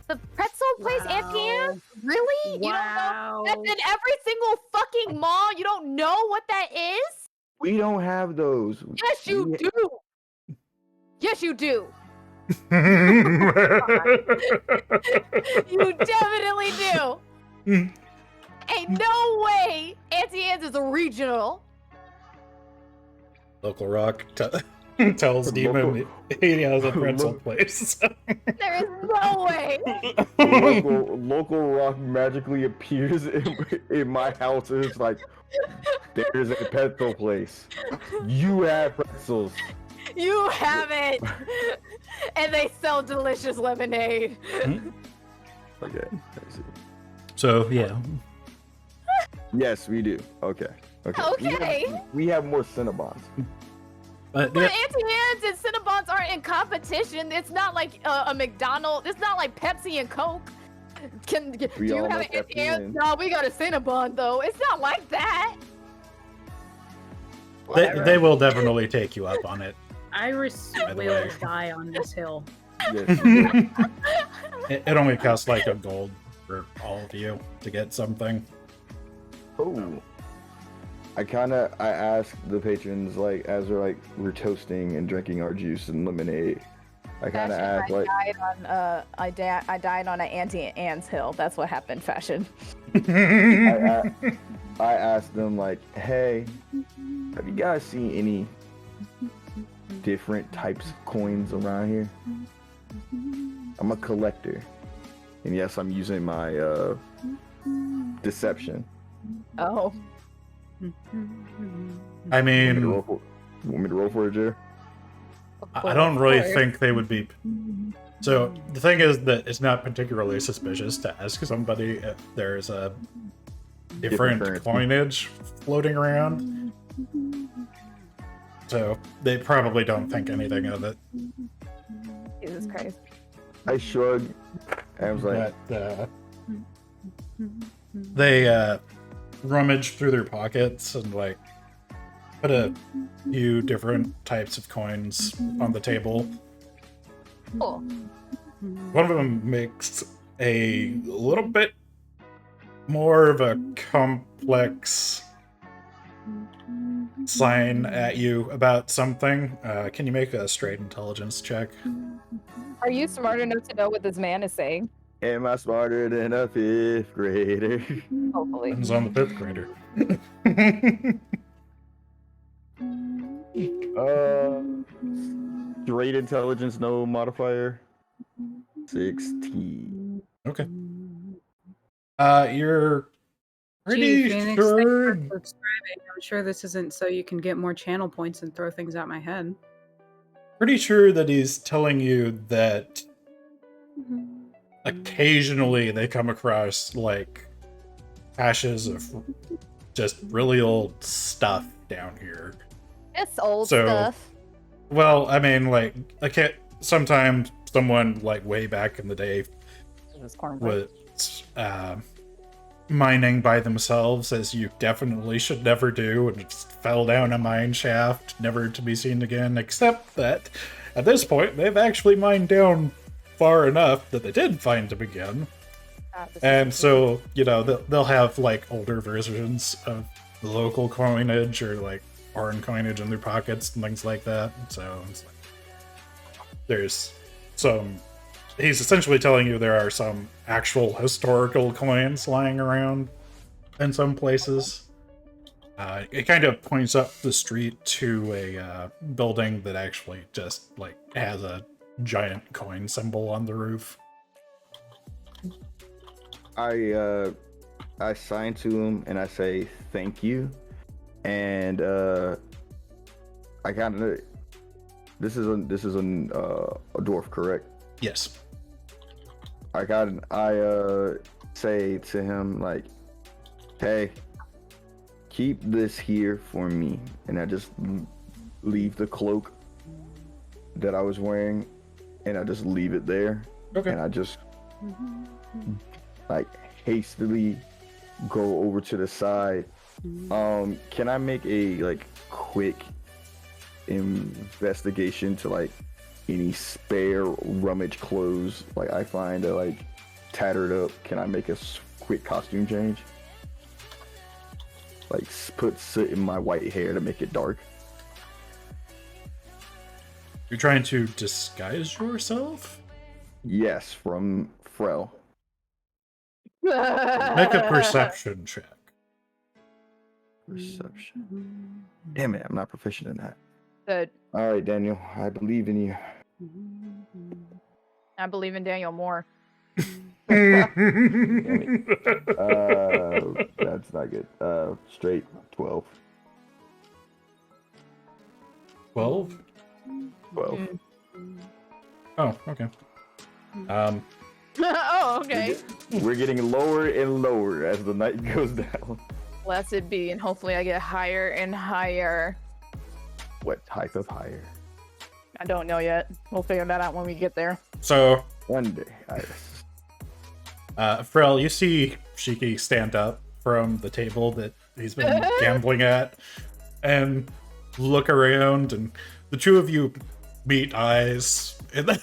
The pretzel place, Auntie Anne's? Really? You don't know? That's in every single fucking mall. You don't know what that is? We don't have those. Yes, you We- do. Yes, you do. You definitely do. Ain't no way Auntie Anne's is a regional. Local Rock tells Demon he has a pretzel place. There is no way. local rock magically appears in my house and it's like there's a pretzel place. You have pretzels. You have it. And they sell delicious lemonade. Okay. I see. So yeah, Yes, we do. Okay. Okay. We have more Cinnabons. but But Auntie Anne's and Cinnabons aren't in competition. It's not like a McDonald's. It's not like Pepsi and Coke. Do We you all have know an Auntie Pepsi Anne's? and- No, we got a Cinnabon though. It's not like that. they will definitely take you up on it. Iris By the will way. die on this hill. Yes. It only costs like $1 for all of you to get something. Oh. I asked the patrons like as we're toasting and drinking our juice and lemonade. I kind of asked like I died on an Auntie Anne's hill. That's what happened, Fashion. I asked them like, hey, have you guys seen any different types of coins around here? I'm a collector, and yes, I'm using my deception. Oh. I Want me to mean, roll for it, Jer? I don't really think they would be. So the thing is that it's not particularly suspicious to ask somebody if there's a different currency. coinage floating around. So they probably don't think anything of it. Jesus Christ. I shrugged, and I was like, But they rummage through their pockets and like put a few different types of coins on the table. Cool. One of them makes a little bit more of a complex sign at you about something. Can you make a straight intelligence check? Are you smart enough to know what this man is saying? am I smarter than a 5th grader? Hopefully. Depends on the 5th grader. Straight intelligence, no modifier. 16. Okay. You're Gee, pretty Phoenix, sure. thanks for subscribing. I'm sure this isn't so you can get more channel points and throw things at my head. Pretty sure that he's telling you that occasionally they come across like caches of just really old stuff down here. It's old So- stuff. Well, I mean, like, I can't. Sometimes someone like way back in the day This cornbread. was mining by themselves, as you definitely should never do, and just fell down a mine shaft, never to be seen again. Except that at this point, they've actually mined down far enough that they did find them again. And so, you know, they'll have like older versions of the local coinage or like foreign coinage in their pockets and things like that. So it's like, there's some. He's essentially telling you there are some actual historical coins lying around in some places. It kind of points up the street to a building that actually just like has a giant coin symbol on the roof. I sign to him and I say thank you, and I kind of this is a dwarf, correct? Yes. I say to him like, hey, keep this here for me, and I just leave the cloak that I was wearing, and I just leave it there, Okay. and I just like hastily go over to the side. Can I make a like quick investigation to like any spare rummage clothes like I find that like tattered up? Can I make a quick costume change? Like put soot in my white hair to make it dark. You're trying to disguise yourself? Yes, from Frel. Make a perception check. Perception. Damn it, I'm not proficient in that. Good. All right, Daniel, I believe in you. I believe in Daniel more. That's not good. Straight 12. 12? 12. Oh, okay. Oh, okay. We're getting lower and lower as the night goes down. Blessed be, and hopefully I get higher and higher. What type of higher? I don't know yet. We'll figure that out when we get there. So, One day, Iris. Frel, you see Shiki stand up from the table that he's been gambling at and look around, and the two of you meet eyes. And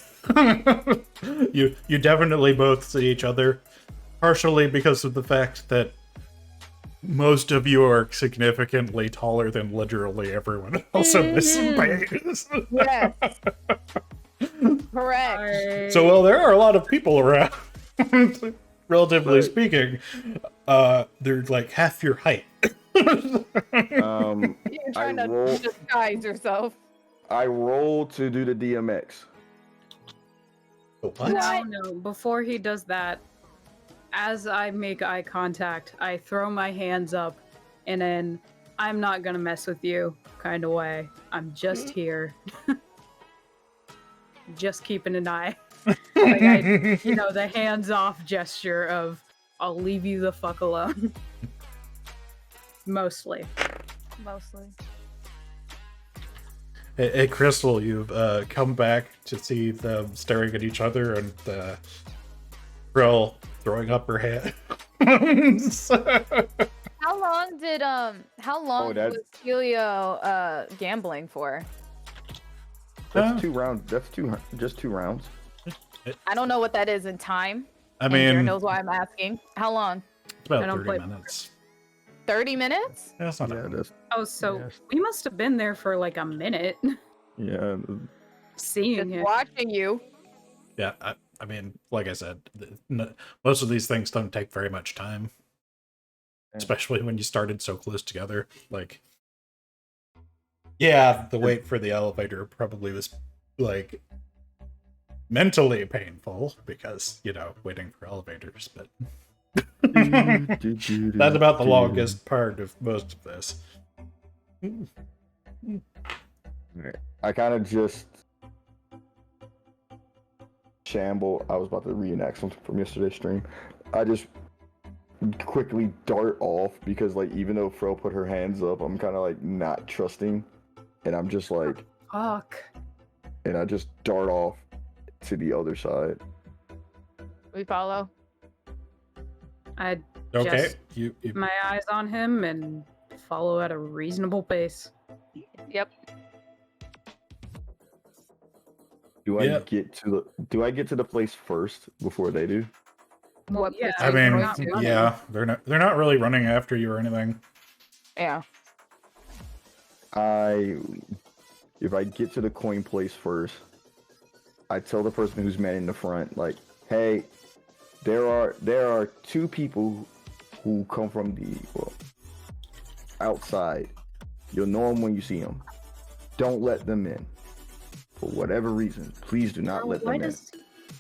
you definitely both see each other, partially because of the fact that most of you are significantly taller than literally everyone else in this space. Yes. Correct. So, well, there are a lot of people around. Relatively speaking, they're like half your height. You're I trying to roll. disguise yourself. I roll to do the DMX. What? No. Before he does that, as I make eye contact, I throw my hands up in an I'm not gonna mess with you kind of way. I'm just here. Just keeping an eye. Like the hands off gesture of I'll leave you the fuck alone. Mostly. Hey, Crystal, you've come back to see them staring at each other and Brill throwing up her head. How long that's- was Helio gambling for? That's 2 rounds. That's just 2 rounds. I don't know what that is in time. I And Jared mean, knows why I'm asking. How long? it's about I don't 30 play minutes. 30 minutes? Yeah, it's not Yeah, that that's Oh, so Yes. we must have been there for like a minute yeah. seeing Just it. watching you. Yeah, I mean, like I said, most of these things don't take very much time. Yeah. Especially when you started so close together. Like, yeah, the wait for the elevator probably was, like, mentally painful because, waiting for elevators, but that's about the longest part of most of this. I kind of just shamble. I was about to reenact something from yesterday's stream. I just quickly dart off because, like, even though Fro put her hands up, I'm kind of like not trusting, and I'm just like, Fuck. and I just dart off to the other side. We follow. I Okay, Just- you keep my eyes on him and follow at a reasonable pace. Yep. Do I Yeah. get to the place first before they do? What yeah, I We're mean, not running. yeah, they're not really running after you or anything. Yeah. If I get to the coin place first, I tell the person who's manning the front, like, hey, there are two people who come from the outside. You'll know them when you see them. Don't let them in. For whatever reason, please do not let them in.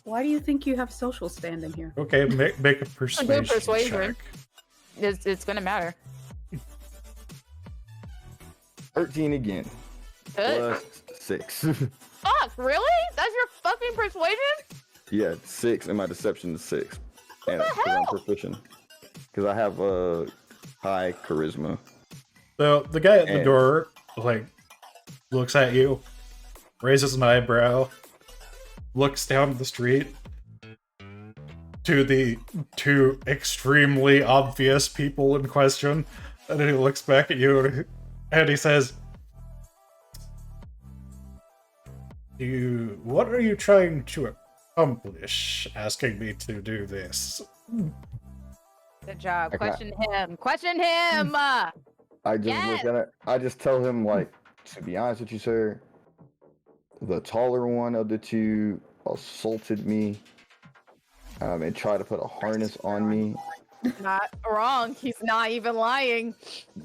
Why do you think you have social standing here? Okay, make a persuasion check. It's gonna matter. 13 again. Good. Plus 6. Fuck, really? That's your fucking persuasion? Yeah, 6, and my deception is 6. And the because I'm hell? proficient. Because I have a high charisma. So the guy at the And- door, like, looks at you, raises an eyebrow, looks down the street to the two extremely obvious people in question, and then he looks back at you and he says, what are you trying to accomplish asking me to do this? Good job. Okay. Question him. Question him. I just Yes. look at it. I just tell him, like, to be honest with you, sir, the taller one of the two assaulted me and tried to put a harness on me. Not wrong. He's not even lying.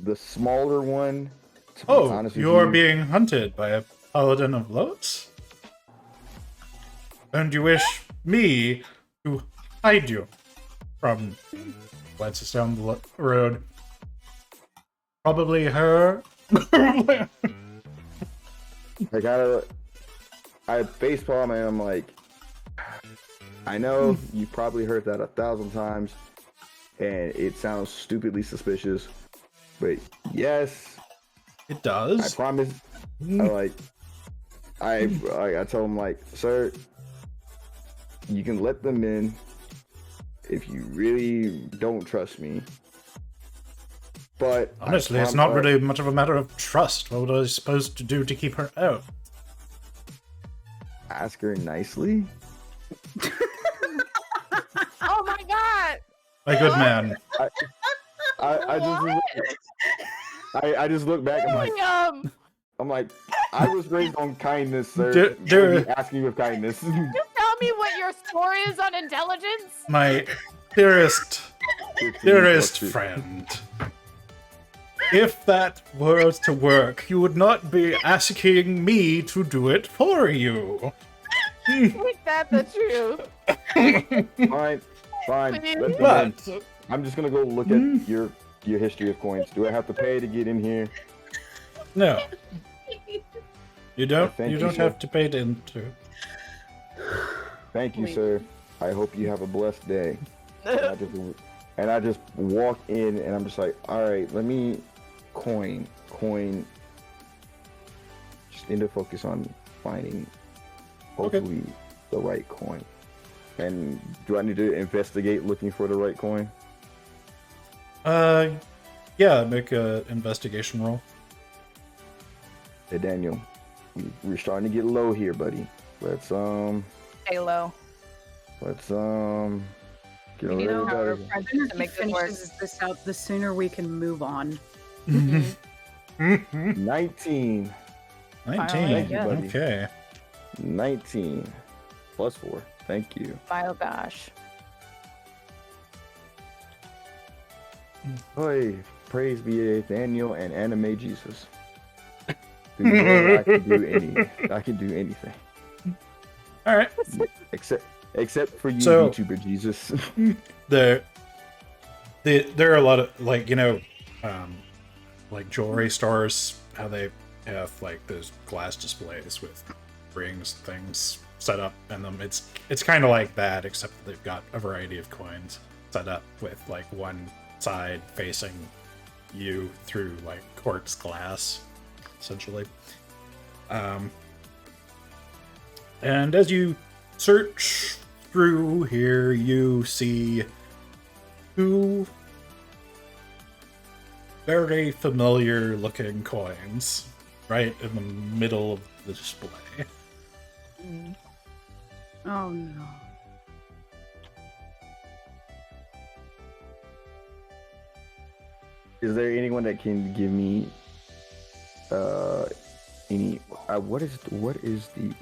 The smaller one, to be Oh, honest with you are you, being hunted by a paladin of Lotus? And you wish me to hide you from glances down the road. Probably her. I facepalm and I'm like, I know you've probably heard that 1,000 times, and it sounds stupidly suspicious, but yes, It I does. promise. I tell him, like, sir, you can let them in if you really don't trust me. But Honestly, it's not really much of a matter of trust. What was I supposed to do to keep her out? ask her nicely. Oh my god. My good man. I just look back. I'm like, I was raised on kindness, sir. Asking you of kindness. Just tell me what your score is on intelligence. My dearest 15+2. friend. If that were to work, you would not be asking me to do it for you. Ain't that the truth? Fine. Please. Let them in. But I'm just gonna go look at your history of coins. Do I have to pay to get in here? no, you don't. Thank You you, don't sir. have to pay to enter. Thank you, Wait. sir. I hope you have a blessed day. And I just walk in, and I'm just like, all right, let me coin. Just need to focus on finding, hopefully, the right coin. And do I need to investigate looking for the right coin? Yeah, make a investigation roll. Hey, Daniel, we're starting to get low here, buddy. Let's Stay low. get a You little know, better. the sooner To he make this work. finishes this out, the sooner we can move on. 19. 19. Thank you, buddy. Okay. 19 plus 4. Thank you. My oh gosh. Hey, praise be Daniel and anime Jesus. Dude, I can do anything. All right. Except for you, So- YouTuber Jesus. There are a lot of, like, like jewelry stores, how they have like those glass displays with rings and things set up in them. It's kind of like that, except that they've got a variety of coins set up with like one side facing you through like quartz glass, essentially. And as you search through here, you see two very familiar looking coins right in the middle of the display. Oh no. Is there anyone that can give me any what is the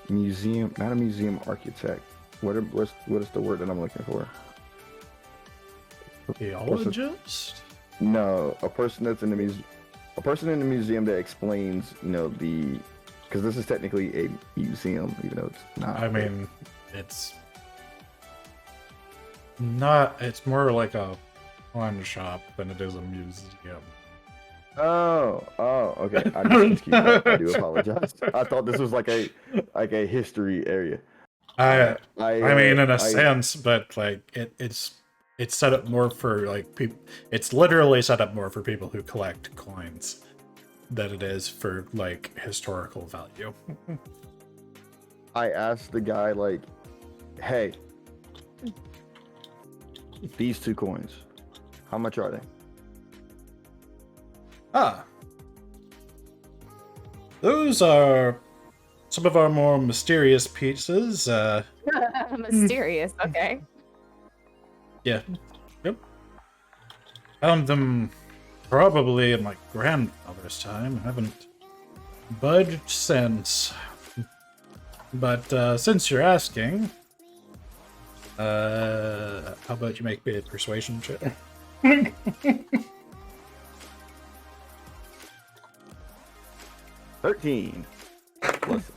museum, not a museum architect. What is the word that I'm looking for? Archaeologist? No, a person that's in the a person in the museum that explains, because this is technically a museum, even though it's not. I mean, it's not. It's more like a pawn shop than it is a museum. Oh, okay. I do apologize. I thought this was like a history area. I mean, in a sense, but like it's set up more for like people. It's literally set up more for people who collect coins than it is for like historical value. I asked the guy like, "Hey, these 2 coins, how much are they?" Those are some of our more mysterious pieces. Mysterious. Okay. Yeah. Yep. Found them probably in my grandfather's time. Haven't budged since. But since you're asking, how about you make me a persuasion check? 13 plus 6.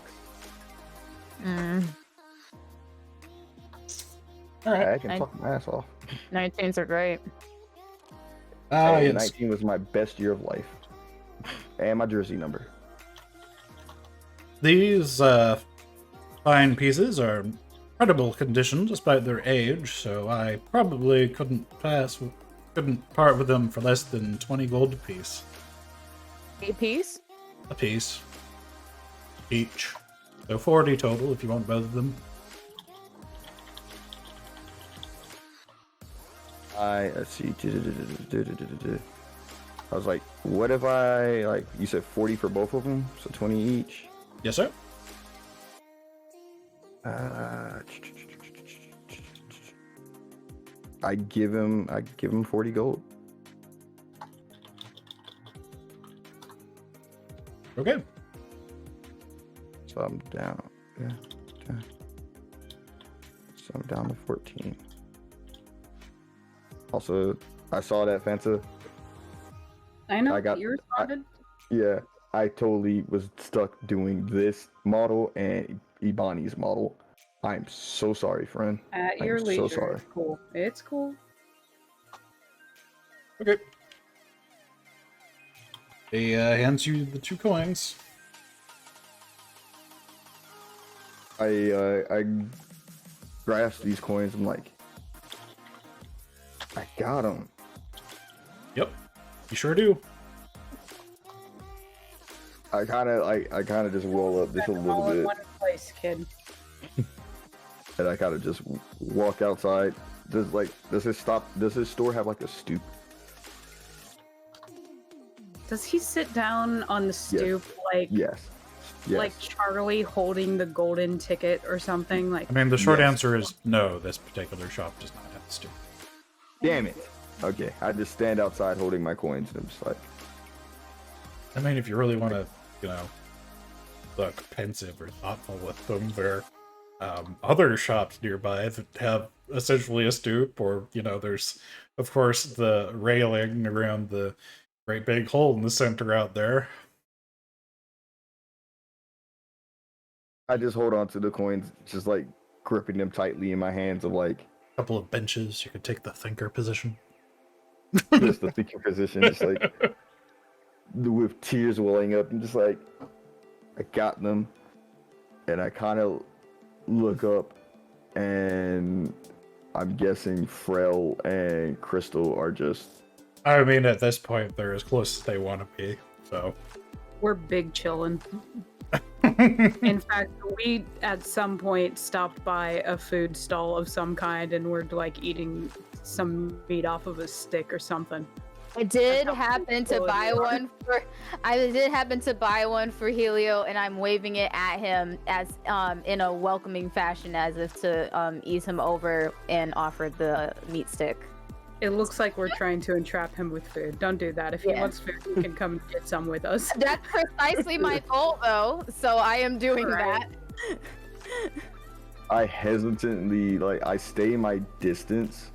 All right. I can fuck my ass off. 19s are great. Hey, Yes. 19 was my best year of life, and my jersey number. These fine pieces are in incredible condition despite their age, so I probably couldn't part with them for less than 20 gold apiece. A piece? A piece. Each. So 40 total if you want both of them. Let's see. I was like, what if I, like, you said 40 for both of them, so 20 each. Yes, sir. I give him 40 gold. Okay. So I'm down. Yeah. Okay. So I'm down to 14. Also, I saw that Fanta. I know. I got- You responded. Yeah, I totally was stuck doing this model and Ibani's model. I'm so sorry, friend. At I'm your so leisure. sorry. It's cool. It's cool. Okay. He hands you the 2 coins. I grasp these coins. I'm like, I got them. Yep. You sure do. I kind of just roll up just a Spend them all little in bit, one place, kid. and I kind of just walk outside. Does his store have like a stoop? Does he sit down on the stoop like Yes. Yes. like Charlie holding the golden ticket or something? Like I mean, the short Yes. answer is no, this particular shop does not have a stoop. Damn it. Okay, I just stand outside holding my coins, and I'm just like, I mean, if you really want to, look pensive or thoughtful with them, there are other shops nearby that have essentially a stoop, or, there's, of course, the railing around the great big hole in the center out there. I just hold on to the coins, just like gripping them tightly in my hands, of like, A couple of benches, you could take the thinker position. just the thinking position, just like with tears welling up, and just like, I got them, and I kind of look up, and I'm guessing Frel and Crystal are just. I mean, at this point, they're as close as they want to be, so. we're big chillin'. In fact, we at some point stopped by a food stall of some kind and we're like eating some meat off of a stick or something. I did how happen to cool buy you are. one for. I did happen to buy one for Helio, and I'm waving it at him as in a welcoming fashion, as if to ease him over and offer the meat stick. It looks like we're trying to entrap him with food. Don't do that. If he Yeah. wants food, he can come get some with us. That's precisely my goal, though. So I am doing Right. that. I hesitantly, like, I stay my distance,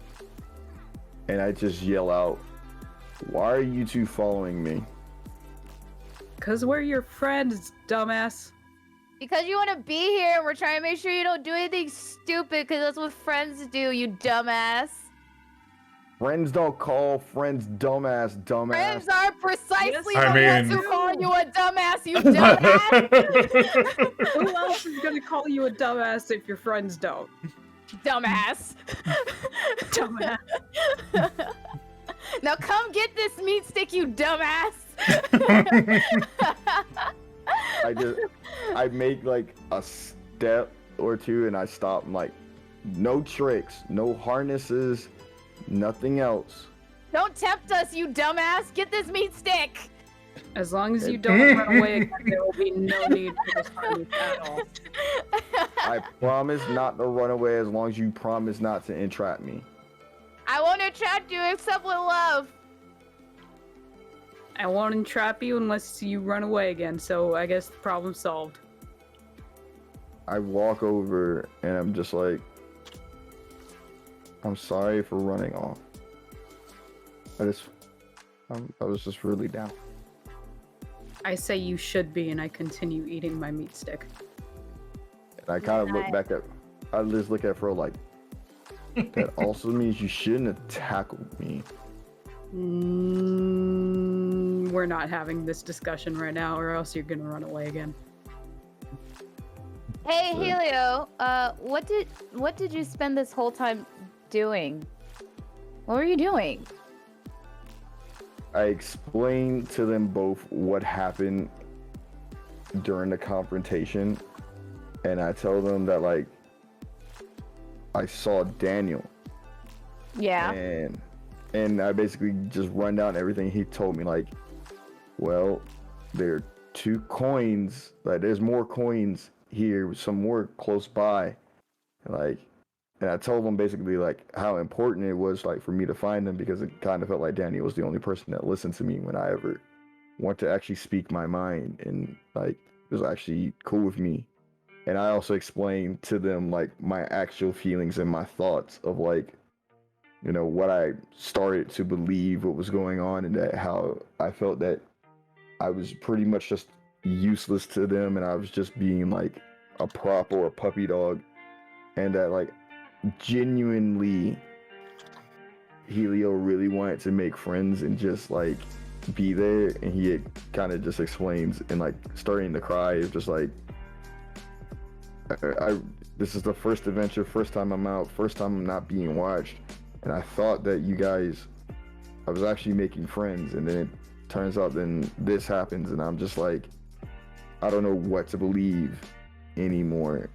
and I just yell out, "Why are you two following me?" Cause we're your friends, dumbass. Because you want to be here, and we're trying to make sure you don't do anything stupid, because that's what friends do, you dumbass. Friends don't call friends dumbass, dumbass. Friends are precisely I the ones mean- who call you a dumbass, you dumbass. Who else is gonna call you a dumbass if your friends don't? Dumbass. Dumbass. Now come get this meat stick, you dumbass. I make like a step or two and I stop. I'm like, no tricks, no harnesses, nothing else. Don't tempt us, you dumbass. Get this meat stick. As long as you don't run away again, there will be no need for this harness at all. I promise not to run away as long as you promise not to entrap me. I won't entrap you except with love. I won't entrap you unless you run away again, so I guess the problem's solved. I walk over and I'm just like, I'm sorry for running off. I was just really down. I say you should be, and I continue eating my meat stick. And I kind of look back at, I just look at Fro like, that also means you shouldn't have tackled me. We're not having this discussion right now, or else you're gonna run away again. Hey Helio, what did you spend this whole time doing? What were you doing? I explained to them both what happened during the confrontation, and I tell them that, like, I saw Daniel. Yeah. And I basically just run down everything he told me, like, well, there are 2 coins, like, there's more coins here, some more close by, like, and I told them basically, like, how important it was, like, for me to find them, because it kind of felt like Daniel was the only person that listened to me when I ever want to actually speak my mind, and, like, was actually cool with me. And I also explained to them, like, my actual feelings and my thoughts of, like, you know, what I started to believe what was going on, and that how I felt that I was pretty much just useless to them, and I was just being like a prop or a puppy dog, and that, like, genuinely Helio really wanted to make friends and just, like, be there. And he kind of just explains and, like, starting to cry. It's just like, this is the first adventure, first time I'm out, first time I'm not being watched, and I thought that you guys, I was actually making friends, and then it turns out then this happens, and I'm just like, I don't know what to believe anymore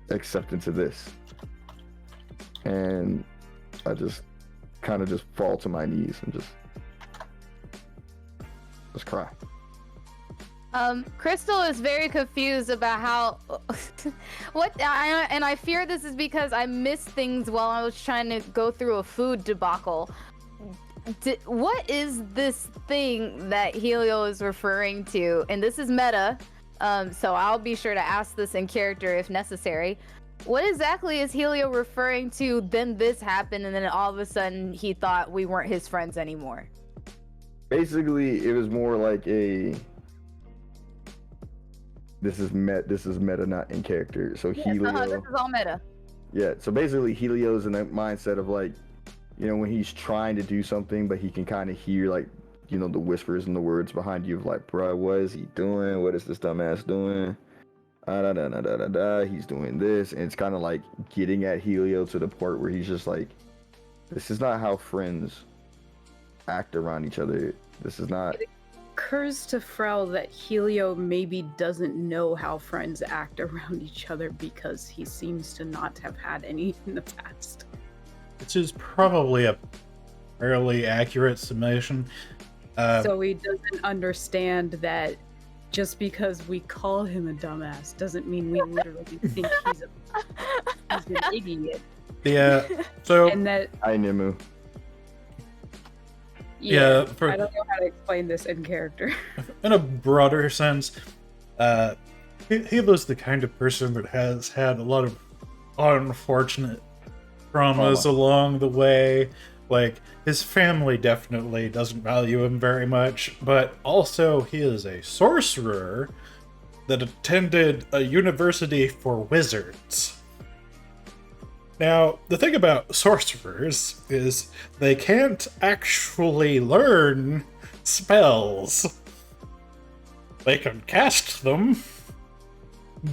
except into this. And I just kind of just fall to my knees and just cry. Crystal is very confused about how and I fear this is because I missed things while I was trying to go through a food debacle. What is this thing that Helio is referring to? And this is meta, so I'll be sure to ask this in character if necessary. What exactly is Helio referring to? Then this happened, and then all of a sudden he thought we weren't his friends anymore. Basically, it was more like a, this is meta, not in character. So Yes, Helio, this is all meta. yeah. So basically, Helio's in that mindset of, like, you know, when he's trying to do something, but he can kind of hear, like, you know, the whispers and the words behind you of, like, bro, what is he doing? What is this dumbass doing? He's doing this, and it's kind of like getting at Helio to the point where he's just like, this is not how friends act around each other. This is not. It occurs to Frel that Helio maybe doesn't know how friends act around each other because he seems to not have had any in the past. Which is probably a fairly accurate summation. So he doesn't understand that just because we call him a dumbass doesn't mean we literally think he's an idiot. Yeah, so And that, Hi, Nimu. Yeah, I don't know how to explain this in character. in a broader sense, Hilo's the kind of person that has had a lot of unfortunate traumas along the way. Like, his family definitely doesn't value him very much, but also he is a sorcerer that attended a university for wizards. Now, the thing about sorcerers is they can't actually learn spells. They can cast them,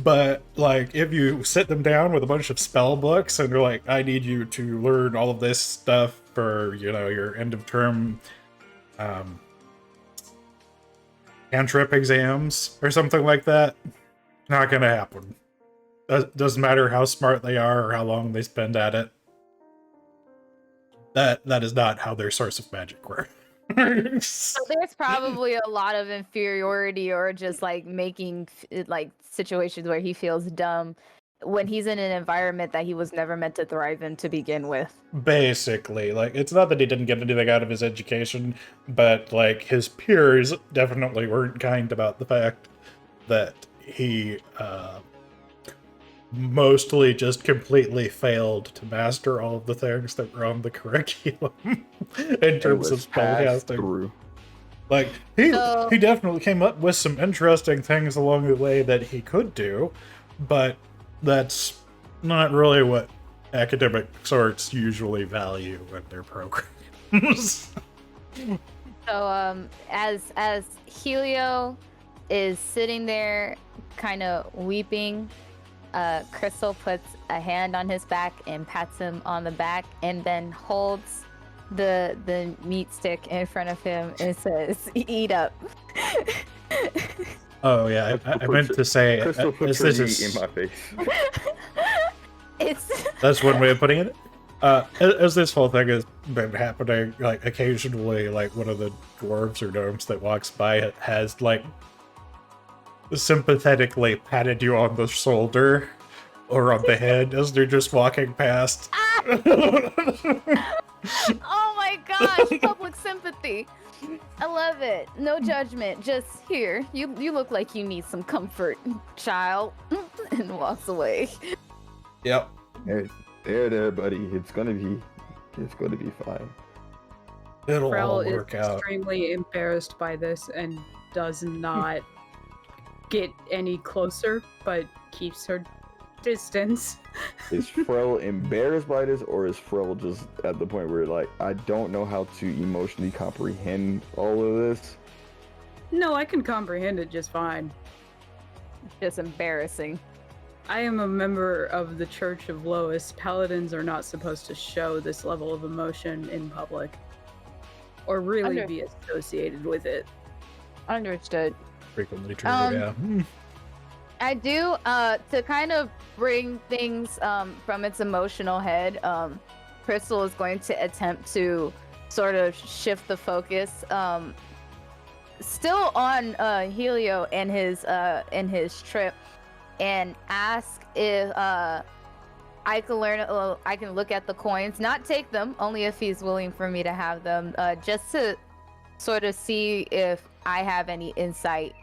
but, like, if you sit them down with a bunch of spell books and you're like, I need you to learn all of this stuff for, you know, your end of term cantrip exams or something like that, not gonna happen. Doesn't matter how smart they are or how long they spend at it. That is not how their source of magic works. So there's probably a lot of inferiority or just like making like situations where he feels dumb when he's in an environment that he was never meant to thrive in to begin with. Basically, like, it's not that he didn't get anything out of his education, but like his peers definitely weren't kind about the fact that he mostly just completely failed to master all of the things that were on the curriculum in terms of spellcasting. Like, he definitely came up with some interesting things along the way that he could do, but that's not really what academic sorts usually value in their programs. So as Helio is sitting there kind of weeping, Crystal puts a hand on his back and pats him on the back and then holds the meat stick in front of him and says, "Eat up." Oh yeah, I meant to say, Crystal puts her meat in my face. That's one way of putting it. As this whole thing has been happening, like, occasionally, like, one of the dwarves or gnomes that walks by has, like, sympathetically patted you on the shoulder or on the head as they're just walking past. Oh my gosh, public sympathy. I love it. No judgment. Just here. You look like you need some comfort, child. And walks away. Yep. There, buddy. It's gonna be fine. It'll Frel all is work out. extremely embarrassed by this and does not get any closer, but keeps her distance. Is Frel embarrassed by this, or is Frel just at the point where, like, I don't know how to emotionally comprehend all of this? No, I can comprehend it just fine. Just embarrassing. I am a member of the Church of Lois. Paladins are not supposed to show this level of emotion in public, or really be associated with it. Understood. Frequently true, yeah. I do, to kind of bring things from its emotional head, Crystal is going to attempt to sort of shift the focus, still on Helio and his trip, and ask if I can look at the coins, not take them, only if he's willing for me to have them, just to sort of see if I have any insight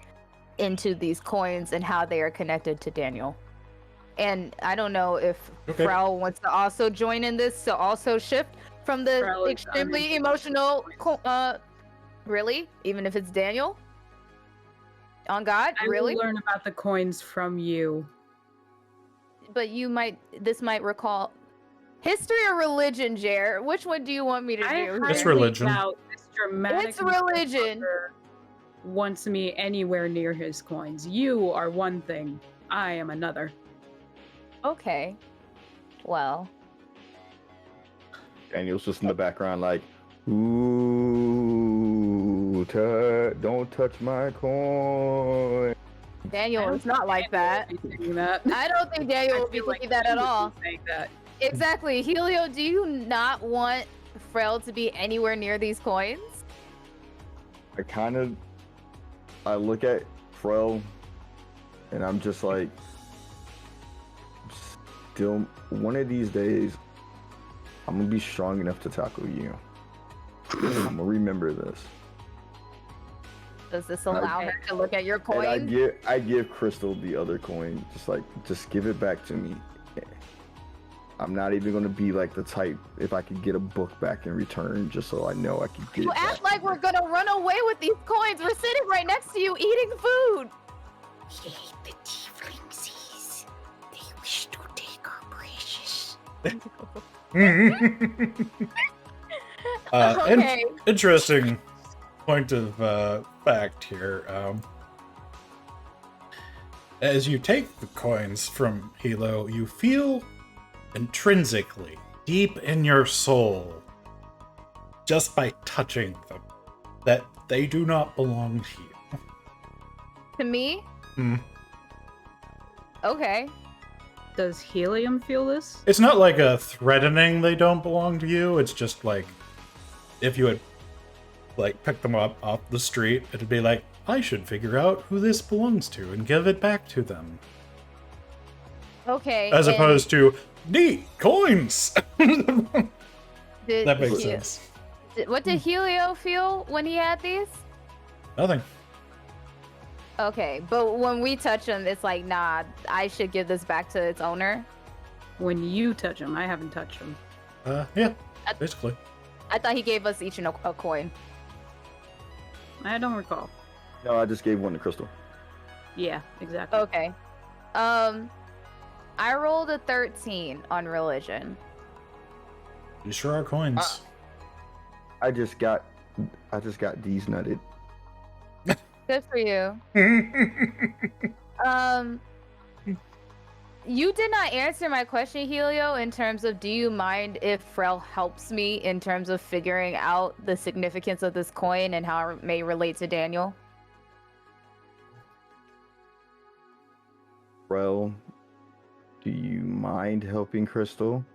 into these coins and how they are connected to Daniel. And I don't know if Frel wants to also join in this to also shift from the extremely emotional, really? Even if it's Daniel? On God? Really? I will learn about the coins from you. But this might recall history or religion, Jer. Which one do you want me to do? It's religion. This dramatic It's religion. Wants me anywhere near his coins. You are one thing. I am another. Okay. Well. Daniel's just in the background like, ooh, don't touch my coin. Daniel is not like that. I don't think Daniel will be thinking that at all. Exactly. Helio, do you not want Frel to be anywhere near these coins? I look at Frel and I'm just like, still, one of these days, I'm gonna be strong enough to tackle you. I'm gonna remember this. Does this allow Okay. her to look at your And coins? I give Crystal the other coin. Just give it back to me. I'm not even gonna be like the type if I could get a book back in return, just so I know I can get You it act back. like we're gonna run away with these coins. We're sitting right next to you eating food. Yay, the tieflingsies. They wish to take our precious. Okay. Interesting point of fact here. As you take the coins from Hilo, you feel intrinsically, deep in your soul, just by touching them, that they do not belong to you. To me? Hmm. Okay. Does Helium feel this? It's not like a threatening they don't belong to you, it's just like, if you had, like, picked them up off the street, it'd be like, I should figure out who this belongs to and give it back to them. Okay. As and opposed to, neat, coins! did That makes He- sense. What did Helio feel when he had these? Nothing. Okay, but when we touch them, it's like, nah, I should give this back to its owner. When you touch them, I haven't touched them. Yeah, basically. I thought he gave us each a coin. I don't recall. No, I just gave one to Crystal. Yeah, exactly. Okay. I rolled a 13 on religion. You sure are coins. I just got D's nutted. Good for you. You did not answer my question, Helio, in terms of do you mind if Frel helps me in terms of figuring out the significance of this coin and how it may relate to Daniel? Rel, do you mind helping Crystal?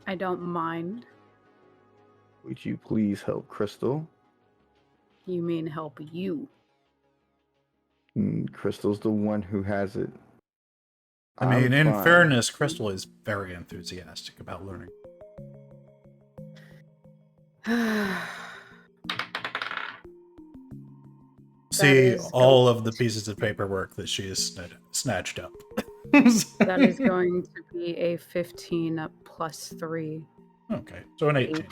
I don't mind. Would you please help Crystal? You mean help you? Crystal's the one who has it. I mean, I'm in fine. fairness, Crystal is very enthusiastic about learning. See is all of the pieces of paperwork that she has snatched up. That is going to be a 15 up plus 3. Okay, so an 18.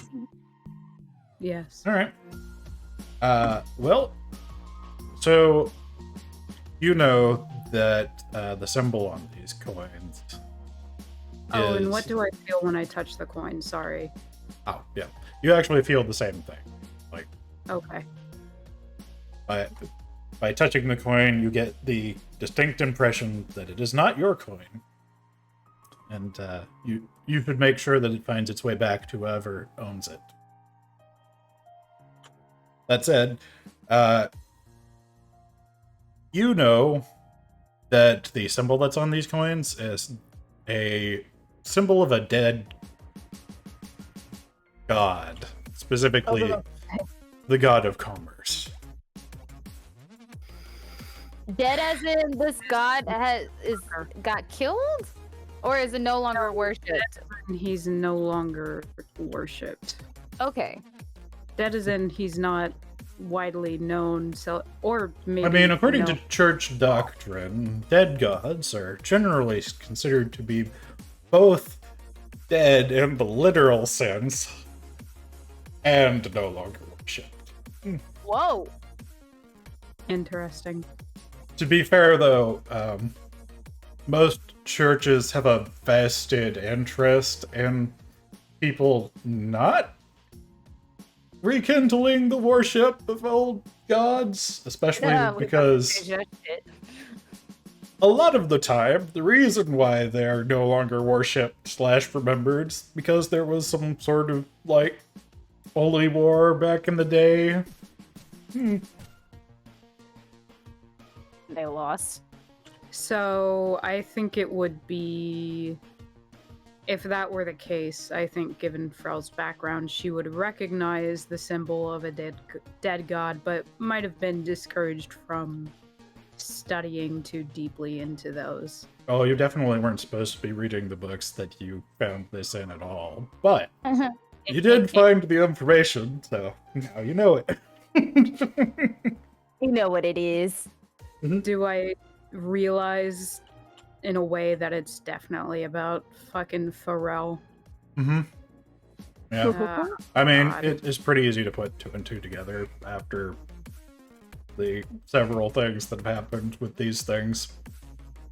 Yes. All right. Well, so you know that the symbol on these coins. Oh, and is- what do I feel when I touch the coin? Sorry. Oh, yeah. You actually feel the same thing. Like, Okay. by touching the coin, you get the distinct impression that it is not your coin, and you should make sure that it finds its way back to whoever owns it. That said, you know that the symbol that's on these coins is a symbol of a dead god, specifically the god of commerce. Dead as in this god got killed? Or is it no longer worshipped? He's no longer worshipped. Okay. That is in he's not widely known, so or maybe. I mean, according no. to church doctrine, dead gods are generally considered to be both dead in the literal sense and no longer worshipped. Whoa. Interesting. To be fair, though, most churches have a vested interest in people not rekindling the worship of old gods, especially Yeah, we because fucking judged it. a lot of the time, the reason why they're no longer worshipped / remembered is because there was some sort of, like, holy war back in the day. They lost. So I think it would be, if that were the case, I think given Frel's background, she would recognize the symbol of a dead god, but might have been discouraged from studying too deeply into those. Oh, you definitely weren't supposed to be reading the books that you found this in at all. But you did find the information, so now you know it. You know what it is. Do I realize in a way that it's definitely about fucking Pharrell? Mm-hmm. Yeah. Uh, I mean, God. it is pretty easy to put 2 and 2 together after the several things that have happened with these things.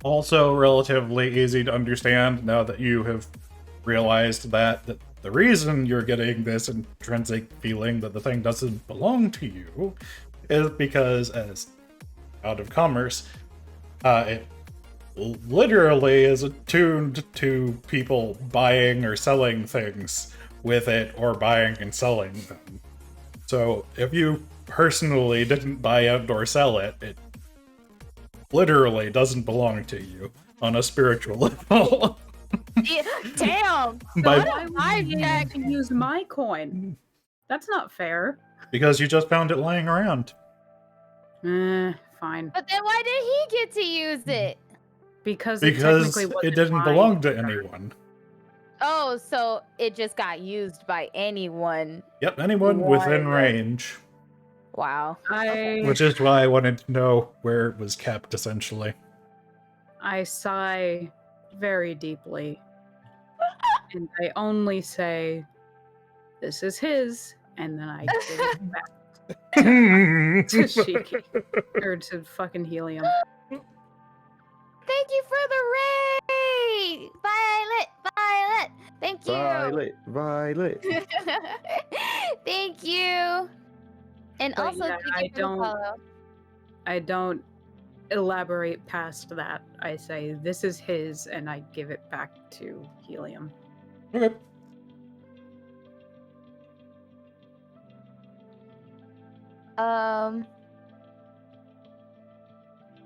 Also, relatively easy to understand now that you have realized that the reason you're getting this intrinsic feeling that the thing doesn't belong to you is because, as out of commerce, it literally is attuned to people buying or selling things with it, or buying and selling them. So if you personally didn't buy it or sell it, it literally doesn't belong to you on a spiritual level. Yeah, damn. By- Why would you Hijack. use my coin? That's not fair. because you just found it lying around. Fine. But then why did he get to use it? Because Because technically it wasn't didn't mine. belong to anyone. Oh, so it just got used by anyone. Yep, anyone within Why? range. Wow. Which is why I wanted to know where it was kept, essentially. I sigh very deeply. And I only say, this is his, and then I give it back to Shiki. Or to fucking Helium. Thank you for the raid, Violet. Thank you. Violet. Thank you. And But also, yeah, thank I you for the don't- follow. I don't elaborate past that. I say, this is his, and I give it back to Helium. Okay.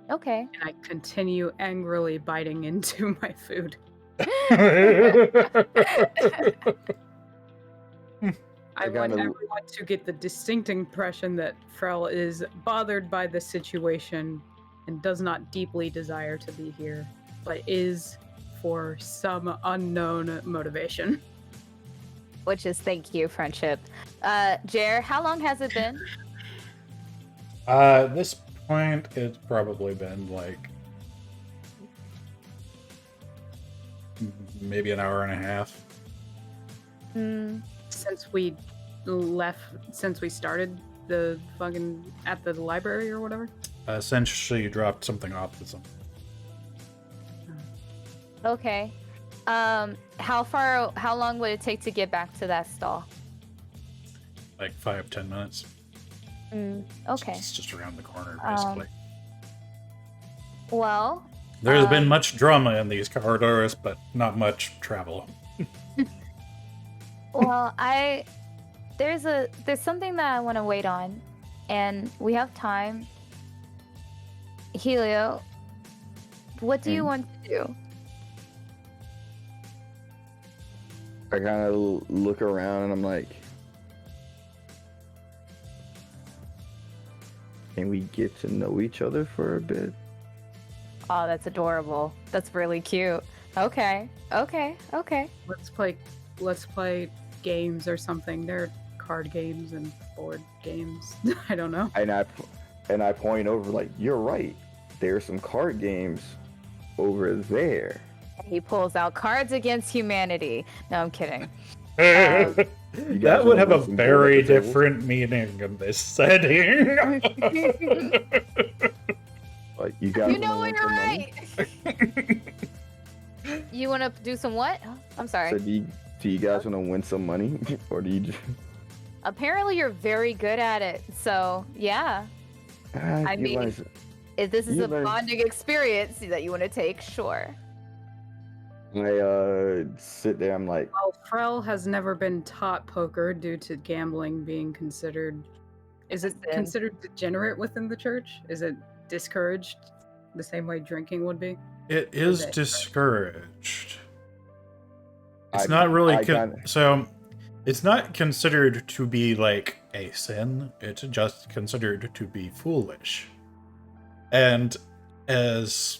Okay. And I continue angrily biting into my food. I want gotta- everyone to get the distinct impression that Frel is bothered by the situation and does not deeply desire to be here, but is for some unknown motivation. Which is thank you, friendship. Jer, how long has it been? This point, it's probably been like maybe an hour and a half. Since we started the fucking at the library or whatever. Essentially, you dropped something off to some. Okay. How long would it take to get back to that stall? Like 5-10 minutes. Okay. It's just around the corner, basically. Well, There's been much drama in these corridors, but not much travel. well, there's something that I want to wait on, and we have time. Helio, what do you want to do? I kind of look around and I'm like, can we get to know each other for a bit? Oh, that's adorable. That's really cute. Okay. Let's play games or something. They're card games and board games. I don't know. And I point over like, you're right. There's some card games over there. He pulls out Cards Against Humanity. No, I'm kidding. That guys would wanna have a win some very board tables? different meaning in this setting. Like, you guys You know wanna what? win You're some money? right. You want to do some what? I'm sorry. So do you guys want to win some money, or do you just? Apparently, you're very good at it. So yeah, I You mean, guys- if this is You a learn- bonding experience that you want to take, sure. I sit there. I'm like, Well, Frel has never been taught poker due to gambling being considered. Is it Sin. considered degenerate within the church? Is it discouraged the same way drinking would be? It is Okay. discouraged. It's I- not really I kinda- so. It's not considered to be like a sin. It's just considered to be foolish. And as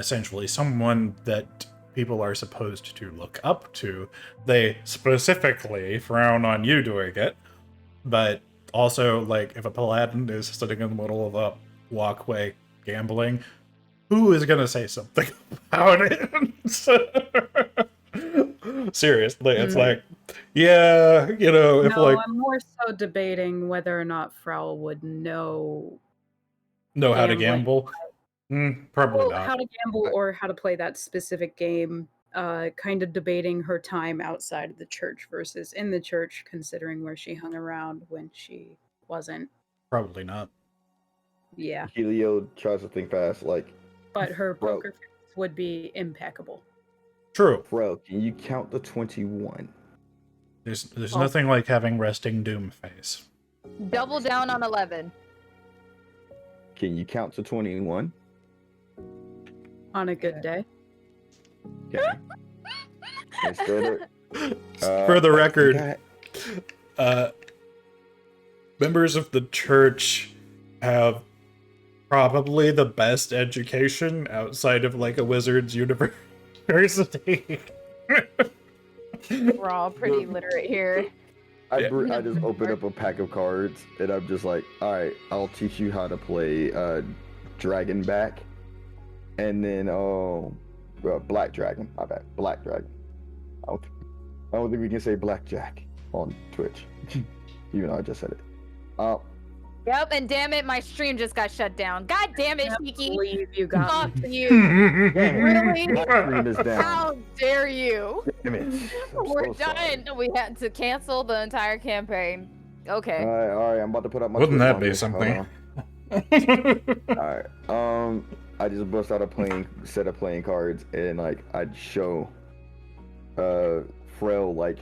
essentially someone that people are supposed to look up to, they specifically frown on you doing it. But Also, like, if a paladin is sitting in the middle of a walkway gambling, who is gonna say something about it? Seriously, it's like, yeah, you know, if No, like I'm more so debating whether or not Frau would know how to gambling. gamble, probably Well, not. how to gamble or how to play that specific game. Kind of debating her time outside of the church versus in the church, considering where she hung around when she wasn't. Probably not. Yeah, Helio tries to think fast, like, but her Bro. poker face would be impeccable. True. bro, can you count the 21? There's Oh. nothing like having resting doom face. Double down on 11. Can you count to 21? On a good day. Okay. Instead of, For the I record, think members of the church have probably the best education outside of like a wizard's university. We're all pretty literate here. I Yeah. just open up a pack of cards and I'm just like, all right, I'll teach you how to play Dragon Back, and then Black Dragon. My bad, Black Dragon. I don't think we can say Blackjack on Twitch, even though I just said it. Yep, and damn it, my stream just got shut down. God damn it, Can't Shiki. believe you got Fuck me. you. Really? My stream is down. How dare you? Damn it. I'm We're so sorry. done. We had to cancel the entire campaign. Okay. All right, I'm about to put up my. Wouldn't Twitch that be longer. something? All right. I just bust out a set of playing cards, and like I'd show Frel like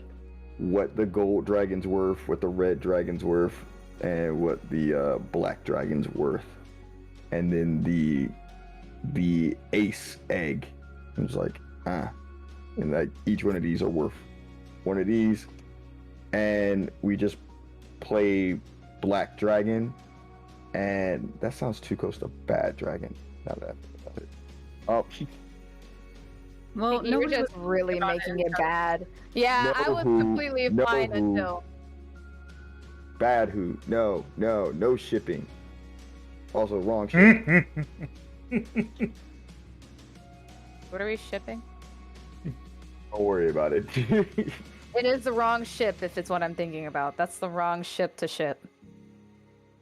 what the gold dragon's worth, what the red dragon's worth, and what the black dragon's worth, and then the ace egg. It was like and like each one of these are worth one of these, and we just play black dragon, and that sounds too close to bad dragon. Now that I think about it. Oh, Well, You're nobody just was really about making it. it bad. Yeah, I was No, completely no. fine until. bad who? No shipping. Also wrong shipping. What are we shipping? Don't worry about it. It is the wrong ship if it's what I'm thinking about. That's the wrong ship to ship.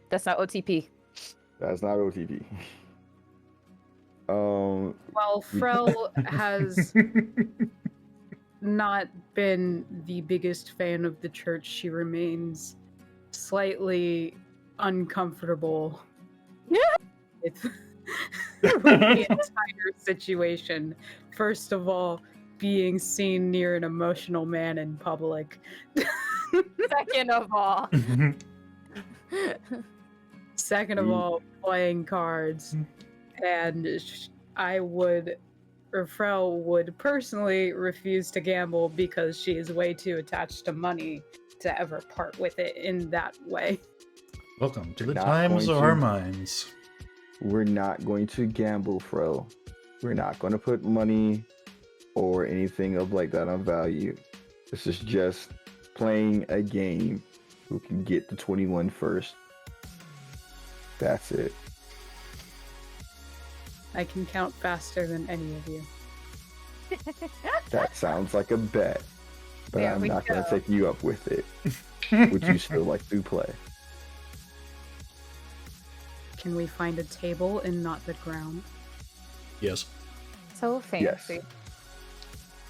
That's not OTP. That's not OTP. Well, Frel has not been the biggest fan of the church. She remains slightly uncomfortable with the entire situation. First of all, being seen near an emotional man in public. Second of all. Second of all, playing cards. And Frel would personally refuse to gamble because she is way too attached to money to ever part with it in that way. Welcome to the Not times going of our to- minds. We're not going to gamble, Fro. We're not going to put money or anything of like that on value. This is just playing a game. Who can get to 21 first? That's it. I can count faster than any of you. That sounds like a bet, but There I'm we not going go. to take you up with it. Would you still like to play? Can we find a table and not the ground? Yes. So fancy. Yes.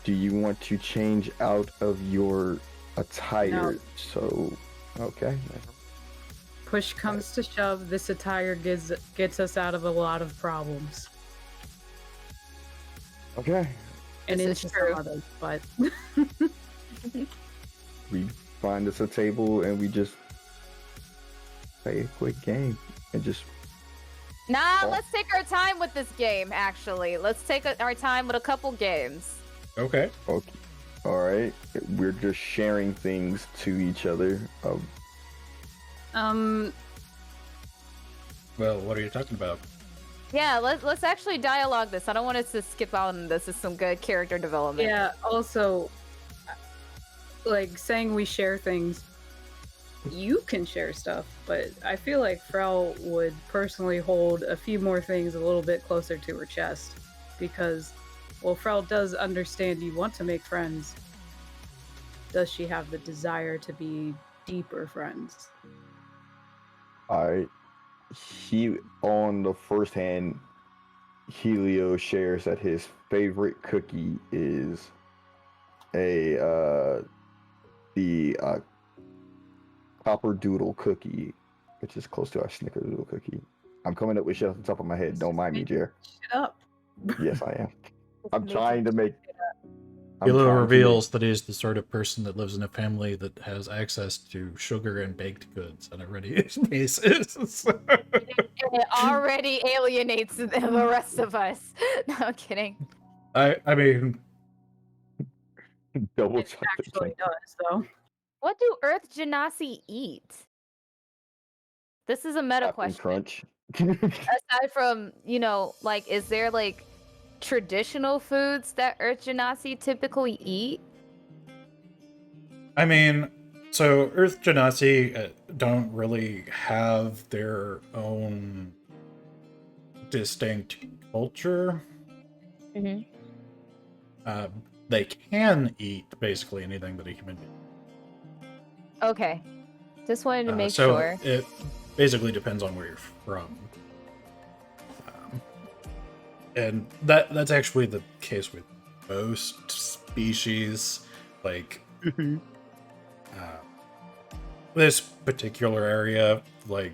Do you want to change out of your attire? No. So, okay. Push comes to shove, this attire gets us out of a lot of problems. Okay. And This is into true. some others, but We find us a table and we just play a quick game and just Nah, Oh. let's take our time with this game, actually. Let's take our time with a couple games. Okay. okay. All right. We're just sharing things to each other. Well, what are you talking about? Yeah, let's actually dialogue this. I don't want us to skip out on this. Is some good character development. yeah, also, like, saying we share things you can share stuff, but I feel like Frel would personally hold a few more things a little bit closer to her chest because, well, Frel does understand you want to make friends. Does she have the desire to be deeper friends? Alright. He on the first hand, Helio shares that his favorite cookie is the copper doodle cookie, which is close to our snickerdoodle cookie. I'm coming up with shit off the top of my head. Don't mind me, Jer. Shut up. Yes, I am. I'm Just trying to make. Hilo reveals that he's the sort of person that lives in a family that has access to sugar and baked goods on a regular basis. It already alienates the rest of us. No, I'm kidding. I mean, double It check the actually check. does, though. What do Earth Genasi eat? This is a meta Captain question. Crunch. Aside from, like, is there like traditional foods that Earth Genasi typically eat? I mean, so Earth Genasi don't really have their own distinct culture. Mm-hmm. They can eat basically anything that a human being. Okay. Just wanted to make so sure. it basically depends on where you're from. And that's actually the case with most species. Like, this particular area, like,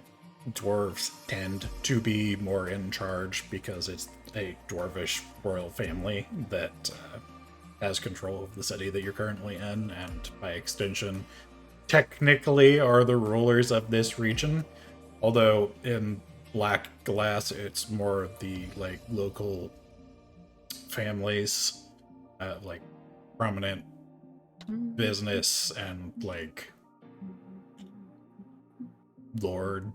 dwarves tend to be more in charge because it's a dwarvish royal family that has control of the city that you're currently in, and by extension, technically are the rulers of this region. Although in Black Glass, it's more of the like local families, like prominent business and like lords,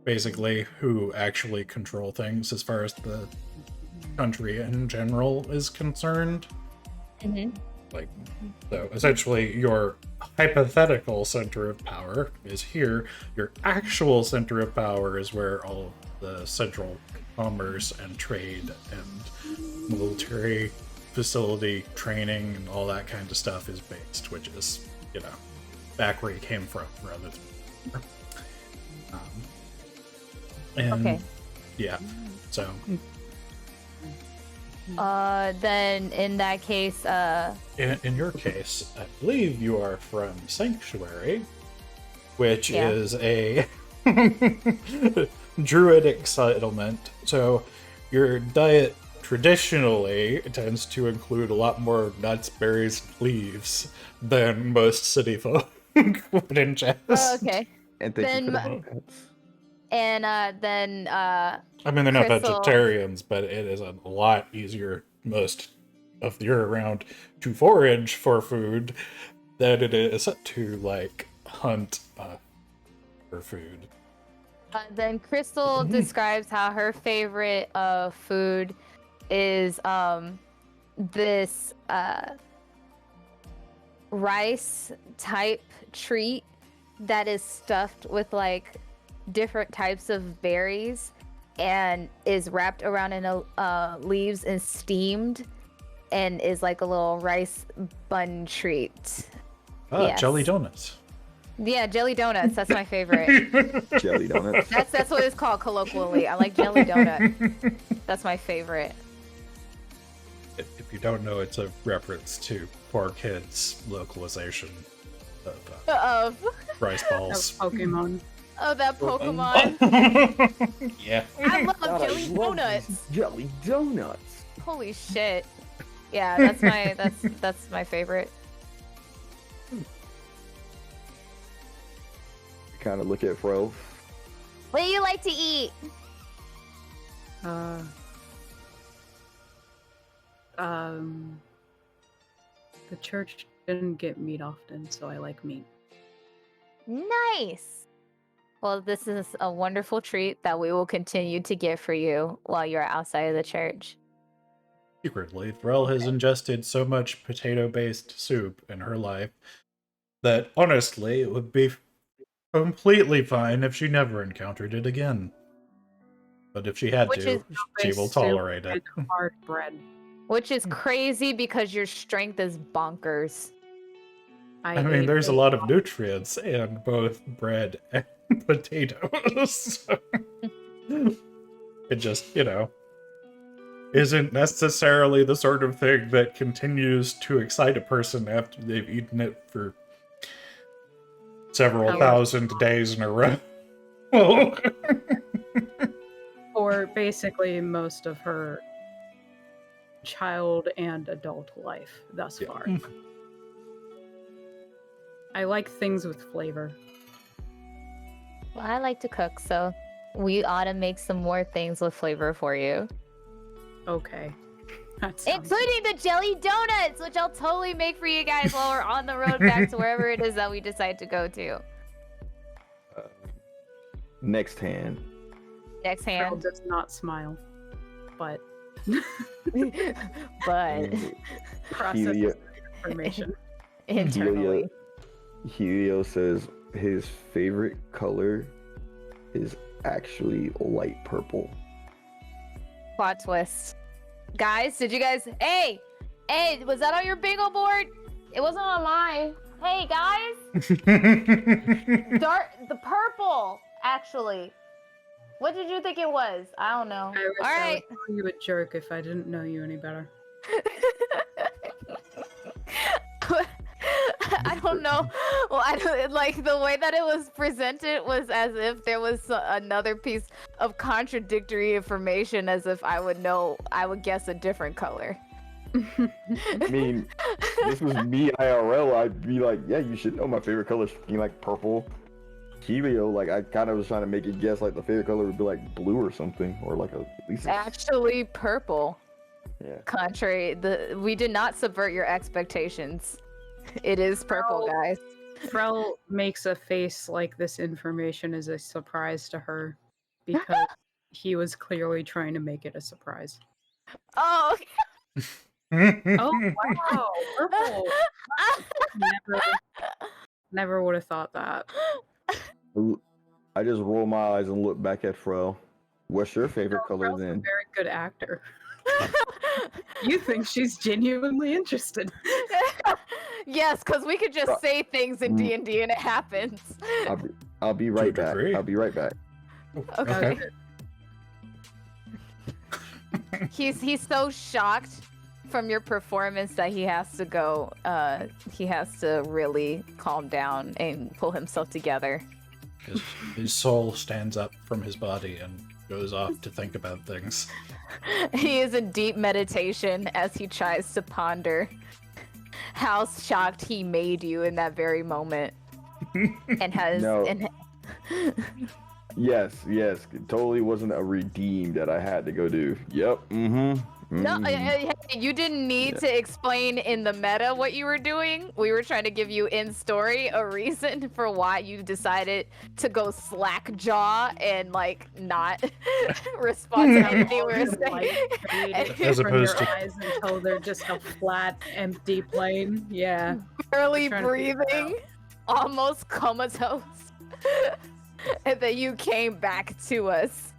basically, who actually control things as far as the country in general is concerned. Mm-hmm. Like, so essentially your hypothetical center of power is here. Your actual center of power is where all of the central commerce and trade and military facility training and all that kind of stuff is based, which is, back where you came from rather than and Okay. yeah, so Then in that case, in your case, I believe you are from Sanctuary, which Yeah. is a druidic settlement. So your diet traditionally tends to include a lot more nuts, berries, and leaves than most city folk would ingest. okay. And thank you for the Then hookups. And then I mean, they're not Crystal. vegetarians, but it is a lot easier most of the year around to forage for food than it is to, like, hunt for food. Then Crystal describes how her favorite food is this rice type treat that is stuffed with like different types of berries and is wrapped around in leaves and steamed and is like a little rice bun treat. Yes. Jelly donuts. Yeah, jelly donuts. That's my favorite. Jelly donuts. That's what it's called colloquially. I like jelly donut. That's my favorite. If you don't know, it's a reference to Poor Kids' localization of Of rice That balls. was Pokemon. oh, that Pokemon. Yeah. I love God, I jelly love donuts. these jelly donuts. Holy shit. Yeah, that's my favorite. Kind of look at Fro. What do you like to eat? The church didn't get meat often, so I like meat. Nice. Well, this is a wonderful treat that we will continue to get for you while you're outside of the church. Secretly, Threll has ingested so much potato-based soup in her life that honestly it would be completely fine if she never encountered it again. But if she had Which to, is she will Soup tolerate it. and hard bread. Which is crazy because your strength is bonkers. I mean, ate there's a this lot of nutrients in both bread and potatoes. It just, isn't necessarily the sort of thing that continues to excite a person after they've eaten it for several Hours. thousand days in a row. for basically most of her child and adult life thus Yeah. far. I like things with flavor. Well, I like to cook, so we ought to make some more things with flavor for you. Okay. That sounds- Including the jelly donuts, which I'll totally make for you guys while we're on the road back to wherever it is that we decide to go to. Next hand. Next Pearl hand. does not smile, but But processes Helio, information. internally. Helio says his favorite color is actually light purple. Plot twist. Guys, did you guys... Hey! Hey, was that on your bingo board? It wasn't on mine. Hey, guys! The purple, actually. What did you think it was? I don't know. I wish All I right. would call you a jerk if I didn't know you any better. I don't know. Well, I don't like the way that it was presented was as if there was another piece of contradictory information, as if I would know. I would guess a different color. I mean, this was me IRL. I'd be like, yeah, you should know my favorite color is fucking like purple. Helio, like I kind of was trying to make it guess like the favorite color would be like blue or something, or like at least. Actually, purple. Yeah. Contrary, we did not subvert your expectations. It is purple, No. guys. Frel makes a face like this information is a surprise to her because he was clearly trying to make it a surprise. Oh, Oh wow, purple! Never would have thought that. I just roll my eyes and look back at Frel. What's your favorite color Frel's a then? very good actor. You think she's genuinely interested? yes, because we could just say things in D and it happens. I'll be right back. degree. I'll be right back. Okay. Okay. He's so shocked from your performance that he has to go. He has to really calm down and pull himself together. His soul stands up from his body and goes off to think about things. He is in deep meditation as he tries to ponder how shocked he made you in that very moment, and has No. and Yes, it totally wasn't a redeem that I had to go do. Yep. Mm-hmm. No, you didn't need to explain in the meta what you were doing. We were trying to give you in story a reason for why you decided to go slack jaw and like not respond to anything we were saying. As From opposed your to- eyes until they're just a flat, empty plane. Yeah. Barely trying to figure it breathing, almost comatose, and then you came back to us.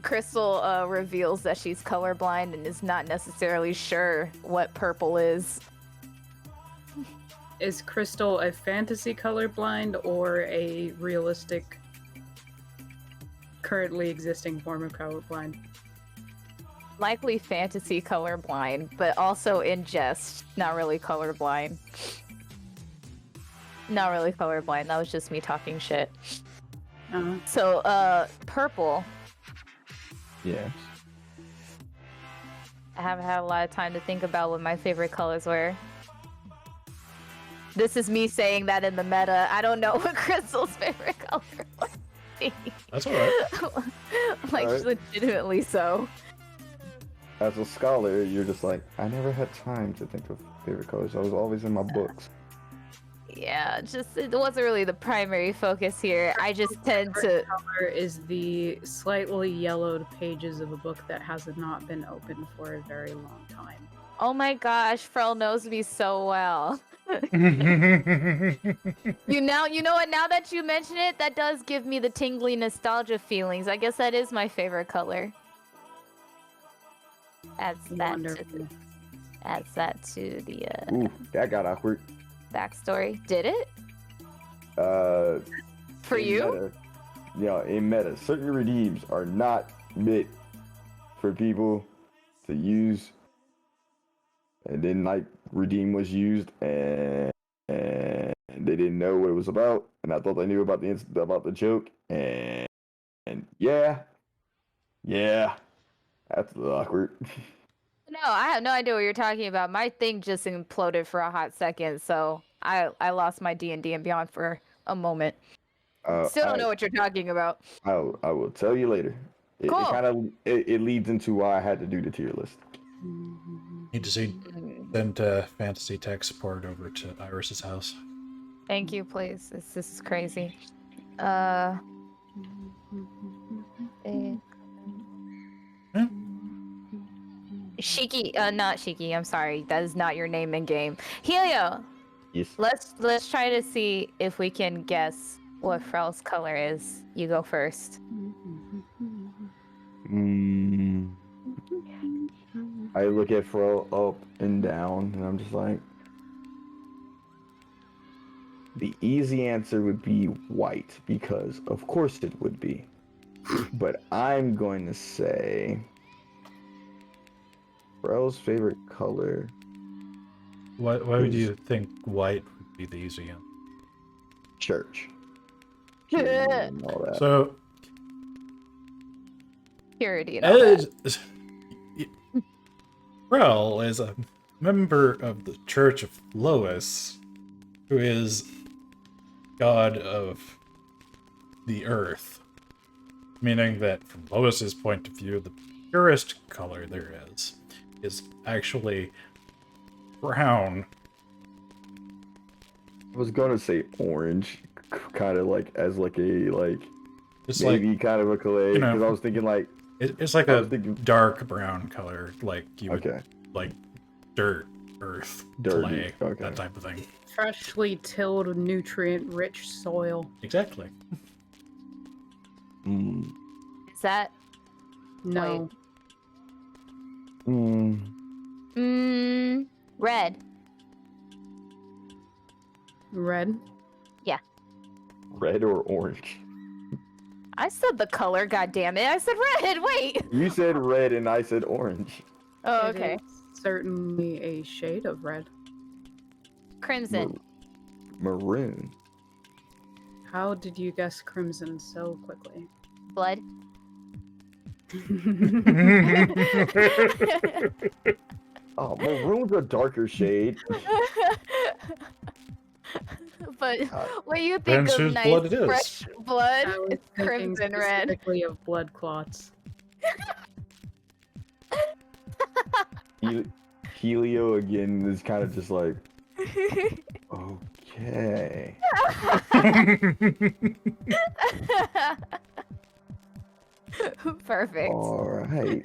Crystal reveals that she's colorblind and is not necessarily sure what purple is. Is Crystal a fantasy colorblind or a realistic, currently existing form of colorblind? Likely fantasy colorblind, but also in jest, not really colorblind. Not really colorblind, that was just me talking shit. Uh-huh. So, purple. Yes. I haven't had a lot of time to think about what my favorite colors were. This is me saying that in the meta. I don't know what Crystal's favorite color was. That's alright. Like, Alright. legitimately so. As a scholar, you're just like, I never had time to think of favorite colors. I was always in my books. Yeah, just it wasn't really the primary focus here. I just tend to. Color is the slightly yellowed pages of a book that has not been opened for a very long time. Oh my gosh, Frel knows me so well. You know what? Now that you mention it, that does give me the tingly nostalgia feelings. I guess that is my favorite color. Adds that to the Ooh, that got awkward. backstory. Did it? For In you? Meta, in meta, certain redeems are not meant for people to use. And then like redeem was used, and they didn't know what it was about, and I thought they knew about the joke, and yeah, that's a little awkward. No, I have no idea what you're talking about. My thing just imploded for a hot second, so I lost my D&D and Beyond for a moment. Still don't know what you're talking about. I will tell you later. It Cool. kind of it leads into why I had to do the tier list. Need to send fantasy tech support over to Iris's house. Thank you, please. This is crazy. Shiki, not Shiki. I'm sorry. That is not your name in game. Helio, Yes. let's try to see if we can guess what Frel's color is. You go first. I look at Fro up and down, and I'm just like, the easy answer would be white, because of course it would be. But I'm going to say Fro's favorite color. Why would you think white would be the easy answer? Church. And all that. So, Purity and all that. Frel is a member of the Church of Lois, who is god of the earth. Meaning that from Lois's point of view, the purest color there is actually brown. I was gonna say orange, kind of like as like a It's maybe like kind of a clay, you know, because I was thinking like it's like I a was thinking dark brown color, like you would okay, like dirt, earth, dirty, clay, okay. that type of thing. Freshly tilled, nutrient-rich soil. Exactly. Is that No. red? Red. Red or orange? I said the color. God damn it! I said red. Wait. You said red and I said orange. Oh, It okay. is certainly a shade of red. Crimson. Maroon. How did you guess crimson so quickly? Blood. Oh, maroon's a darker shade. But God. when you think Depends of whose nice blood it is. fresh blood, I was it's thinking crimson red. specifically of blood clots. Helio again is kind of just like, okay. Perfect. All right.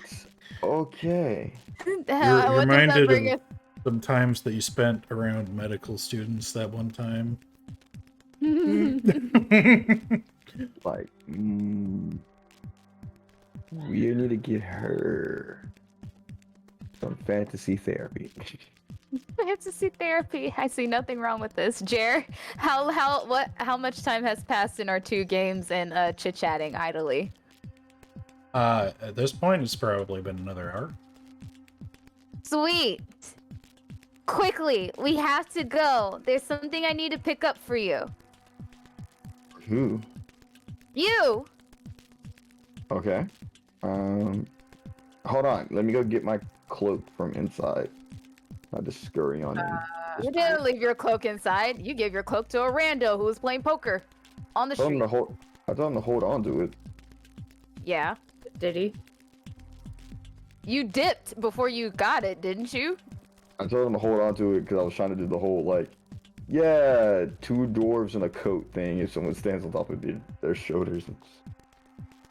Okay. You're What does that reminded bring of some times that you spent around medical students that one time. Like, we need to get her some fantasy therapy. Fantasy therapy. I see nothing wrong with this. Jer, how much time has passed in our 2 games and chit-chatting idly? At this point, it's probably been another hour. Sweet. Quickly, we have to go. There's something I need to pick up for you. Who? You. Okay. Hold on. Let me go get my cloak from inside. I'll just scurry on in. You didn't leave your cloak inside. You gave your cloak to a rando who was playing poker on the I told him street. to I told him to hold on to it. Yeah. Did he? You dipped before you got it, didn't you? I told him to hold on to it because I was trying to do the whole like Yeah, two dwarves in a coat thing. If someone stands on top of their shoulders and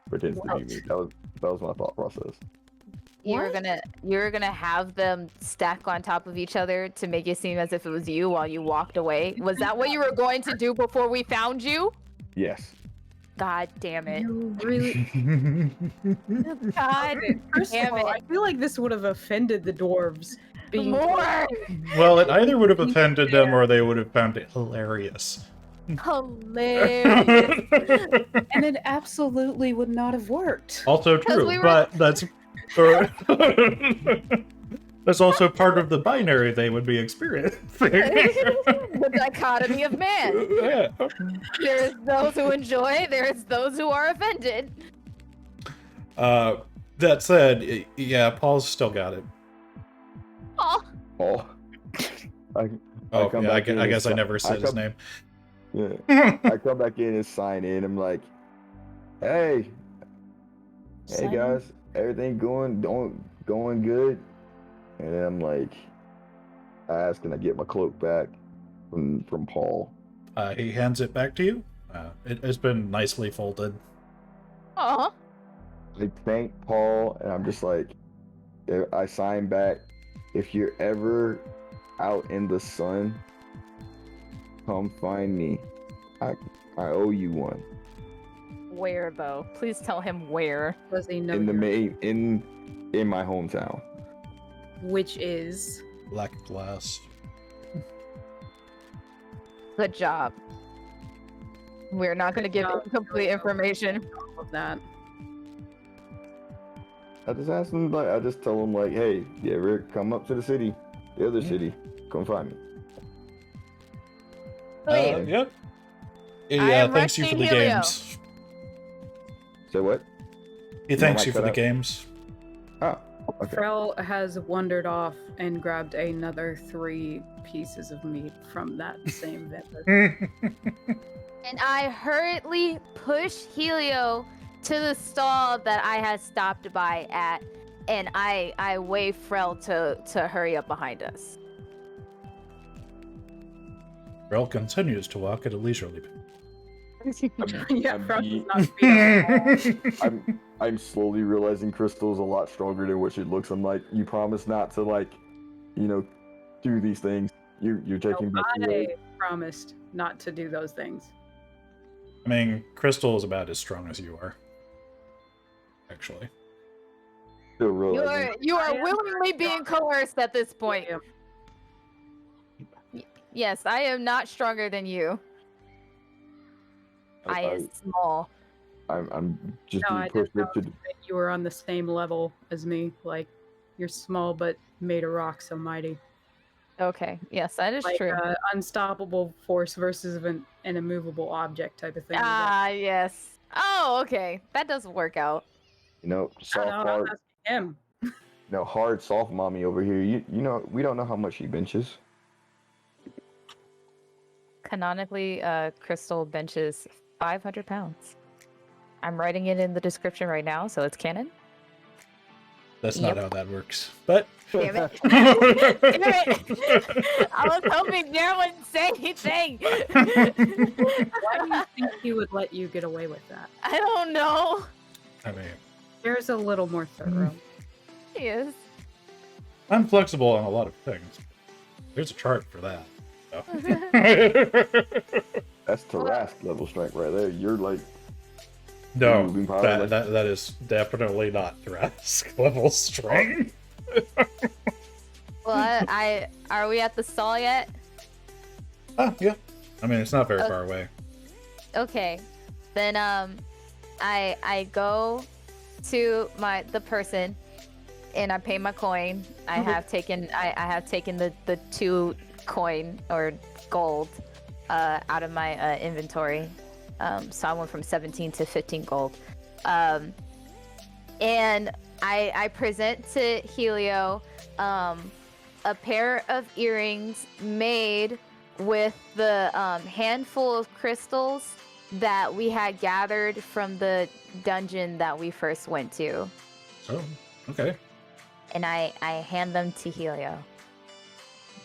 pretends to be me. That was my thought process. You're What? gonna have them stack on top of each other to make it seem as if it was you while you walked away. Was that what you were going to do before we found you? Yes. God damn it. You really. God First of damn all, I it. feel like this would have offended the dwarves. Being More Well, it either would have offended them or they would have found it hilarious. hilarious. And it absolutely would not have worked. Also 'Cause true, we were- but that's that's also part of the binary they would be experiencing. The dichotomy of man. Yeah. There's those who enjoy, there's those who are offended. That said, yeah, Paul's still got it. Oh, Oh. I Oh, come yeah, I, back in I and guess I si- never said his come- name. Yeah. I come back in and sign in. I'm like, hey, Sign in? guys, everything going good? And then I'm like, I ask, can I get my cloak back from Paul? He hands it back to you. It's been nicely folded. oh. I thank Paul, and I'm just like, I sign back. If you're ever out in the sun, come find me. I owe you one. Where though? Please tell him where. Does he know In the your- in my hometown. which is Black glass. Good job. We're not going to give job. incomplete information. all of that. I just ask him, like, I just tell him, like, hey, you ever come up to the city, the other city, come find me. Wait, Yep. I Yeah, am thanks you for resting the Helio. games. Say what? He thanks mic you for cut the out. games. Oh, okay. Frel has wandered off and grabbed another 3 pieces of meat from that same vendor. and I hurriedly push Helio to the stall that I had stopped by at, and I wave Frel to hurry up behind us. Rel continues to walk at a leisurely pace. Yeah, I'm Frel be- does not beat up. I'm slowly realizing Crystal's a lot stronger than what she looks. I'm like, you promise not to, like, do these things. You're taking back the I word. promised not to do those things. I mean, Crystal is about as strong as you are. Actually. Still realizing. You I are am willingly being coerced at this point. Yeah. Yes, I am not stronger than you. I am small. I'm just No, being I pushed didn't up to. that you were on the same level as me. Like, you're small but made of rock so mighty. Okay, yes, that is Like true. unstoppable force versus an immovable object type of thing. Ah, yes. Oh, okay. That does work out. Soft I'm hard. asking him. Hard soft mommy over here. You know, we don't know how much she benches. Canonically, Crystal benches 500 pounds. I'm writing it in the description right now, so it's canon. That's not Yep. how that works. But Damn it. Damn it. I was hoping Jared wouldn't say anything. Why do you think he would let you get away with that? I don't know. I mean, There's a little more thorough. He is. I'm flexible on a lot of things. There's a chart for that. So. That's Tarask level strength right there. You're like, No, moving power, that, like- that is definitely not Thrask level strength. Well, I are we at the stall yet? Yeah. I mean, it's not very Okay. far away. Okay. Then I go to the person and I pay my coin. I have taken the 2 coin or gold out of my inventory. So I went from 17 to 15 gold. And I present to Helio a pair of earrings made with the handful of crystals that we had gathered from the dungeon that we first went to. Oh, okay. And I hand them to Helio.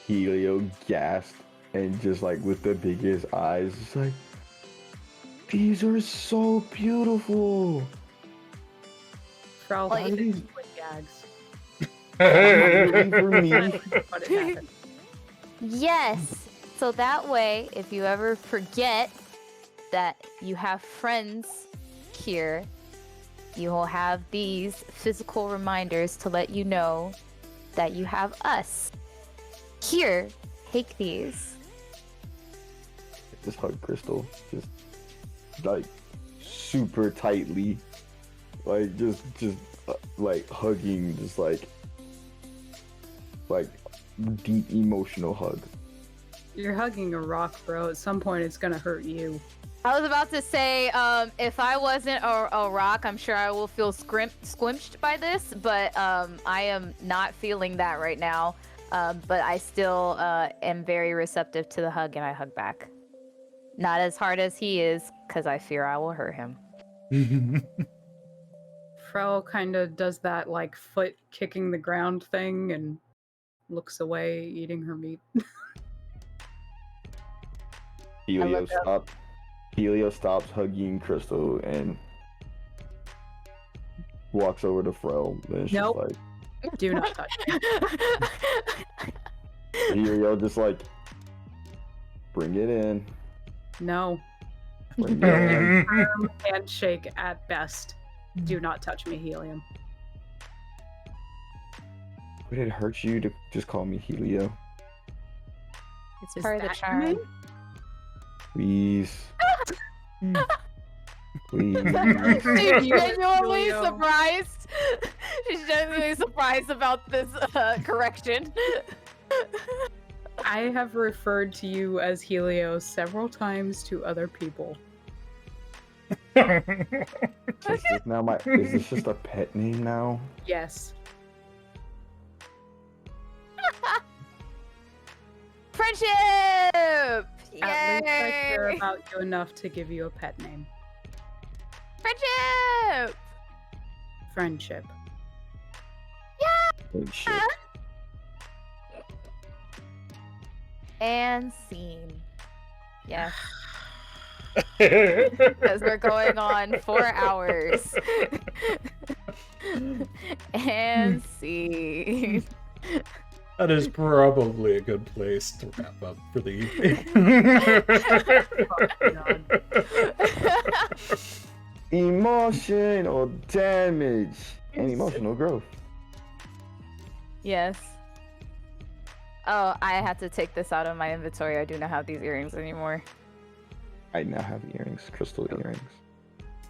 Helio gasped. and just like with the biggest eyes, it's like, these are so beautiful. Frau, Why how are did these- you with gags? Really for me? What had happened? Yes. So that way, if you ever forget that you have friends here, you will have these physical reminders to let you know that you have us. Here, take these. Just hug Crystal, just like super tightly, like just like hugging, just like deep emotional hug. You're hugging a rock, bro. At some point, it's gonna hurt you. I was about to say, if I wasn't a rock, I'm sure I will feel squinched by this, but I am not feeling that right now. But I still am very receptive to the hug, and I hug back. Not as hard as he is, because I fear I will hurt him. Frau kind of does that like foot kicking the ground thing and looks away, eating her meat. Helio stops hugging Crystal and walks over to Frel. And she's Nope. like, Do not touch me. Helio just like, bring it in. No. Bring it in. Firm handshake at best. Do not touch me, Helium. Would it hurt you to just call me Helio? It's Is part of the that your charm. name? Please. Please. She's genuinely Julio. surprised. She's genuinely surprised about this correction. I have referred to you as Helio several times to other people. Is this just a pet name now? Yes. Friendship! At least I care Yay! about you enough to give you a pet name. Friendship! Friendship. Oh, shit. And scene. Yes, because we're going on 4 hours. And scene. That is probably a good place to wrap up for the evening. Emotional damage and emotional growth. Yes. Oh, I had to take this out of my inventory. I do not have these earrings anymore. I now have earrings, crystal earrings.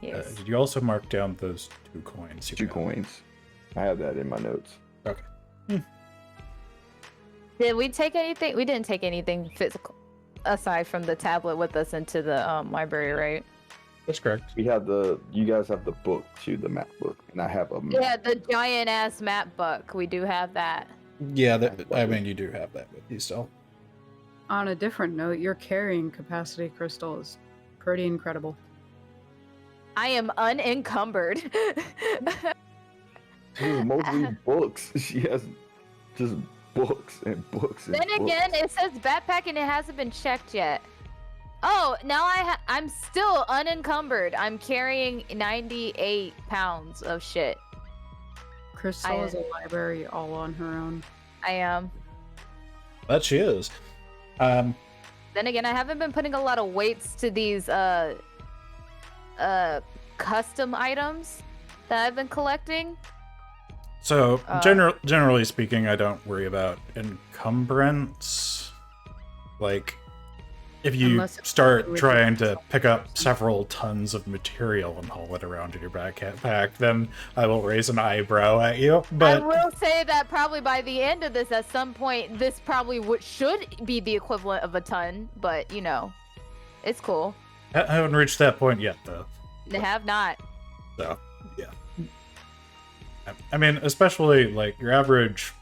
Yes. Did you also mark down those 2 coins? You 2 got? coins. I have that in my notes. Okay. Did we take anything? We didn't take anything physical aside from the tablet with us into the library, right? That's correct. You guys have the book too, the map book, and I have a map. Yeah, the giant ass map book. We do have that. Yeah, I mean, you do have that with you still. On a different note, your carrying capacity, Crystal, is pretty incredible. I am unencumbered. She has mostly books. She has just books and books and Then books. again, it says backpack and it hasn't been checked yet. Oh, now I'm still unencumbered. I'm carrying 98 pounds of shit. Crystal is a library all on her own. I am. That she is. Then again, I haven't been putting a lot of weights to these custom items that I've been collecting. So, generally speaking, I don't worry about encumbrance. Like, if you Unless it's start something with trying to yourself. pick up several tons of material and haul it around in your backpack, then I will raise an eyebrow at you. But I will say that probably by the end of this, at some point, this probably should be the equivalent of a ton. But you know, it's cool. I haven't reached that point yet, though. They have not. So, yeah. I mean, especially, like, your average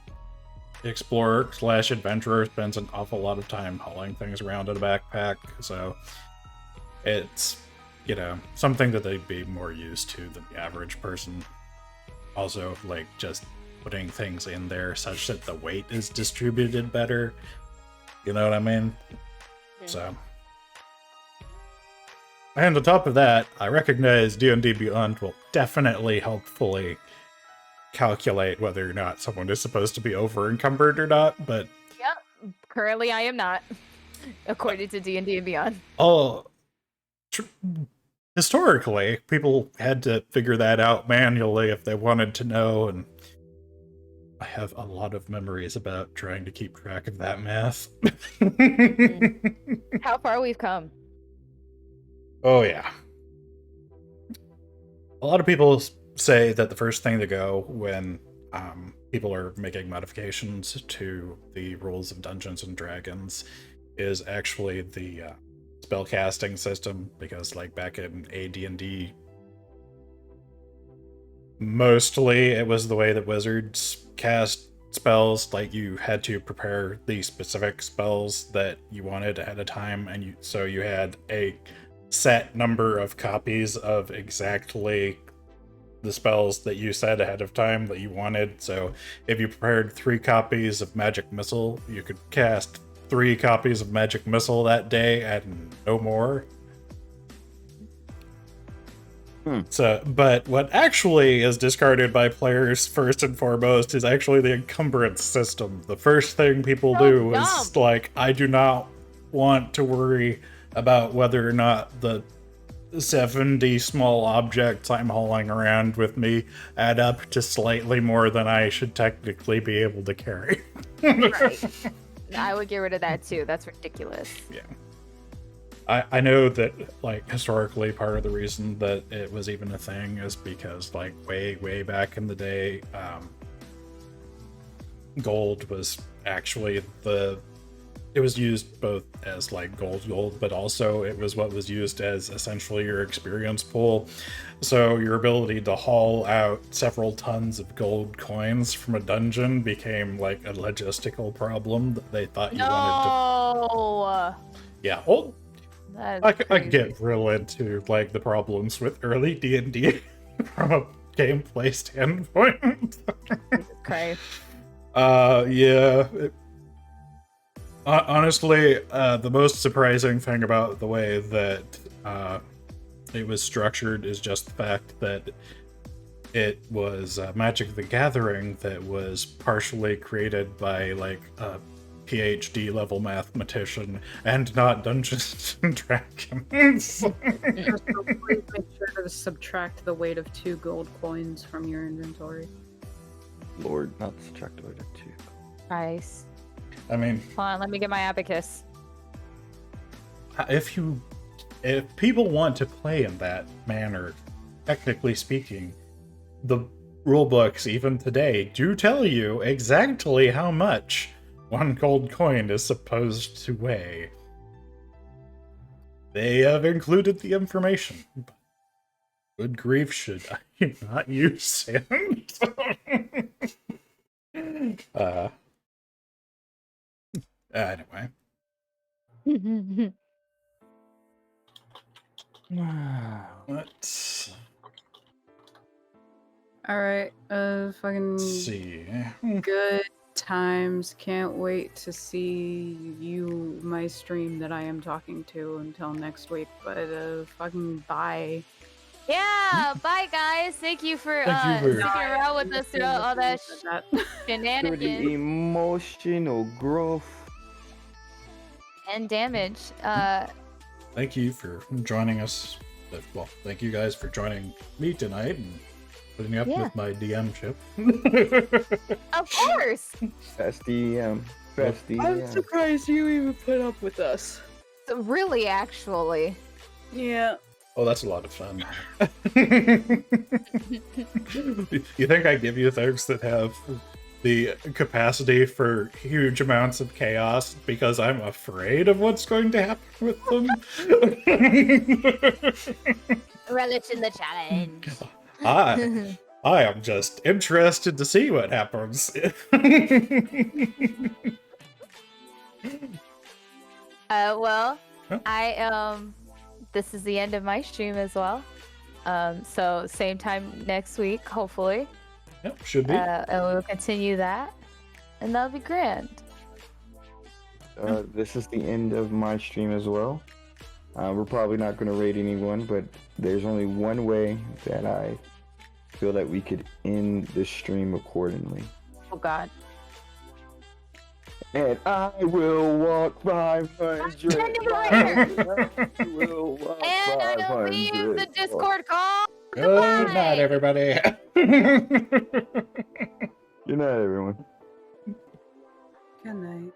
explorer/adventurer spends an awful lot of time hauling things around in a backpack, so it's, you know, something that they'd be more used to than the average person. Also, like, just putting things in there such that the weight is distributed better. You know what I mean? So, and on top of that, I recognize D&D Beyond will definitely helpfully calculate whether or not someone is supposed to be over encumbered or not. But Currently, I am not, according to D&D and Beyond. Historically, people had to figure that out manually if they wanted to know, and I have a lot of memories about trying to keep track of that math. How far we've come. Oh, yeah. A lot of people say that the first thing to go when people are making modifications to the rules of Dungeons and Dragons is actually the spellcasting system, because like back in AD&D, mostly it was the way that wizards cast spells. Like you had to prepare the specific spells that you wanted ahead of time, and so you had a set number of copies of exactly the spells that you said ahead of time that you wanted. So if you prepared 3 copies of Magic Missile, you could cast 3 copies of Magic Missile that day and no more. So, but what actually is discarded by players first and foremost is actually the encumbrance system. The first thing people do is like, I do not want to worry about whether or not the 70 small objects I'm hauling around with me add up to slightly more than I should technically be able to carry. Right. I would get rid of that too. That's ridiculous. Yeah. I know that, like, historically, part of the reason that it was even a thing is because, like, way back in the day, gold was actually it was used both as, like, gold, but also it was what was used as essentially your experience pool. So your ability to haul out several tons of gold coins from a dungeon became, like, a logistical problem that they thought you wanted to... Yeah, well... I could get real into like the problems with early D&D from a gameplay standpoint. Okay. Yeah. Honestly, the most surprising thing about the way that it was structured is just the fact that it was Magic the Gathering that was partially created by like a PhD level mathematician and not Dungeons and Dragons. Please make sure to subtract the weight of 2 gold coins from your inventory. Lord, not subtract the weight of 2. Nice. I mean, Hold on, let me get my abacus. if people want to play in that manner, technically speaking, the rulebooks even today do tell you exactly how much 1 gold coin is supposed to weigh. They have included the information. Good grief, should I not use it? Anyway. Let's Alright, fucking see. good times. Can't wait to see you, my stream that I am talking to until next week. But fucking bye. Yeah, bye guys. Thank you for Thank you for- sticking around with us throughout all that For the shenanigans emotional growth. and damage. Thank you for joining us. Well, thank you guys for joining me tonight and putting up Yeah. with my DM ship. Of course. Best DM. Best I'm DM. surprised you even put up with us. Really, actually. Yeah. Oh, that's a lot of fun. You think I give you things that have the capacity for huge amounts of chaos because I'm afraid of what's going to happen with them? Relish in the challenge. I am just interested to see what happens. Well, Huh? This is the end of my stream as well. So same time next week, hopefully. Yep, should be. And we'll continue that. And that'll be grand. this is the end of my stream as well. We're probably not going to raid anyone, but there's only one way that I feel that we could end the stream accordingly. Oh God. And I will walk 500 miles. I will walk And I leave the 500 Discord call. Good Goodbye. night, everybody. Good night, everyone. Good night.